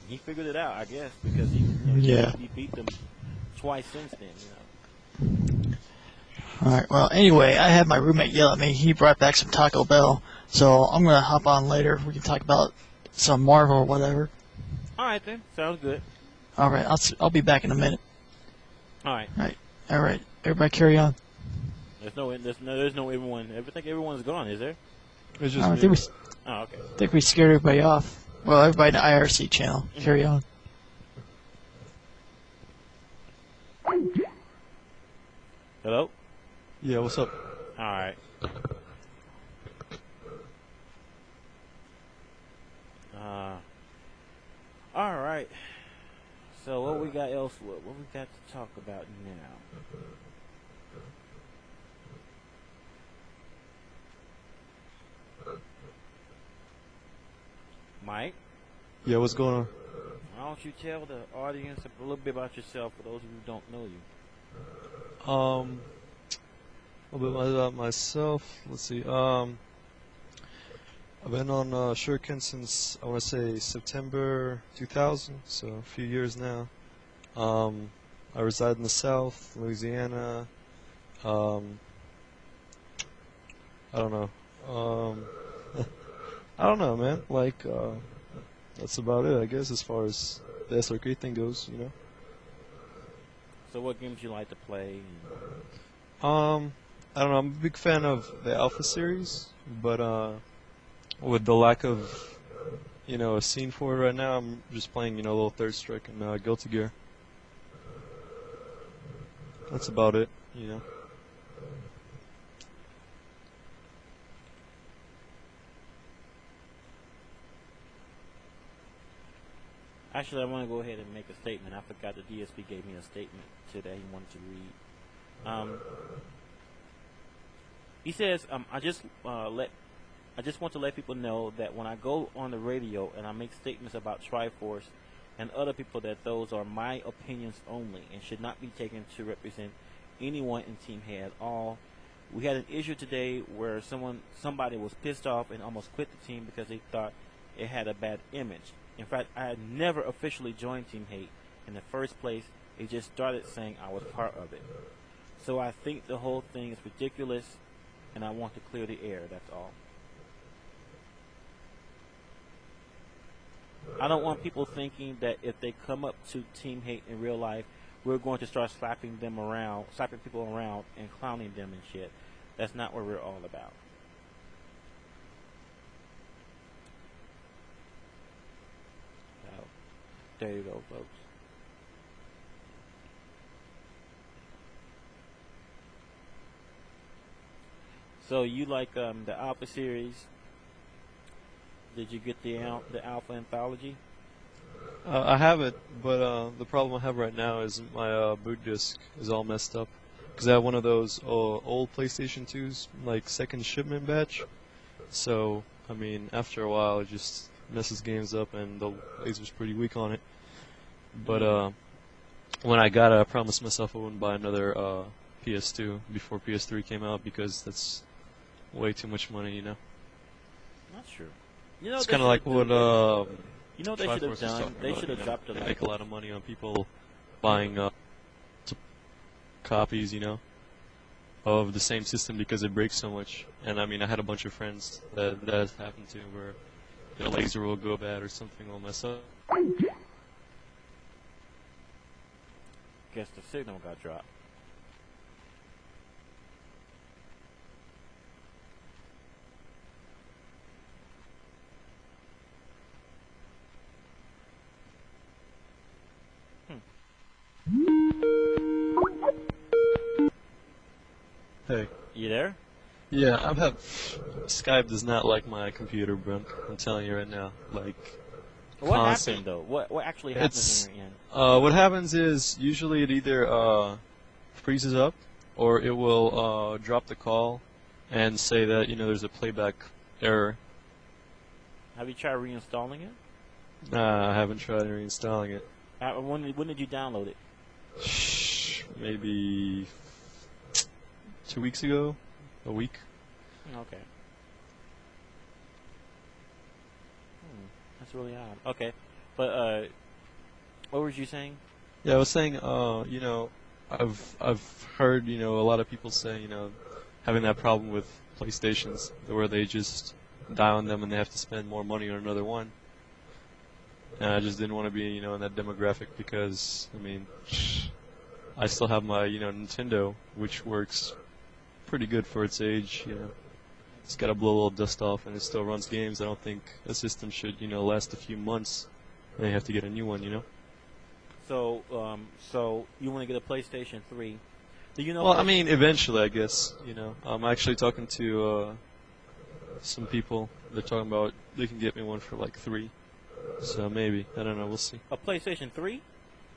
He figured it out, I guess, because he beat them twice since then. You know. Alright, well, anyway, I had my roommate yell at me. He brought back some Taco Bell, so I'm going to hop on later. We can talk about some Marvel or whatever. Alright then, sounds good. Alright, I'll be back in a minute. Alright. Alright, everybody carry on. There's no everyone. I think everyone's gone, is there? It's just I think okay. I think we scared everybody off. Well, everybody in the IRC channel. Carry on. Hello? Yeah, what's up? Alright. Alright. So what we got else? What we got to talk about now? Mike? Yeah, what's going on? Why don't you tell the audience a little bit about yourself for those of you who don't know you? A little bit about myself. Let's see. I've been on Shuriken since, I want to say, September 2000, so a few years now. I reside in the South, Louisiana. I don't know. I don't know, man. Like, that's about it, I guess, as far as the SRK thing goes, you know. So what games you like to play? I don't know. I'm a big fan of the Alpha series, but with the lack of, you know, a scene for it right now, I'm just playing, you know, a little Third Strike and Guilty Gear. That's about it, you know. Actually, I want to go ahead and make a statement. I forgot the DSP gave me a statement today he wanted to read. He says, I just want to let people know that when I go on the radio and I make statements about Triforce and other people, that those are my opinions only and should not be taken to represent anyone in Team Hay at all. We had an issue today where somebody was pissed off and almost quit the team because they thought it had a bad image. In fact, I had never officially joined Team Hate. In the first place, it just started saying I was part of it. So I think the whole thing is ridiculous, and I want to clear the air, that's all. I don't want people thinking that if they come up to Team Hate in real life, we're going to start slapping people around and clowning them and shit. That's not what we're all about. There you go, folks. So you like the Alpha series? Did you get the Alpha anthology? I have it, but the problem I have right now is my boot disk is all messed up. Because I have one of those old PlayStation 2s, like second shipment batch. So, I mean, after a while it just messes games up and the laser's pretty weak on it. But when I got it, I promised myself I wouldn't buy another PS2 before PS3 came out because that's way too much money, you know. Not sure. You know, it's kind of like what you know they should have done. They should have dropped They make a lot of money on people buying copies, you know, of the same system because it breaks so much. And I mean, I had a bunch of friends that has happened to where the laser will go bad or something will mess up. Guess the signal got dropped. Hey. You there? Yeah, Skype does not like my computer, bro. I'm telling you right now. Like, what happened though? What actually happens in your end? What happens is usually it either freezes up or it will drop the call and say that, you know, there's a playback error. Have you tried reinstalling it? Nah, I haven't tried reinstalling it. When did you download it? Maybe 2 weeks ago, a week. Okay. That's really odd. Okay, but what were you saying? Yeah, I was saying, you know, I've heard a lot of people say having that problem with PlayStations where they just die on them and they have to spend more money on another one. And I just didn't want to be in that demographic because I mean I still have my Nintendo, which works pretty good for its age. It's got to blow a little dust off and it still runs games. I don't think a system should last a few months and you have to get a new one. So you want to get a PlayStation 3? Do you know? Well, I mean, eventually, I guess. I'm actually talking to some people. They're talking about they can get me one for like $3. So maybe I don't know. We'll see. A PlayStation 3?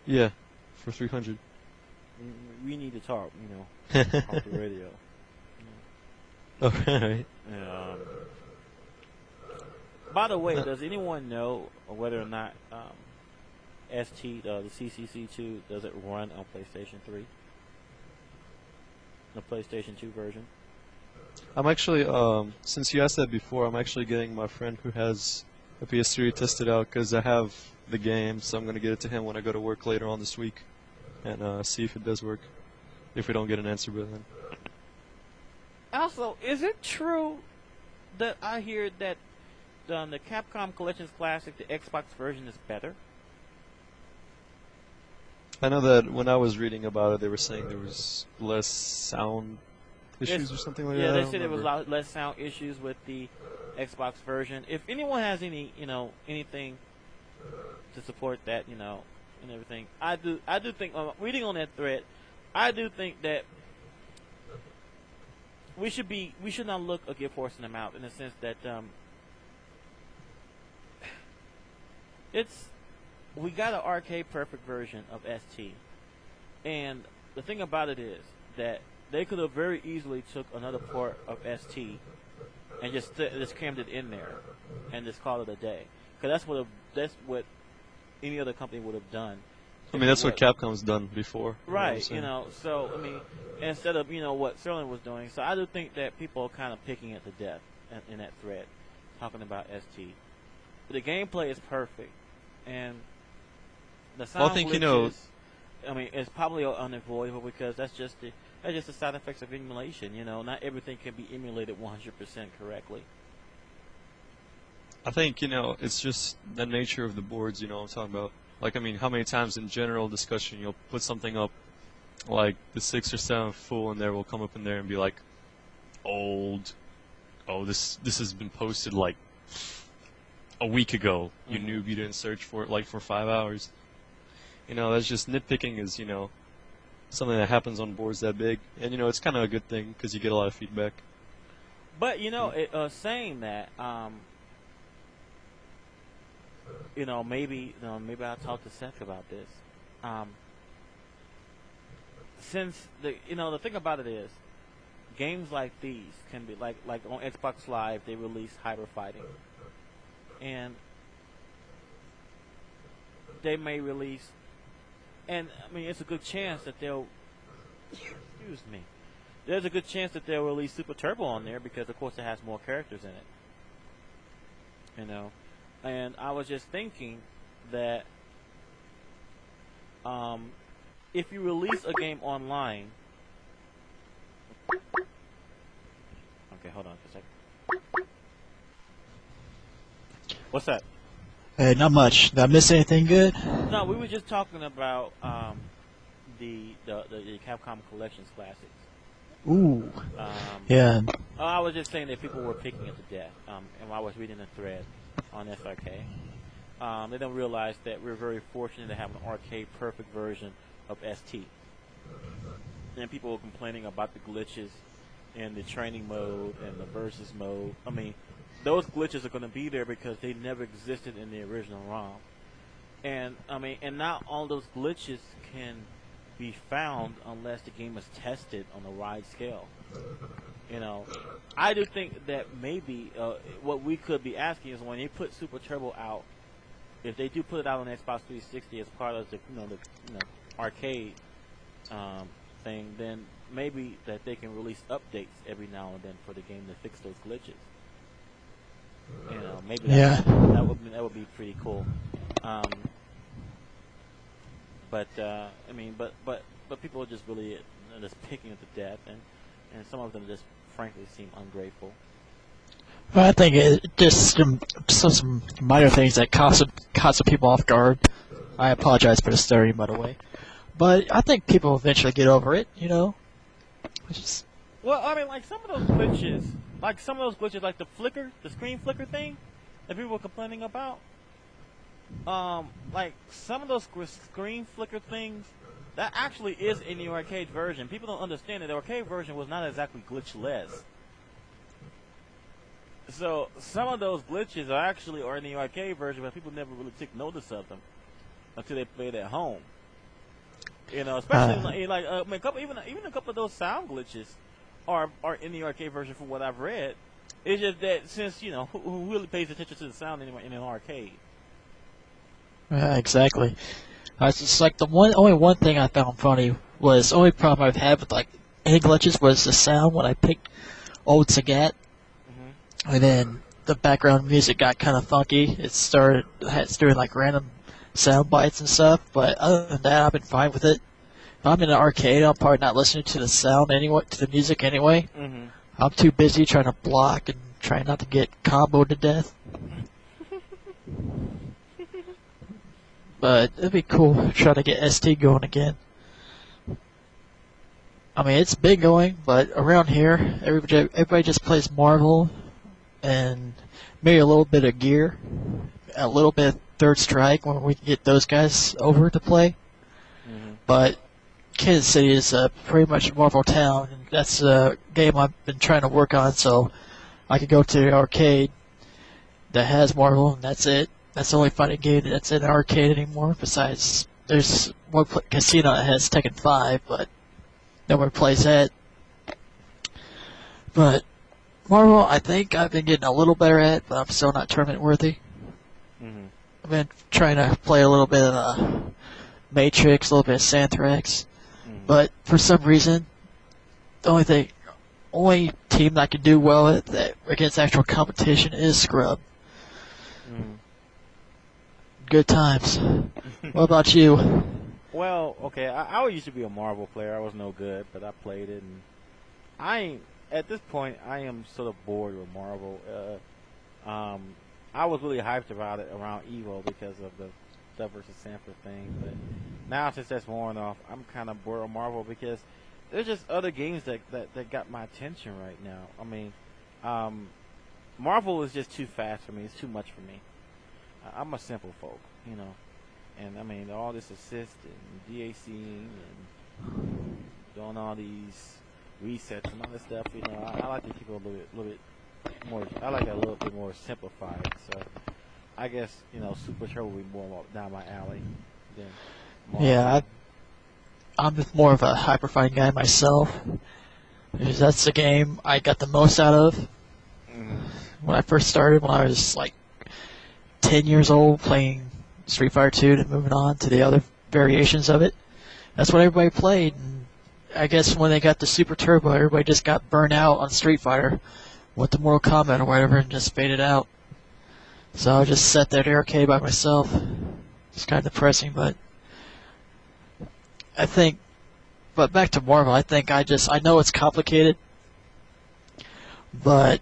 Yeah, for $300. We need to talk. Off the radio. Alright. By the way, does anyone know whether or not ST, the CCC2, does it run on PlayStation 3? The PlayStation 2 version? I'm actually, since you asked that before, I'm actually getting my friend who has a PS3 tested out because I have the game, so I'm going to get it to him when I go to work later on this week and see if it does work, if we don't get an answer by then. Also, is it true that I hear that the Capcom Collections Classic, the Xbox version, is better? I know that when I was reading about it, they were saying there was less sound issues or something like that. Yeah, they said there was a lot less sound issues with the Xbox version. If anyone has any, anything to support that, and everything, I do think, reading on that thread, I do think that we should not look a gift horse in the mouth in the sense that we got an arcade perfect version of ST, and the thing about it is that they could have very easily took another port of ST and just crammed it in there and just called it a day, because that's what any other company would have done. I mean, that's what Capcom's done before. Right, so, I mean, instead of, what Sterling was doing. So I do think that people are kind of picking at the death in that thread, talking about ST. The gameplay is perfect, and the sound glitches, I mean, it's probably unavoidable because that's just the side effects of emulation, Not everything can be emulated 100% correctly. I think, it's just the nature of the boards, I'm talking about. Like, I mean, how many times in general discussion you'll put something up, like the 6th or 7th fool in there will come up in there and be like, old. Oh, this has been posted like a week ago. You noob, you didn't search for it like for 5 hours. That's just nitpicking is, something that happens on boards that big. And, it's kind of a good thing because you get a lot of feedback. But, saying that, maybe I'll talk to Seth about this. Since the thing about it is, games like these can be like on Xbox Live, they release Hyper Fighting, and they may release, and I mean it's a good chance that they'll. Excuse me. There's a good chance that they'll release Super Turbo on there because, of course, it has more characters in it. And I was just thinking that if you release a game online... Okay, hold on a second. What's that? Hey, not much. Did I miss anything good? No, we were just talking about the Capcom Collections Classics. Ooh. Yeah. I was just saying that people were picking it to death. And I was reading a thread on SRK. They don't realize that we're very fortunate to have an arcade perfect version of ST. And people were complaining about the glitches in the training mode and the versus mode. I mean, those glitches are going to be there because they never existed in the original ROM. And I mean, and not all those glitches can be found unless the game is tested on a wide scale. I do think that maybe what we could be asking is when they put Super Turbo out, if they do put it out on Xbox 360 as part of the arcade thing, then maybe that they can release updates every now and then for the game to fix those glitches. Maybe that would be pretty cool. But I mean, but people are just really just picking it to death, and some of them just frankly seem ungrateful. Well, I think it just some minor things that caught some people off guard. I apologize for the stuttering, by the way. But I think people eventually get over it, you know? Well, I mean, like some of those glitches, like the flicker, the screen flicker thing that people were complaining about, like some of those screen flicker things, that actually is in the arcade version. People don't understand that the arcade version was not exactly glitchless. So some of those glitches are in the arcade version, but people never really took notice of them until they played at home. You know, especially like a couple of those sound glitches are in the arcade version from what I've read. It's just that since who really pays attention to the sound anymore in an arcade? Yeah, exactly. It's just like only one thing I found funny was the only problem I've had with like any glitches was the sound when I picked Old Sagat. And then the background music got kind of funky. It's doing like random sound bites and stuff. But other than that, I've been fine with it. If I'm in an arcade, I'm probably not listening to the sound anyway, to the music anyway. Mm-hmm. I'm too busy trying to block and trying not to get comboed to death. But it'd be cool trying to get ST going again. I mean, it's been going, but around here, everybody just plays Marvel. And maybe a little bit of Gear, a little bit of Third Strike when we can get those guys over to play. Mm-hmm. But Kansas City is pretty much a Marvel town, and that's a game I've been trying to work on so I could go to the arcade that has Marvel, and that's it. That's the only fighting game that's in the arcade anymore. Besides, there's one casino that has Tekken 5, but nobody plays that. But Marvel, I think I've been getting a little better at, but I'm still not tournament worthy. Mm-hmm. I've been trying to play a little bit of Matrix, a little bit of Santhrax, but for some reason, the only team that I can do well at that against actual competition is Scrub. Mm-hmm. Good times. What about you? Well, okay, I used to be a Marvel player. I was no good, but I played it, and at this point, I am sort of bored with Marvel. I was really hyped about it around Evo because of the Dub versus Sanford thing, but now since that's worn off, I'm kind of bored with Marvel because there's just other games that got my attention right now. I mean, Marvel is just too fast for me. It's too much for me. I'm a simple folk, and I mean all this assist and DACing and doing all these resets and all this stuff, I like to keep it a little bit more. I like it a little bit more simplified. So I guess Super Turbo will be more down my alley than Marvel. Yeah, I'm more of a hyper fighting guy myself. Because that's the game I got the most out of when I first started. When I was like 10 years old, playing Street Fighter 2 and moving on to the other variations of it. That's what everybody played. I guess when they got the Super Turbo, everybody just got burnt out on Street Fighter with the Mortal Kombat or whatever and just faded out. So I just sat there at the arcade by myself. It's kind of depressing, but back to Marvel, I know it's complicated, but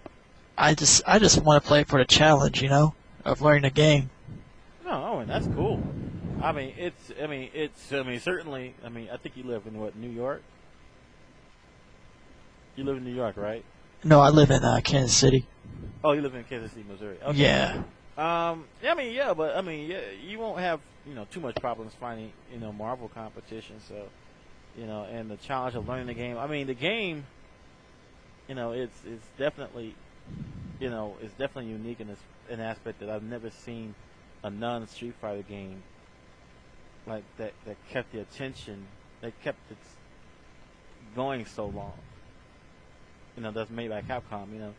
I just want to play for the challenge, of learning the game. No, that's cool. Certainly, I think you live in New York? You live in New York, right? No, I live in Kansas City. Oh, you live in Kansas City, Missouri. Okay. Yeah. You won't have, too much problems finding, Marvel competition. So, and the challenge of learning the game. I mean, the game, it's definitely, it's definitely unique in an aspect that I've never seen a non-Street Fighter game like that kept the attention, that kept it going so long. That's made by Capcom.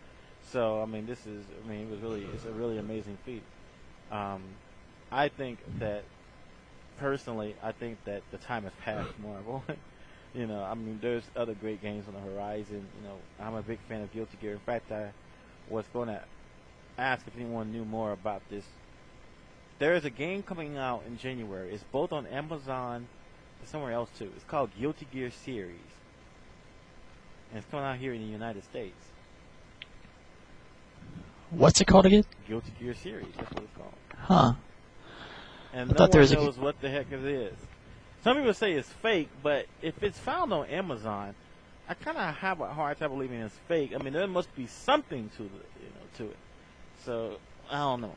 So it's a really amazing feat. I think that personally, the time has passed Marvel. There's other great games on the horizon. I'm a big fan of Guilty Gear. In fact, I was going to ask if anyone knew more about this. There is a game coming out in January. It's both on Amazon somewhere else too. It's called Guilty Gear Series, and it's coming out here in the United States. What's it called again? Guilty Gear Series. That's what it's called. Huh. And I no thought there one was knows what the heck it is. Some people say it's fake, but if it's found on Amazon, I kind of have a hard time believing it's fake. I mean, there must be something to to it. So I don't know,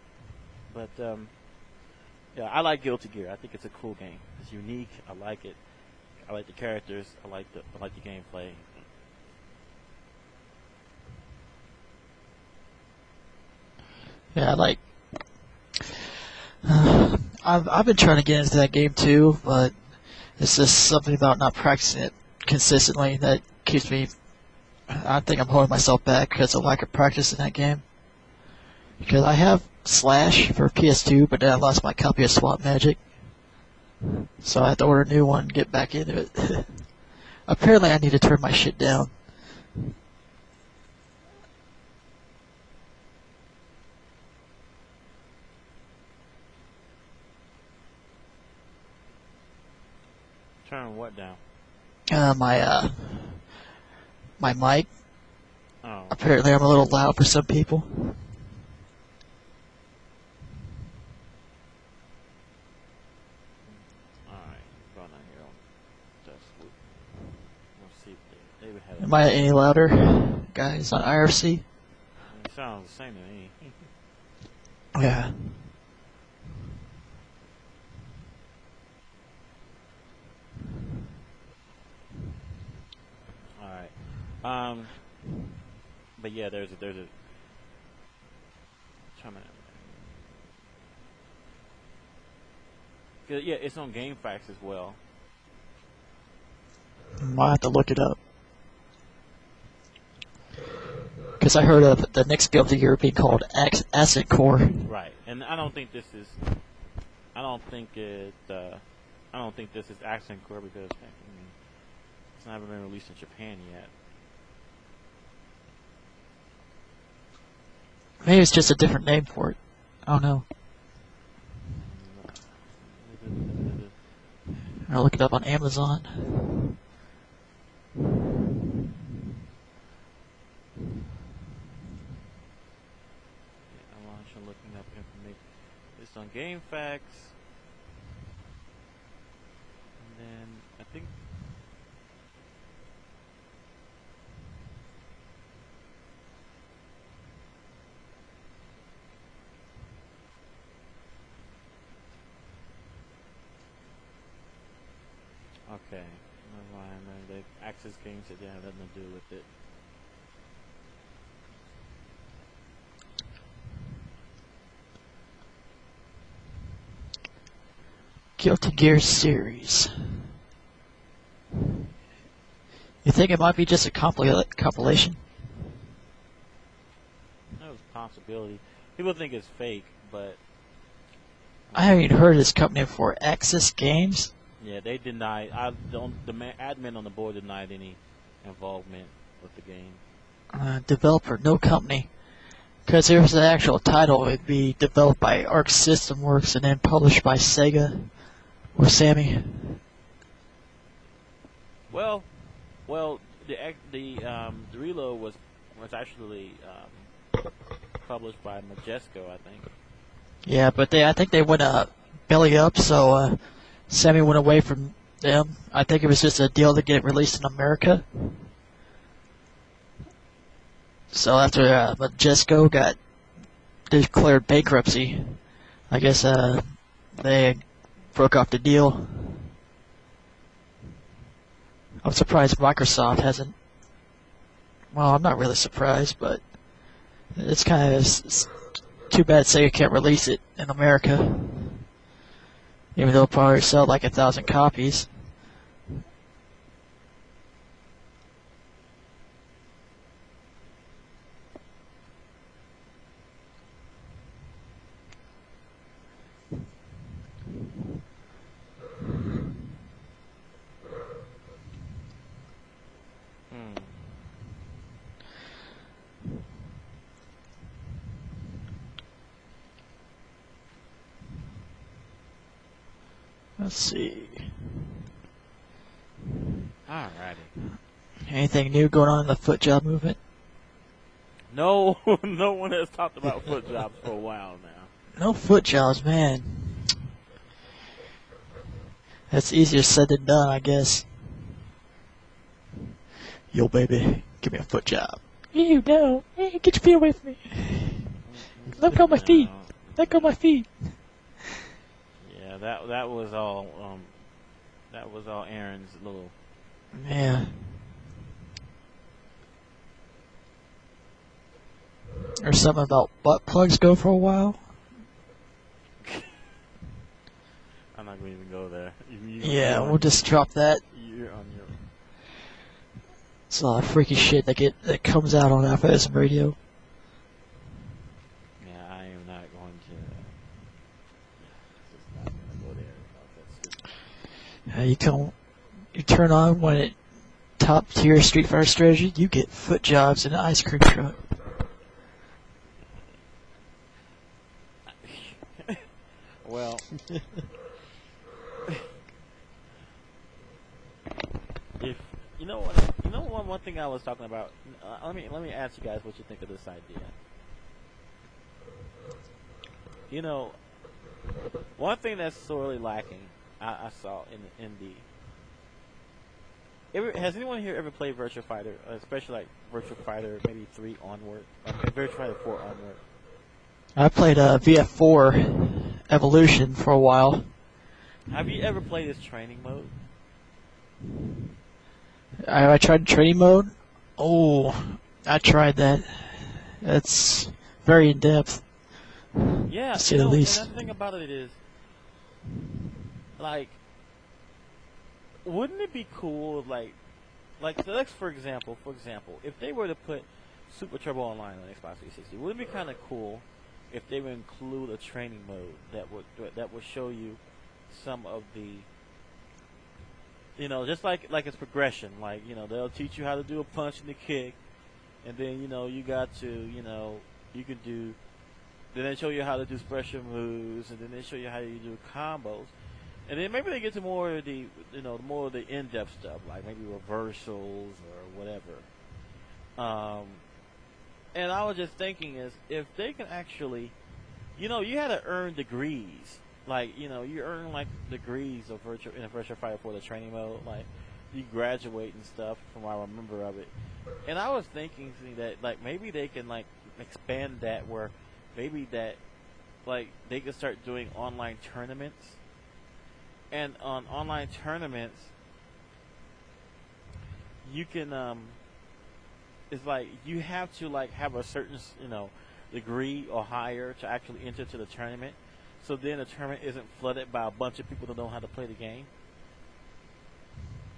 but yeah, I like Guilty Gear. I think it's a cool game. It's unique. I like it. I like the characters. I like the gameplay. Yeah, I've been trying to get into that game too, but it's just something about not practicing it consistently that keeps me. I think I'm holding myself back because of lack of practice in that game. Because I have Slash for PS2, but then I lost my copy of Swap Magic, so I have to order a new one and get back into it. Apparently, I need to turn my shit down. Turn what down? My mic. Oh. Apparently, I'm a little loud for some people. Am I any louder, guys, on IRC? It sounds the same to me. Yeah. Alright. But yeah, there's a trying to, yeah, it's on GameFAQs as well. Might have to look it up. Because I heard of the next Guilty Gear being called Asset Core. Right, and I don't think this is. I don't think this is Asset Core because it's not been released in Japan yet. Maybe it's just a different name for it. I don't know. I'll look it up on Amazon. I'm looking up information. It's on GameFAQs. And then I think okay. Never mind. The Access games that have nothing to do with it. Guilty Gear Series. You think it might be just a compilation? That was a possibility. People think it's fake, but I haven't even heard of this company before. Access Games? yeah, they denied. The admin on the board denied any involvement with the game. Developer, no company. Because there's the actual title, it'd be developed by Arc System Works and then published by Sega or Sammy. Well, the reload was actually published by Majesco, I think. Yeah, but I think they went belly up, so Sammy went away from them. I think it was just a deal to get it released in America. So after Majesco got declared bankruptcy, I guess they broke off the deal. I'm surprised Microsoft hasn't. Well, I'm not really surprised, but it's kind of too bad Sega can't release it in America. Even though it'll probably sell like 1,000 copies. Let's see. Alrighty. Anything new going on in the foot job movement? No, no one has talked about foot jobs for a while now. No foot jobs, man. That's easier said than done, I guess. Yo, baby, give me a foot job. You no. Hey, get your feet away from me. Let go of my feet. Let go of my feet. Yeah, that was all. That was all Aaron's little. Man. Or something about butt plugs go for a while. I'm not going to even go there. Yeah, we'll just drop that. You're on your. It's a lot of freaky shit that comes out on AlphaISM radio. Yeah, I am not going to. Just not going to go there about that stupid. You turn on when it top tier Street Fighter strategy, you get foot jobs in an ice cream truck. Well, if you know one thing I was talking about. Let me ask you guys what you think of this idea. You know, one thing that's sorely lacking, I saw in the. Has anyone here ever played Virtua Fighter, especially like Virtua Fighter maybe 3 onward, Virtua Fighter 4 onward? I played VF4 Evolution for a while. Have you ever played this training mode? I tried training mode. Oh, I tried that. That's very in depth. Yeah, to say the least. And the thing about it is, like, wouldn't it be cool if, like, so let's for example, if they were to put Super Turbo Online on Xbox 360, wouldn't it be kind of cool if they would include a training mode that would show you some of the, you know, just like it's progression. Like, you know, they'll teach you how to do a punch and a kick, and then, you know, you got to, you know, you can do, then they show you how to do special moves, and then they show you how you do combos, and then maybe they get to more of the, you know, more of the in-depth stuff, like maybe reversals or whatever. And I was just thinking is if they can actually, you know, you had to earn degrees. Like, you know, you earn like degrees of in a Virtua Fighter for the training mode. Like, you graduate and stuff from what I remember of it. And I was thinking that like maybe they can like expand that where maybe that like they could start doing online tournaments. And on online tournaments, you can it's like you have to like have a certain, you know, degree or higher to actually enter to the tournament. So then the tournament isn't flooded by a bunch of people that don't know how to play the game.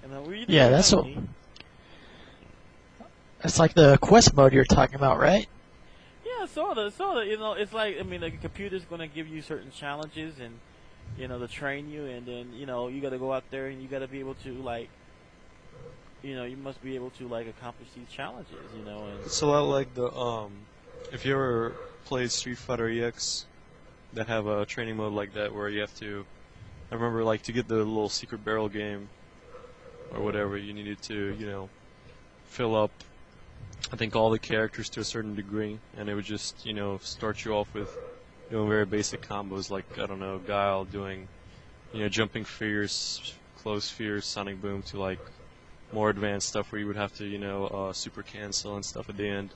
And then yeah, that's like the quest mode you're talking about, right? Yeah, sort of. You know, it's like, I mean, the computer's going to give you certain challenges and, you know, to train you, and then, you know, you got to go out there and you got to be able to like, you know, you must be able to like accomplish these challenges, you know. And it's a lot like the if you ever played Street Fighter EX, that have a training mode like that where you have to, I remember like to get the little secret barrel game or whatever, you needed to, you know, fill up I think all the characters to a certain degree, and it would just, you know, start you off with doing very basic combos like, I don't know, Guile doing, you know, jumping fears, close fears, sonic boom, to like more advanced stuff where you would have to, you know, super cancel and stuff at the end.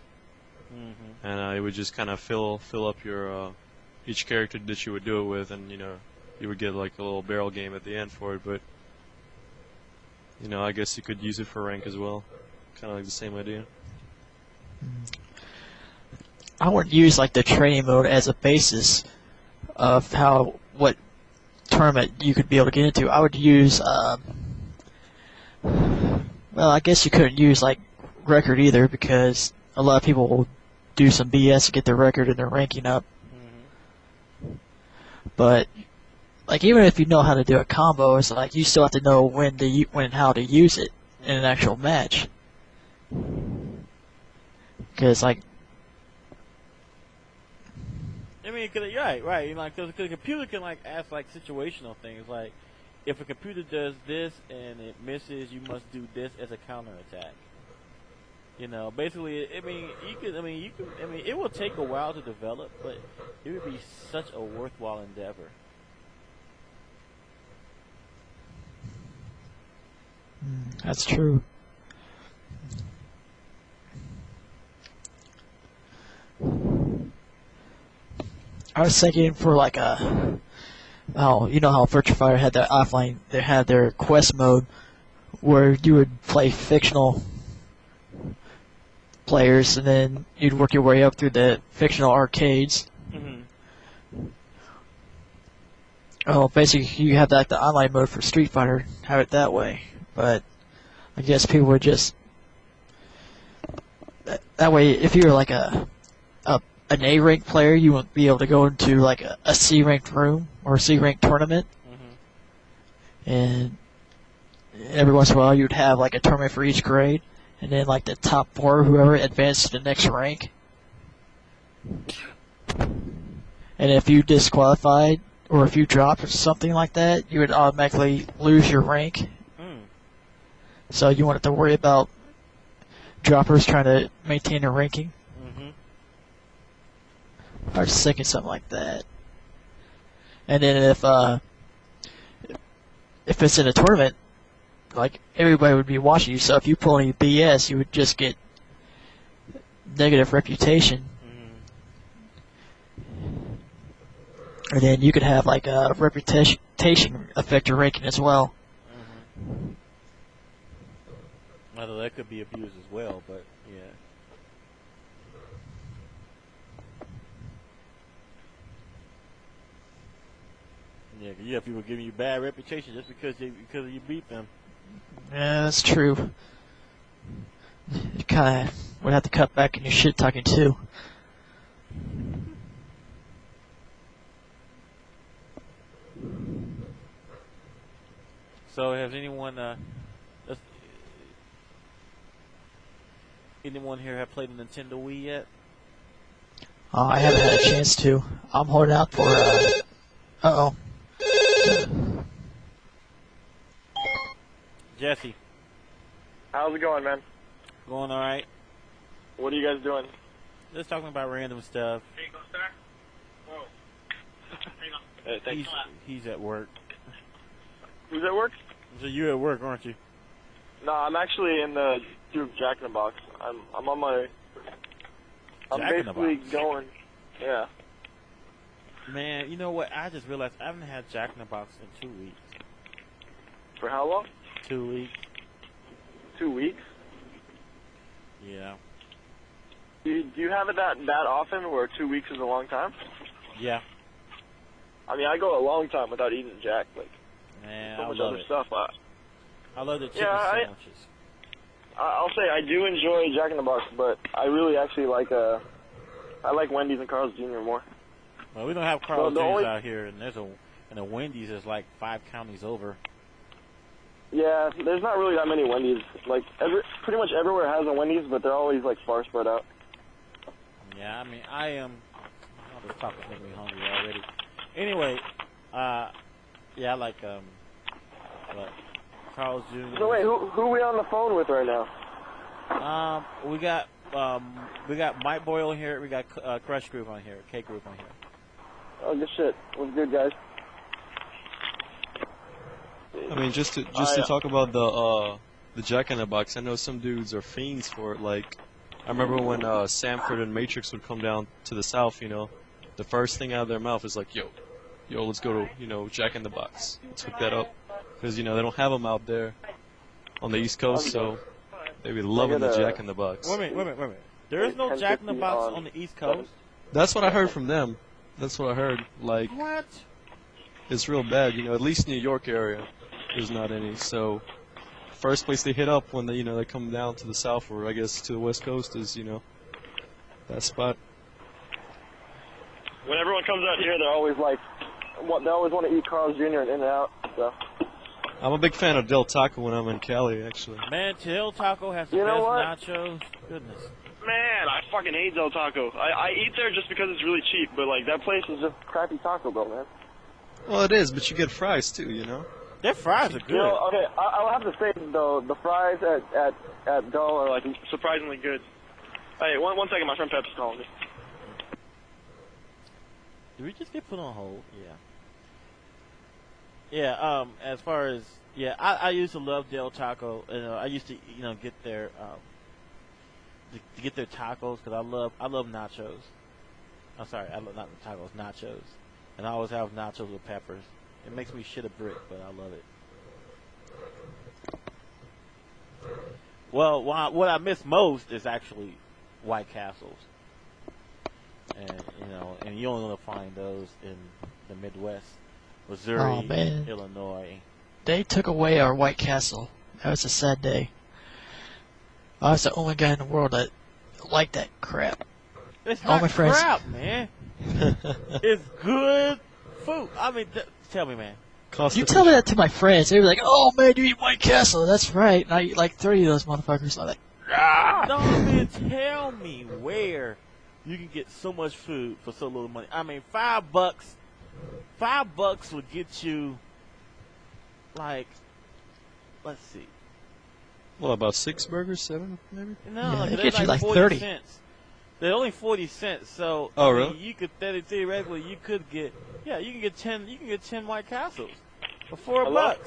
Mm-hmm. And it would just kind of fill up your each character that you would do it with, and, you know, you would get like a little barrel game at the end for it. But, you know, I guess you could use it for rank as well, kind of like the same idea. I wouldn't use like the training mode as a basis of what tournament you could be able to get into. I would use well, I guess you couldn't use like record either, because a lot of people will do some BS to get their record and their ranking up. Mm-hmm. But like, even if you know how to do a combo, it's like you still have to know when and how to use it in an actual match. Because like, I mean, right. You know, like, 'cause the computer can like ask like situational things, like, if a computer does this and it misses, you must do this as a counterattack. You know, basically, I mean, it will take a while to develop, but it would be such a worthwhile endeavor. That's true. I was thinking for like a, oh, you know how Virtua Fighter had their offline, they had their quest mode where you would play fictional players and then you'd work your way up through the fictional arcades. Mm-hmm. Oh, basically you have like the online mode for Street Fighter, have it that way. But I guess people would just, that way if you were like an A-ranked player, you wouldn't be able to go into like a C-ranked room or a C-ranked tournament. Mm-hmm. And every once in a while you'd have like a tournament for each grade, and then like the top 4, whoever advanced to the next rank. And if you disqualified or if you dropped or something like that, you would automatically lose your rank. So you wanted to worry about droppers trying to maintain a ranking. I was thinking something like that. And then if it's in a tournament, like everybody would be watching you. So if you pull any BS, you would just get negative reputation. And then you could have like a reputation affect your ranking as well. Although that could be abused as well, but yeah. Yeah, you have people giving you bad reputation just because you beat them. Yeah, that's true. You kind of would have to cut back in your shit talking too. So, has anyone here have played the Nintendo Wii yet? I haven't had a chance to. I'm holding out for. Uh-oh. Jesse. How's it going, man? Going all right. What are you guys doing? Just talking about random stuff. Here you go, sir. Whoa. He's at work. Who's at work? So you're at work, aren't you? No, I'm actually in the group Jack in the Box. I'm on my. I'm basically going. Yeah. Man, you know what? I just realized I haven't had Jack in the Box in 2 weeks. For how long? 2 weeks. 2 weeks? Yeah. Do you have it that often where 2 weeks is a long time? Yeah. I mean, I go a long time without eating Jack. Like, man, so much I love other it. stuff. I love the chicken sandwiches. I'll say I do enjoy Jack in the Box, but I really actually like I like Wendy's and Carl's Jr. more. Well, we don't have Carl's Jr. out here, and a Wendy's is like 5 counties over. Yeah, there's not really that many Wendy's. Like pretty much everywhere has a Wendy's, but they're always like far spread out. Yeah, I mean, oh, this talk is making me hungry already. Anyway, yeah, I like Carl's Jr. So wait, who are we on the phone with right now? We got Mike Boyle here. We got KrushGroove on here, KRoove on here. Oh, good shit. What's good, guys? I mean, just to talk about the Jack in the Box. I know some dudes are fiends for it. Like, I remember when Samford and Matrix would come down to the South. You know, the first thing out of their mouth is like, "Yo, let's go to Jack in the Box. Let's hook that up," because they don't have them out there on the East Coast, so they be loving the Jack in the Box. Wait a minute. There is no Jack in the Box on the East Coast. That's what I heard from them. That's what I heard. Like, what? It's real bad. At least New York area, there's not any. So, first place they hit up when they come down to the South, or I guess to the West Coast, is that spot. When everyone comes out here, they're always like, they always want to eat Carl's Jr. and In-N-Out. So. I'm a big fan of Del Taco when I'm in Cali, actually. Man, Del Taco has the best nachos. Goodness. Man, I fucking hate Del Taco. I eat there just because it's really cheap, but like that place is just crappy Taco Bell, man. Well, it is, but you get fries too, Their fries are good. You know, okay, I'll have to say though, the fries at Dull are like surprisingly good. Hey, one second, my friend Pep's calling me. Did we just get put on hold? Yeah. Yeah. As far as I used to love Del Taco. I used to get their tacos because I love nachos. I'm sorry, I love not tacos, nachos, and I always have nachos with peppers. It makes me shit a brick, but I love it. Well, what I miss most is actually White Castles, and you only gonna find those in the Midwest, Missouri, Illinois. They took away our White Castle. That was a sad day. I was the only guy in the world that liked that crap. It's all not my friends. crap, man. It's good food. I mean, tell me, man. You tell me that to my friends, they were like, "Oh man, you eat White Castle? That's right." And I eat like 30 of those motherfuckers. I'm like, ah! No, man, tell me where you can get so much food for so little money. I mean, $5. $5 would get you like, let's see. What, about 6 burgers, 7 maybe? No, they they're get you like 40 30 cents. They're only 40 cents. So oh, I mean, really? you could theoretically you could get you can get 10 White Castles for $4.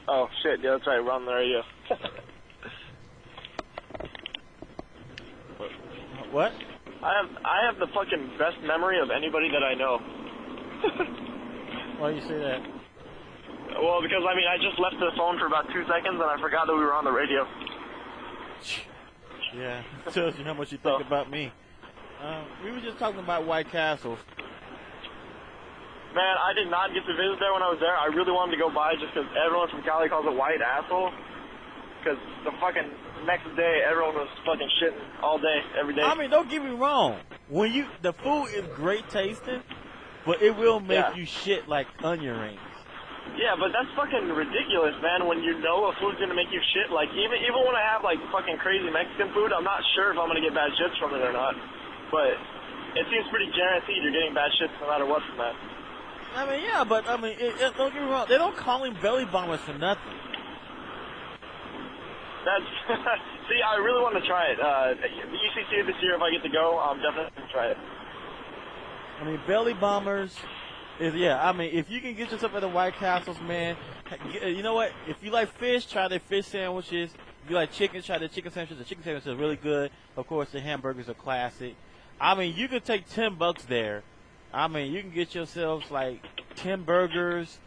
Oh shit, yeah, that's right, we're on the radio. What? I have the fucking best memory of anybody that I know. Why do you say that? Well, because I mean, I just left the phone for about 2 seconds and I forgot that we were on the radio. Yeah, it tells you how much you think about me. We were just talking about White Castles. Man, I did not get to visit there when I was there. I really wanted to go by just because everyone from Cali calls it White Asshole. Because the fucking next day, everyone was fucking shitting all day, every day. I mean, don't get me wrong. The food is great tasting, but it will make you shit like onion rings. Yeah, but that's fucking ridiculous, man, when you know a food's gonna make you shit. Like, even when I have, like, fucking crazy Mexican food, I'm not sure if I'm gonna get bad shits from it or not. But it seems pretty guaranteed you're getting bad shits no matter what from that. I mean, yeah, but, I mean, don't get me wrong. They don't call him belly bombers for nothing. That's see, I really want to try it. The UCC this year, if I get to go, I'm definitely going to try it. I mean, belly bombers... I mean, if you can get yourself at the White Castles, man, you know what? If you like fish, try their fish sandwiches. If you like chicken, try their chicken sandwiches. The chicken sandwiches are really good. Of course, the hamburgers are classic. I mean, you could take $10 there. I mean, you can get yourselves like 10 burgers,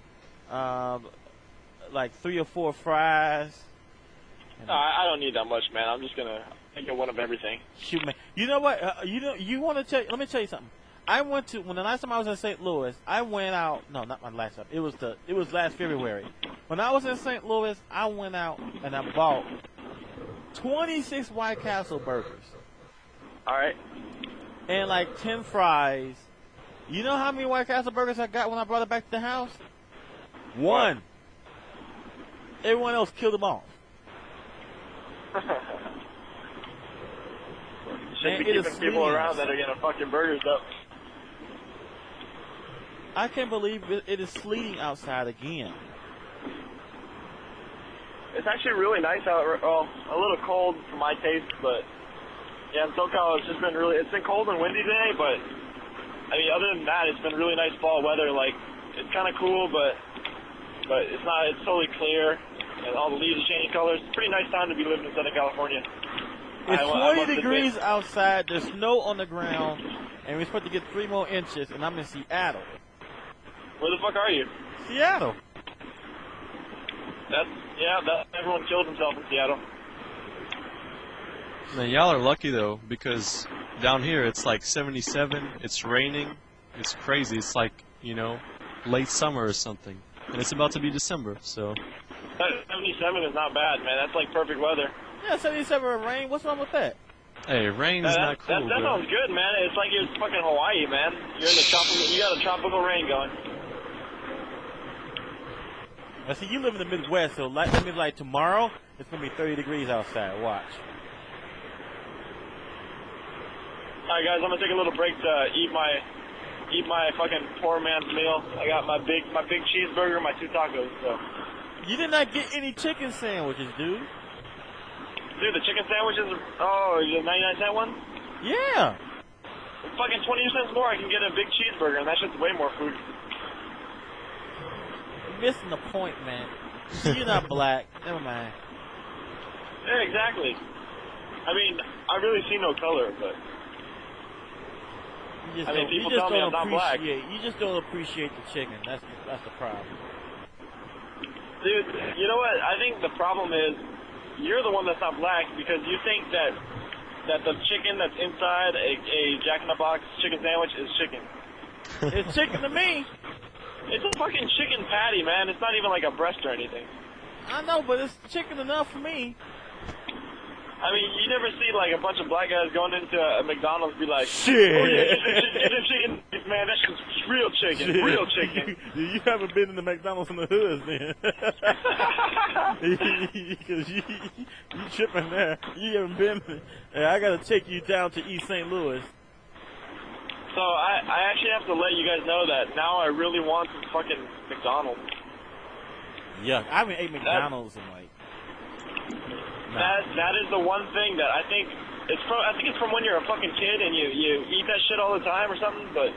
like 3 or 4 fries. No, I don't need that much, man. I'm just gonna get one of everything. Shoot, man. You know what? You want to tell? Let me tell you something. When the last time I was in St. Louis, I went out. No, not my last time. It was last February. When I was in St. Louis, I went out and I bought 26 White Castle burgers. All right. And like 10 fries. You know how many White Castle burgers I got when I brought it back to the house? 1. Everyone else killed them off. Should be keeping people around that are getting fucking burgers up. I can't believe it is sleeting outside again. It's actually really nice out. Well, a little cold for my taste, but yeah, in SoCal it's been cold and windy today. But I mean, other than that, it's been really nice fall weather. Like, it's kind of cool, but it's not. It's totally clear, and all the leaves are changing colors. It's a pretty nice time to be living in Southern California. It's 20 degrees outside. There's snow on the ground, and we're supposed to get 3 more inches. And I'm in Seattle. Where the fuck are you? Seattle. Everyone killed himself in Seattle. Man, y'all are lucky though, because down here it's like 77. It's raining. It's crazy. It's like, late summer or something, and it's about to be December. So. 77 is not bad, man. That's like perfect weather. Yeah, 77 and rain. What's wrong with that? Hey, rain is not cool. That sounds good, man. It's like you're fucking Hawaii, man. You're in the tropical. You got a tropical rain going. I see you live in the Midwest, so like tomorrow, it's gonna be 30 degrees outside. Watch. All right, guys, I'm gonna take a little break to eat my eat my fucking poor man's meal. I got my big cheeseburger, my 2 tacos. So. You did not get any chicken sandwiches, dude. Dude, the chicken sandwiches. Oh, the 99-cent one. Yeah. Fucking 20 cents more, I can get a big cheeseburger, and that shit's way more food. You're missing the point, man. You're not black. Never mind. Yeah, exactly. I mean, I really see no color, but. People tell me I'm not black. You just don't appreciate the chicken. That's the problem. Dude, you know what? I think the problem is you're the one that's not black because you think that the chicken that's inside a Jack in the Box chicken sandwich is chicken. It's chicken to me. It's a fucking chicken patty, man. It's not even like a breast or anything. I know, but it's chicken enough for me. I mean, you never see like a bunch of black guys going into a McDonald's and be like, shit. Oh yeah, it's a chicken, man. That's just real chicken, shit. Real chicken. You haven't been in the McDonald's in the hoods, then. Because you tripping there. You haven't been. I got to take you down to East St. Louis. So I actually have to let you guys know that now I really want some fucking McDonald's. Yeah, I haven't ate McDonald's in like. That is the one thing that I think it's from when you're a fucking kid and you eat that shit all the time or something. But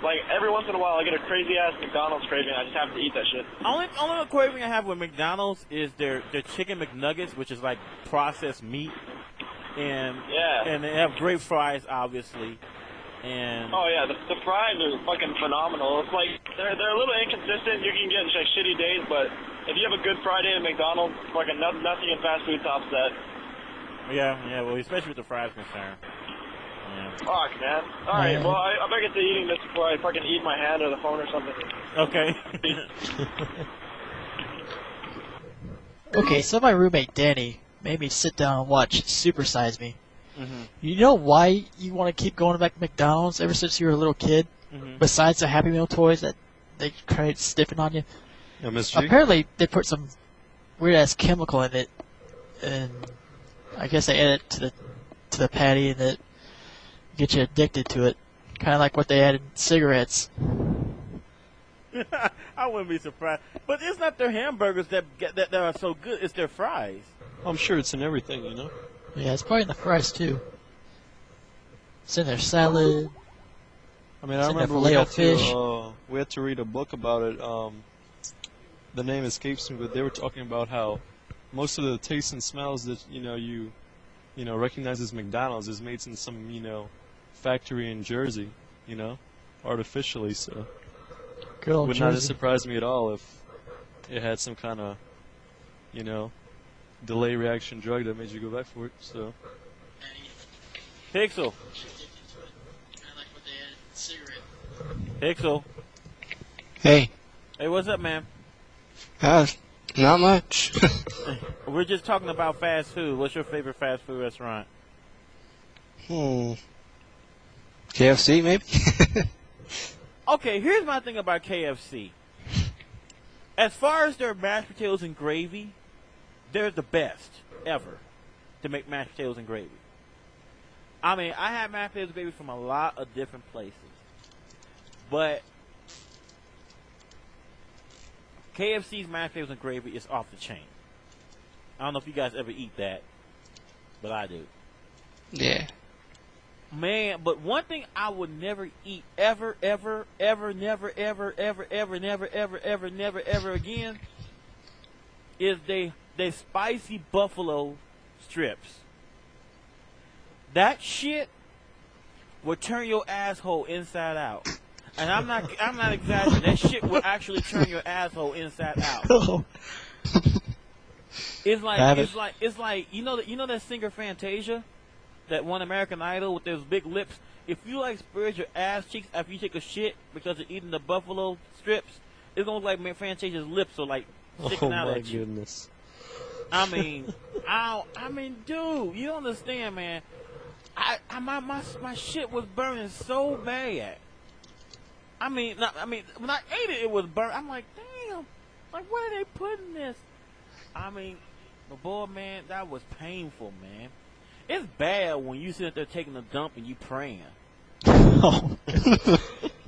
like every once in a while, I get a crazy ass McDonald's craving. I just have to eat that shit. Only craving I have with McDonald's is their chicken McNuggets, which is like processed meat, and they have great fries, obviously. And oh yeah, the fries are fucking phenomenal. It's like they're a little inconsistent. You can get like shitty days, but if you have a good Friday at McDonald's, fucking nothing in fast food tops that. Yeah, well, especially with the fries concern. Yeah. Fuck, man. All right, well, I better get to eating this before I fucking eat my hand or the phone or something. Okay. Okay, so my roommate Danny made me sit down and watch Super Size Me. Mm-hmm. You know why you want to keep going back to McDonald's ever since you were a little kid? Mm-hmm. Besides the Happy Meal toys that they tried stiffing on you? MSG? Apparently, they put some weird-ass chemical in it, and I guess they add it to the patty, and it get you addicted to it. Kind of like what they add in cigarettes. I wouldn't be surprised. But it's not their hamburgers that are so good. It's their fries. I'm sure it's in everything, you know? Yeah, it's probably in the fries, too. It's in their salad. I mean, I remember we had to read a book about it. The name escapes me, but they were talking about how most of the tastes and smells that you recognize as McDonald's is made in some factory in Jersey, artificially. So it would not have surprised me at all if it had some kind of delay reaction drug that made you go back for it. So Pixel. Pixel. Hey. Hey, what's up, man? Not much. We're just talking about fast food. What's your favorite fast food restaurant? KFC, maybe? Okay, here's my thing about KFC. As far as their mashed potatoes and gravy, they're the best ever to make mashed potatoes and gravy. I mean, I had mashed potatoes and gravy from a lot of different places. But KFC's mashed potatoes and gravy is off the chain. I don't know if you guys ever eat that, but I do. Yeah. Man, but one thing I would never eat ever again is they spicy buffalo strips. That shit will turn your asshole inside out. And I'm not exaggerating. That shit will actually turn your asshole inside out. It's like you know that singer Fantasia that won American Idol with those big lips. If you spread your ass cheeks after you take a shit because you're eating the buffalo strips, it's gonna look like Fantasia's lips are sticking out at you. Oh my goodness. I mean, dude, you don't understand, man. My shit was burning so bad. I mean, when I ate it, it was burnt. I'm like, damn, where are they putting this? I mean, but boy, man, that was painful, man. It's bad when you sit there taking a dump and you praying.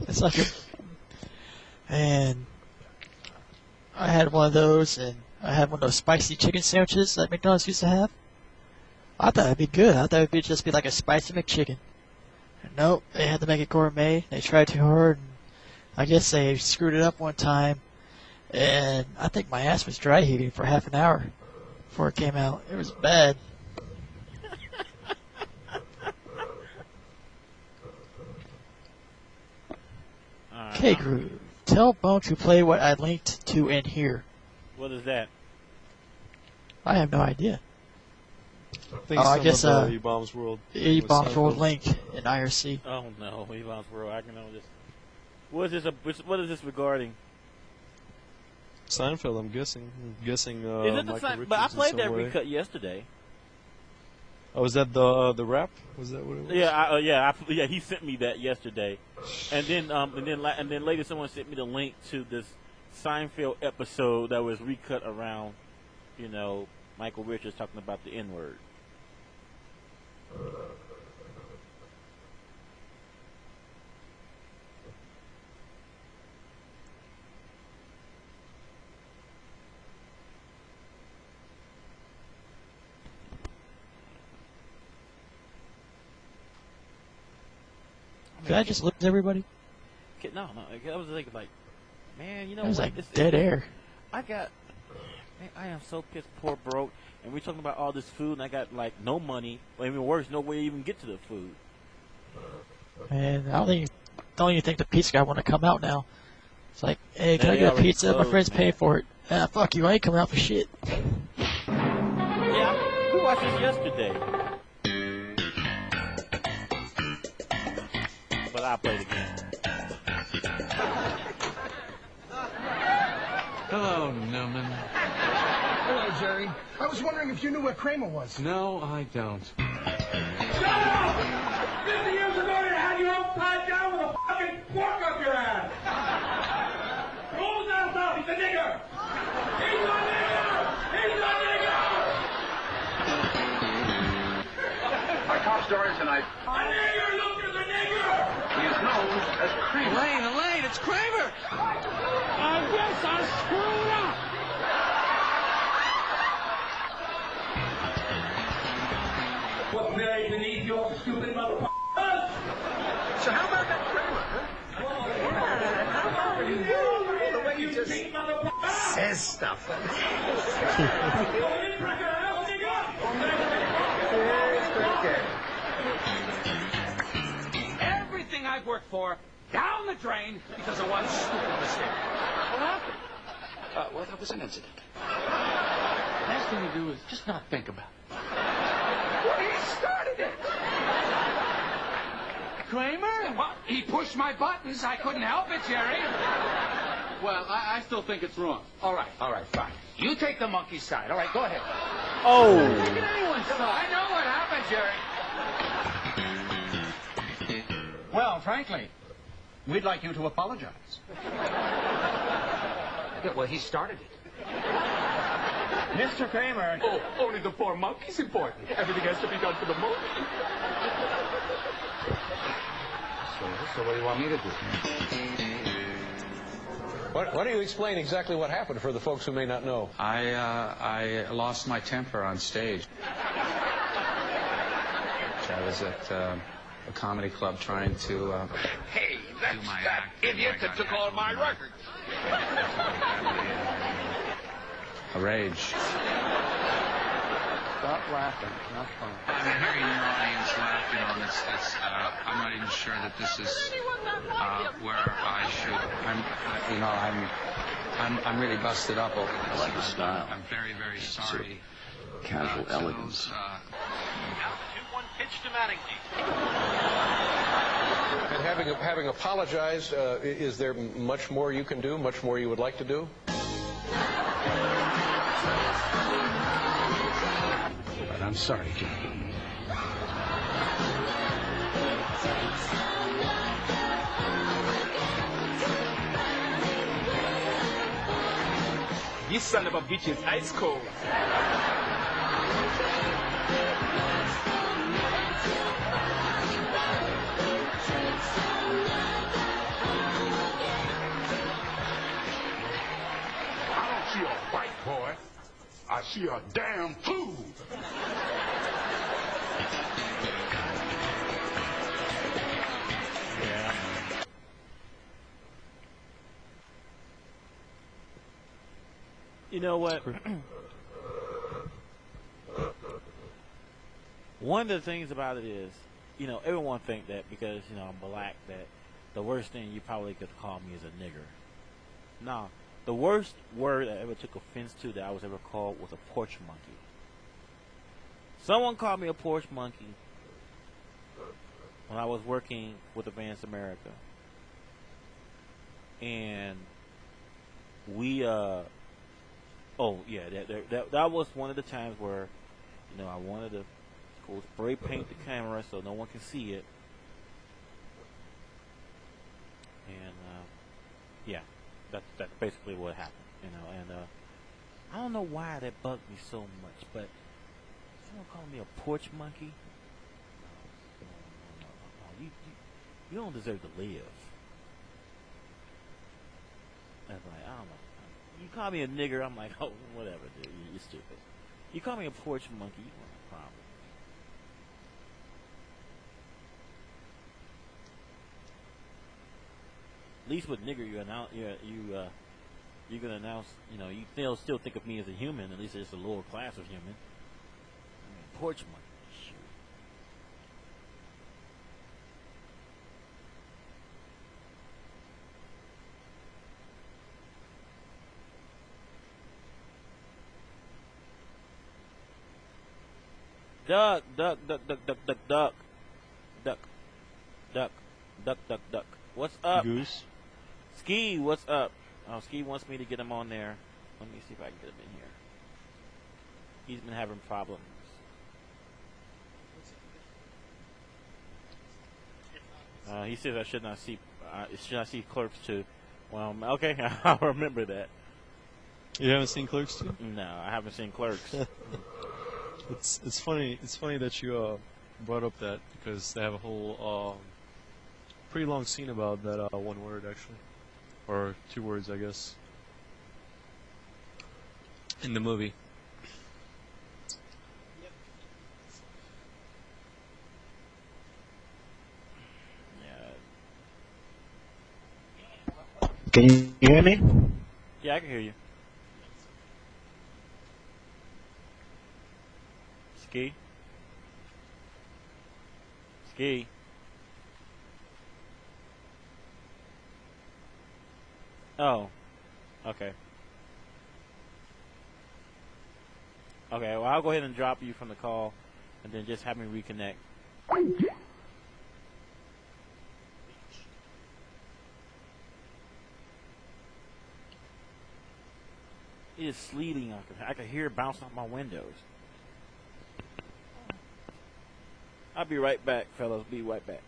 It's like and I had one of those, and I had one of those spicy chicken sandwiches that McDonald's used to have. I thought it'd be good. I thought it'd just be like a spicy McChicken. And nope, they had to make it gourmet. They tried too hard, and I guess they screwed it up one time. And I think my ass was dry heaving for half an hour before it came out. It was bad. KRushGroove, tell Bone to play what I linked to in here. What is that? I have no idea. I guess E-Bombs World. E-Bombs World link in IRC. Oh no, E-Bombs World. I can know this. What is this regarding? Seinfeld, I'm guessing. Is it the Michael Richards but I played that way. recut yesterday. Oh, was that the rap? Was that what it was? Yeah, he sent me that yesterday, and then later someone sent me the link to this Seinfeld episode that was recut around, Michael Richards talking about the N-word. Did I just lose everybody? No. I was thinking like, man, it was like dead air. I am so pissed poor broke, and we're talking about all this food, and I got like no money, or even worse, no way to even get to the food. Man, don't even think the pizza guy want to come out now. It's like, hey, can I get a pizza? My friend's paying for it. Ah, fuck you, I ain't coming out for shit. Yeah, we watched this yesterday. But I'll play it again. Hello, Newman. Hello, Jerry. I was wondering if you knew where Kramer was. No, I don't. Shut up! 50 years ago, you had your own tied down with a fucking fork up your ass! Rolls out loud, he's a nigger! He's a nigger! He's a nigger! Our top story tonight. A nigger! Look at the nigger! He is known as Kramer. Elaine, it's Kramer! I guess I screwed up! What's buried beneath your stupid motherfuckers? So how about that Kramer, huh? The way you just says stuff. Everything I've worked for, down the drain because of one stupid mistake. What happened? Well, that was an incident. Best thing to do is just not think about it. Well, he started it. Kramer? Well, he pushed my buttons. I couldn't help it, Jerry. Well, I still think it's wrong. All right, fine. You take the monkey side. All right, go ahead. Oh. I'm not taking anyone's side. I know what happened, Jerry. Well, frankly, we'd like you to apologize. Yeah, well, he started it. Mr. Kramer. Oh, only the poor monkey's important. Everything has to be done for the monkey. So what do you want me to do? Why don't you explain exactly what happened for the folks who may not know? I lost my temper on stage. I was at a comedy club trying to Hey, that's that idiot that took all my records. a rage. Stop laughing. Not fun. I'm hearing your audience laugh, I'm not even sure that this is where I should. I'm really busted up over this. I like the style. I'm very, very sorry. Casual elegance. 2-1 pitch to Mattingly. And having apologized, is there much more you can do, much more you would like to do? But I'm sorry, Jim. This son of a bitch is ice cold. see a white boy. I see a damn fool. Yeah. You know what? One of the things about it is, you know, everyone think that because, you know, I'm black that the worst thing you probably could call me is a nigger. Nah, the worst word I ever took offense to that I was ever called was a porch monkey. Someone called me a porch monkey when I was working with Advanced America. And we, that was one of the times where, you know, I wanted to go spray paint the camera so no one can see it. And, yeah, that's basically what happened, you know, and, I don't know why that bugged me so much, but someone calling me a porch monkey? No, you don't deserve to live. And like, I don't know. You call me a nigger, I'm like, oh, whatever, dude, you're stupid. You call me a porch monkey, you want a problem. At least with nigger, you're gonna announce, you know, they'll still think of me as a human. At least it's a lower class of human. I mean, porch monkey, shoot. Duck, duck, duck, duck, duck, duck, duck, duck, duck, duck, duck, duck. What's up? Goose. Ski, what's up? Oh, Ski wants me to get him on there. Let me see if I can get him in here. He's been having problems. He says I should not see Clerks 2. Well, okay, I'll remember that. You haven't seen Clerks 2? No, I haven't seen Clerks. It's funny. It's funny that you brought up that because they have a whole pretty long scene about that one word actually, or two words I guess, in the movie. Can you hear me? Yeah, I can hear you. Ski? Ski? Oh. Okay. Okay, well, I'll go ahead and drop you from the call, and then just have me reconnect. It is sleeting. I can hear it bouncing off my windows. I'll be right back, fellas. Be right back.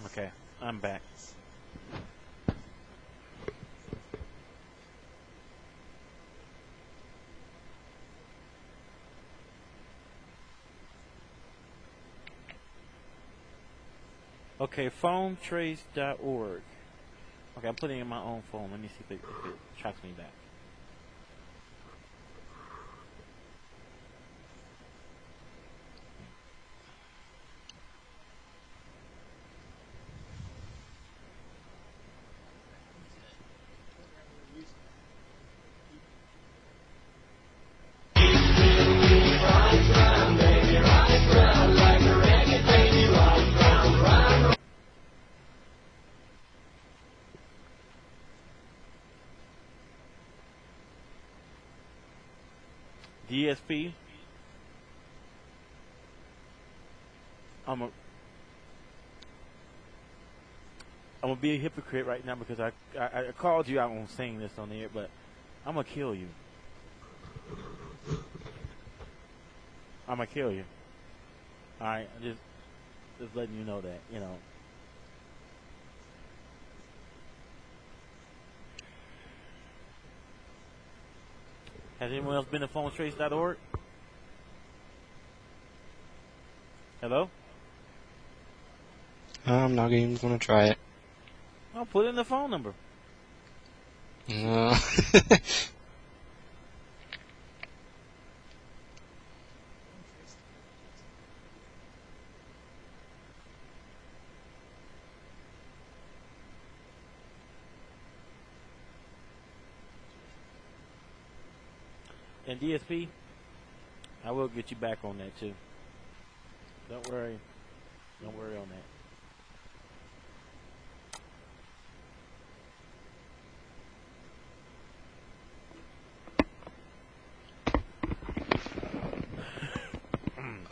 Okay, I'm back. Okay, phonetrace.org. Okay, I'm putting it in my own phone. Let me see if it tracks me back. DSP. I'm gonna be a hypocrite right now because I called you out on saying this on the air, but I'm gonna kill you. I'm gonna kill you. All right, just letting you know that, you know. Has anyone else been to phonetrace.org? Hello? I'm not even gonna try it. I'll put in the phone number. No. And DSP, I will get you back on that too. Don't worry. Don't worry on that.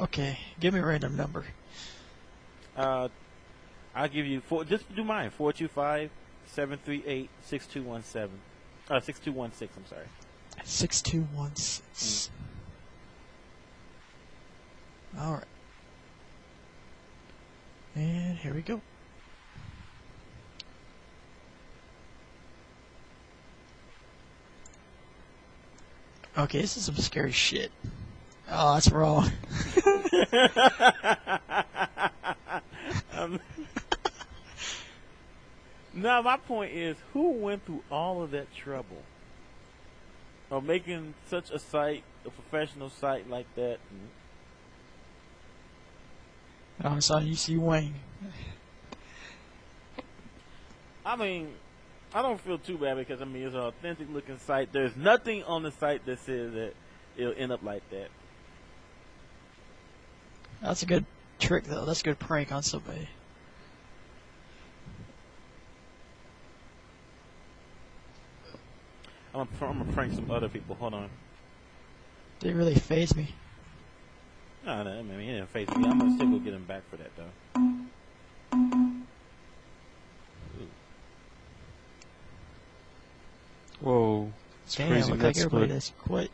Okay, give me a random number. I'll give you just do mine. 425-738-6217. 6216. I'm sorry. 6216. All right. And here we go. Okay, this is some scary shit. Oh, that's wrong. Now, my point is, who went through all of that trouble of making such a site, a professional site like that? I saw UC Wayne. I mean, I don't feel too bad because, I mean, it's an authentic looking site. There's nothing on the site that says that it'll end up like that. That's a good trick, though. That's a good prank on somebody. I'm gonna prank some other people. Hold on. Did it really faze me? No, I mean, he didn't face me. I'm gonna still go get him back for that, though. Whoa. It's damn, crazy. look like everybody just quit.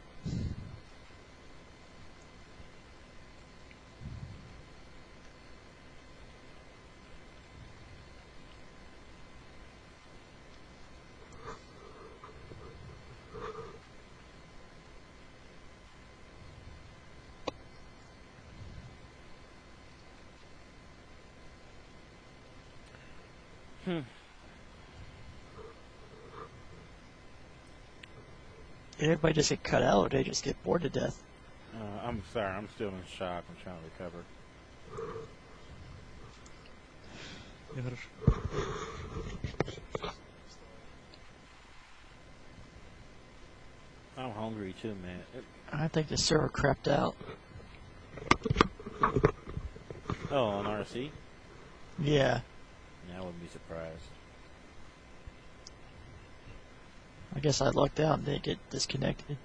Did everybody just get cut out, or did they just get bored to death? I'm sorry. I'm still in shock. I'm trying to recover. I'm hungry too, man. I think the server crapped out. Oh, on RC? Yeah. I wouldn't be surprised. I guess I lucked out and they get disconnected.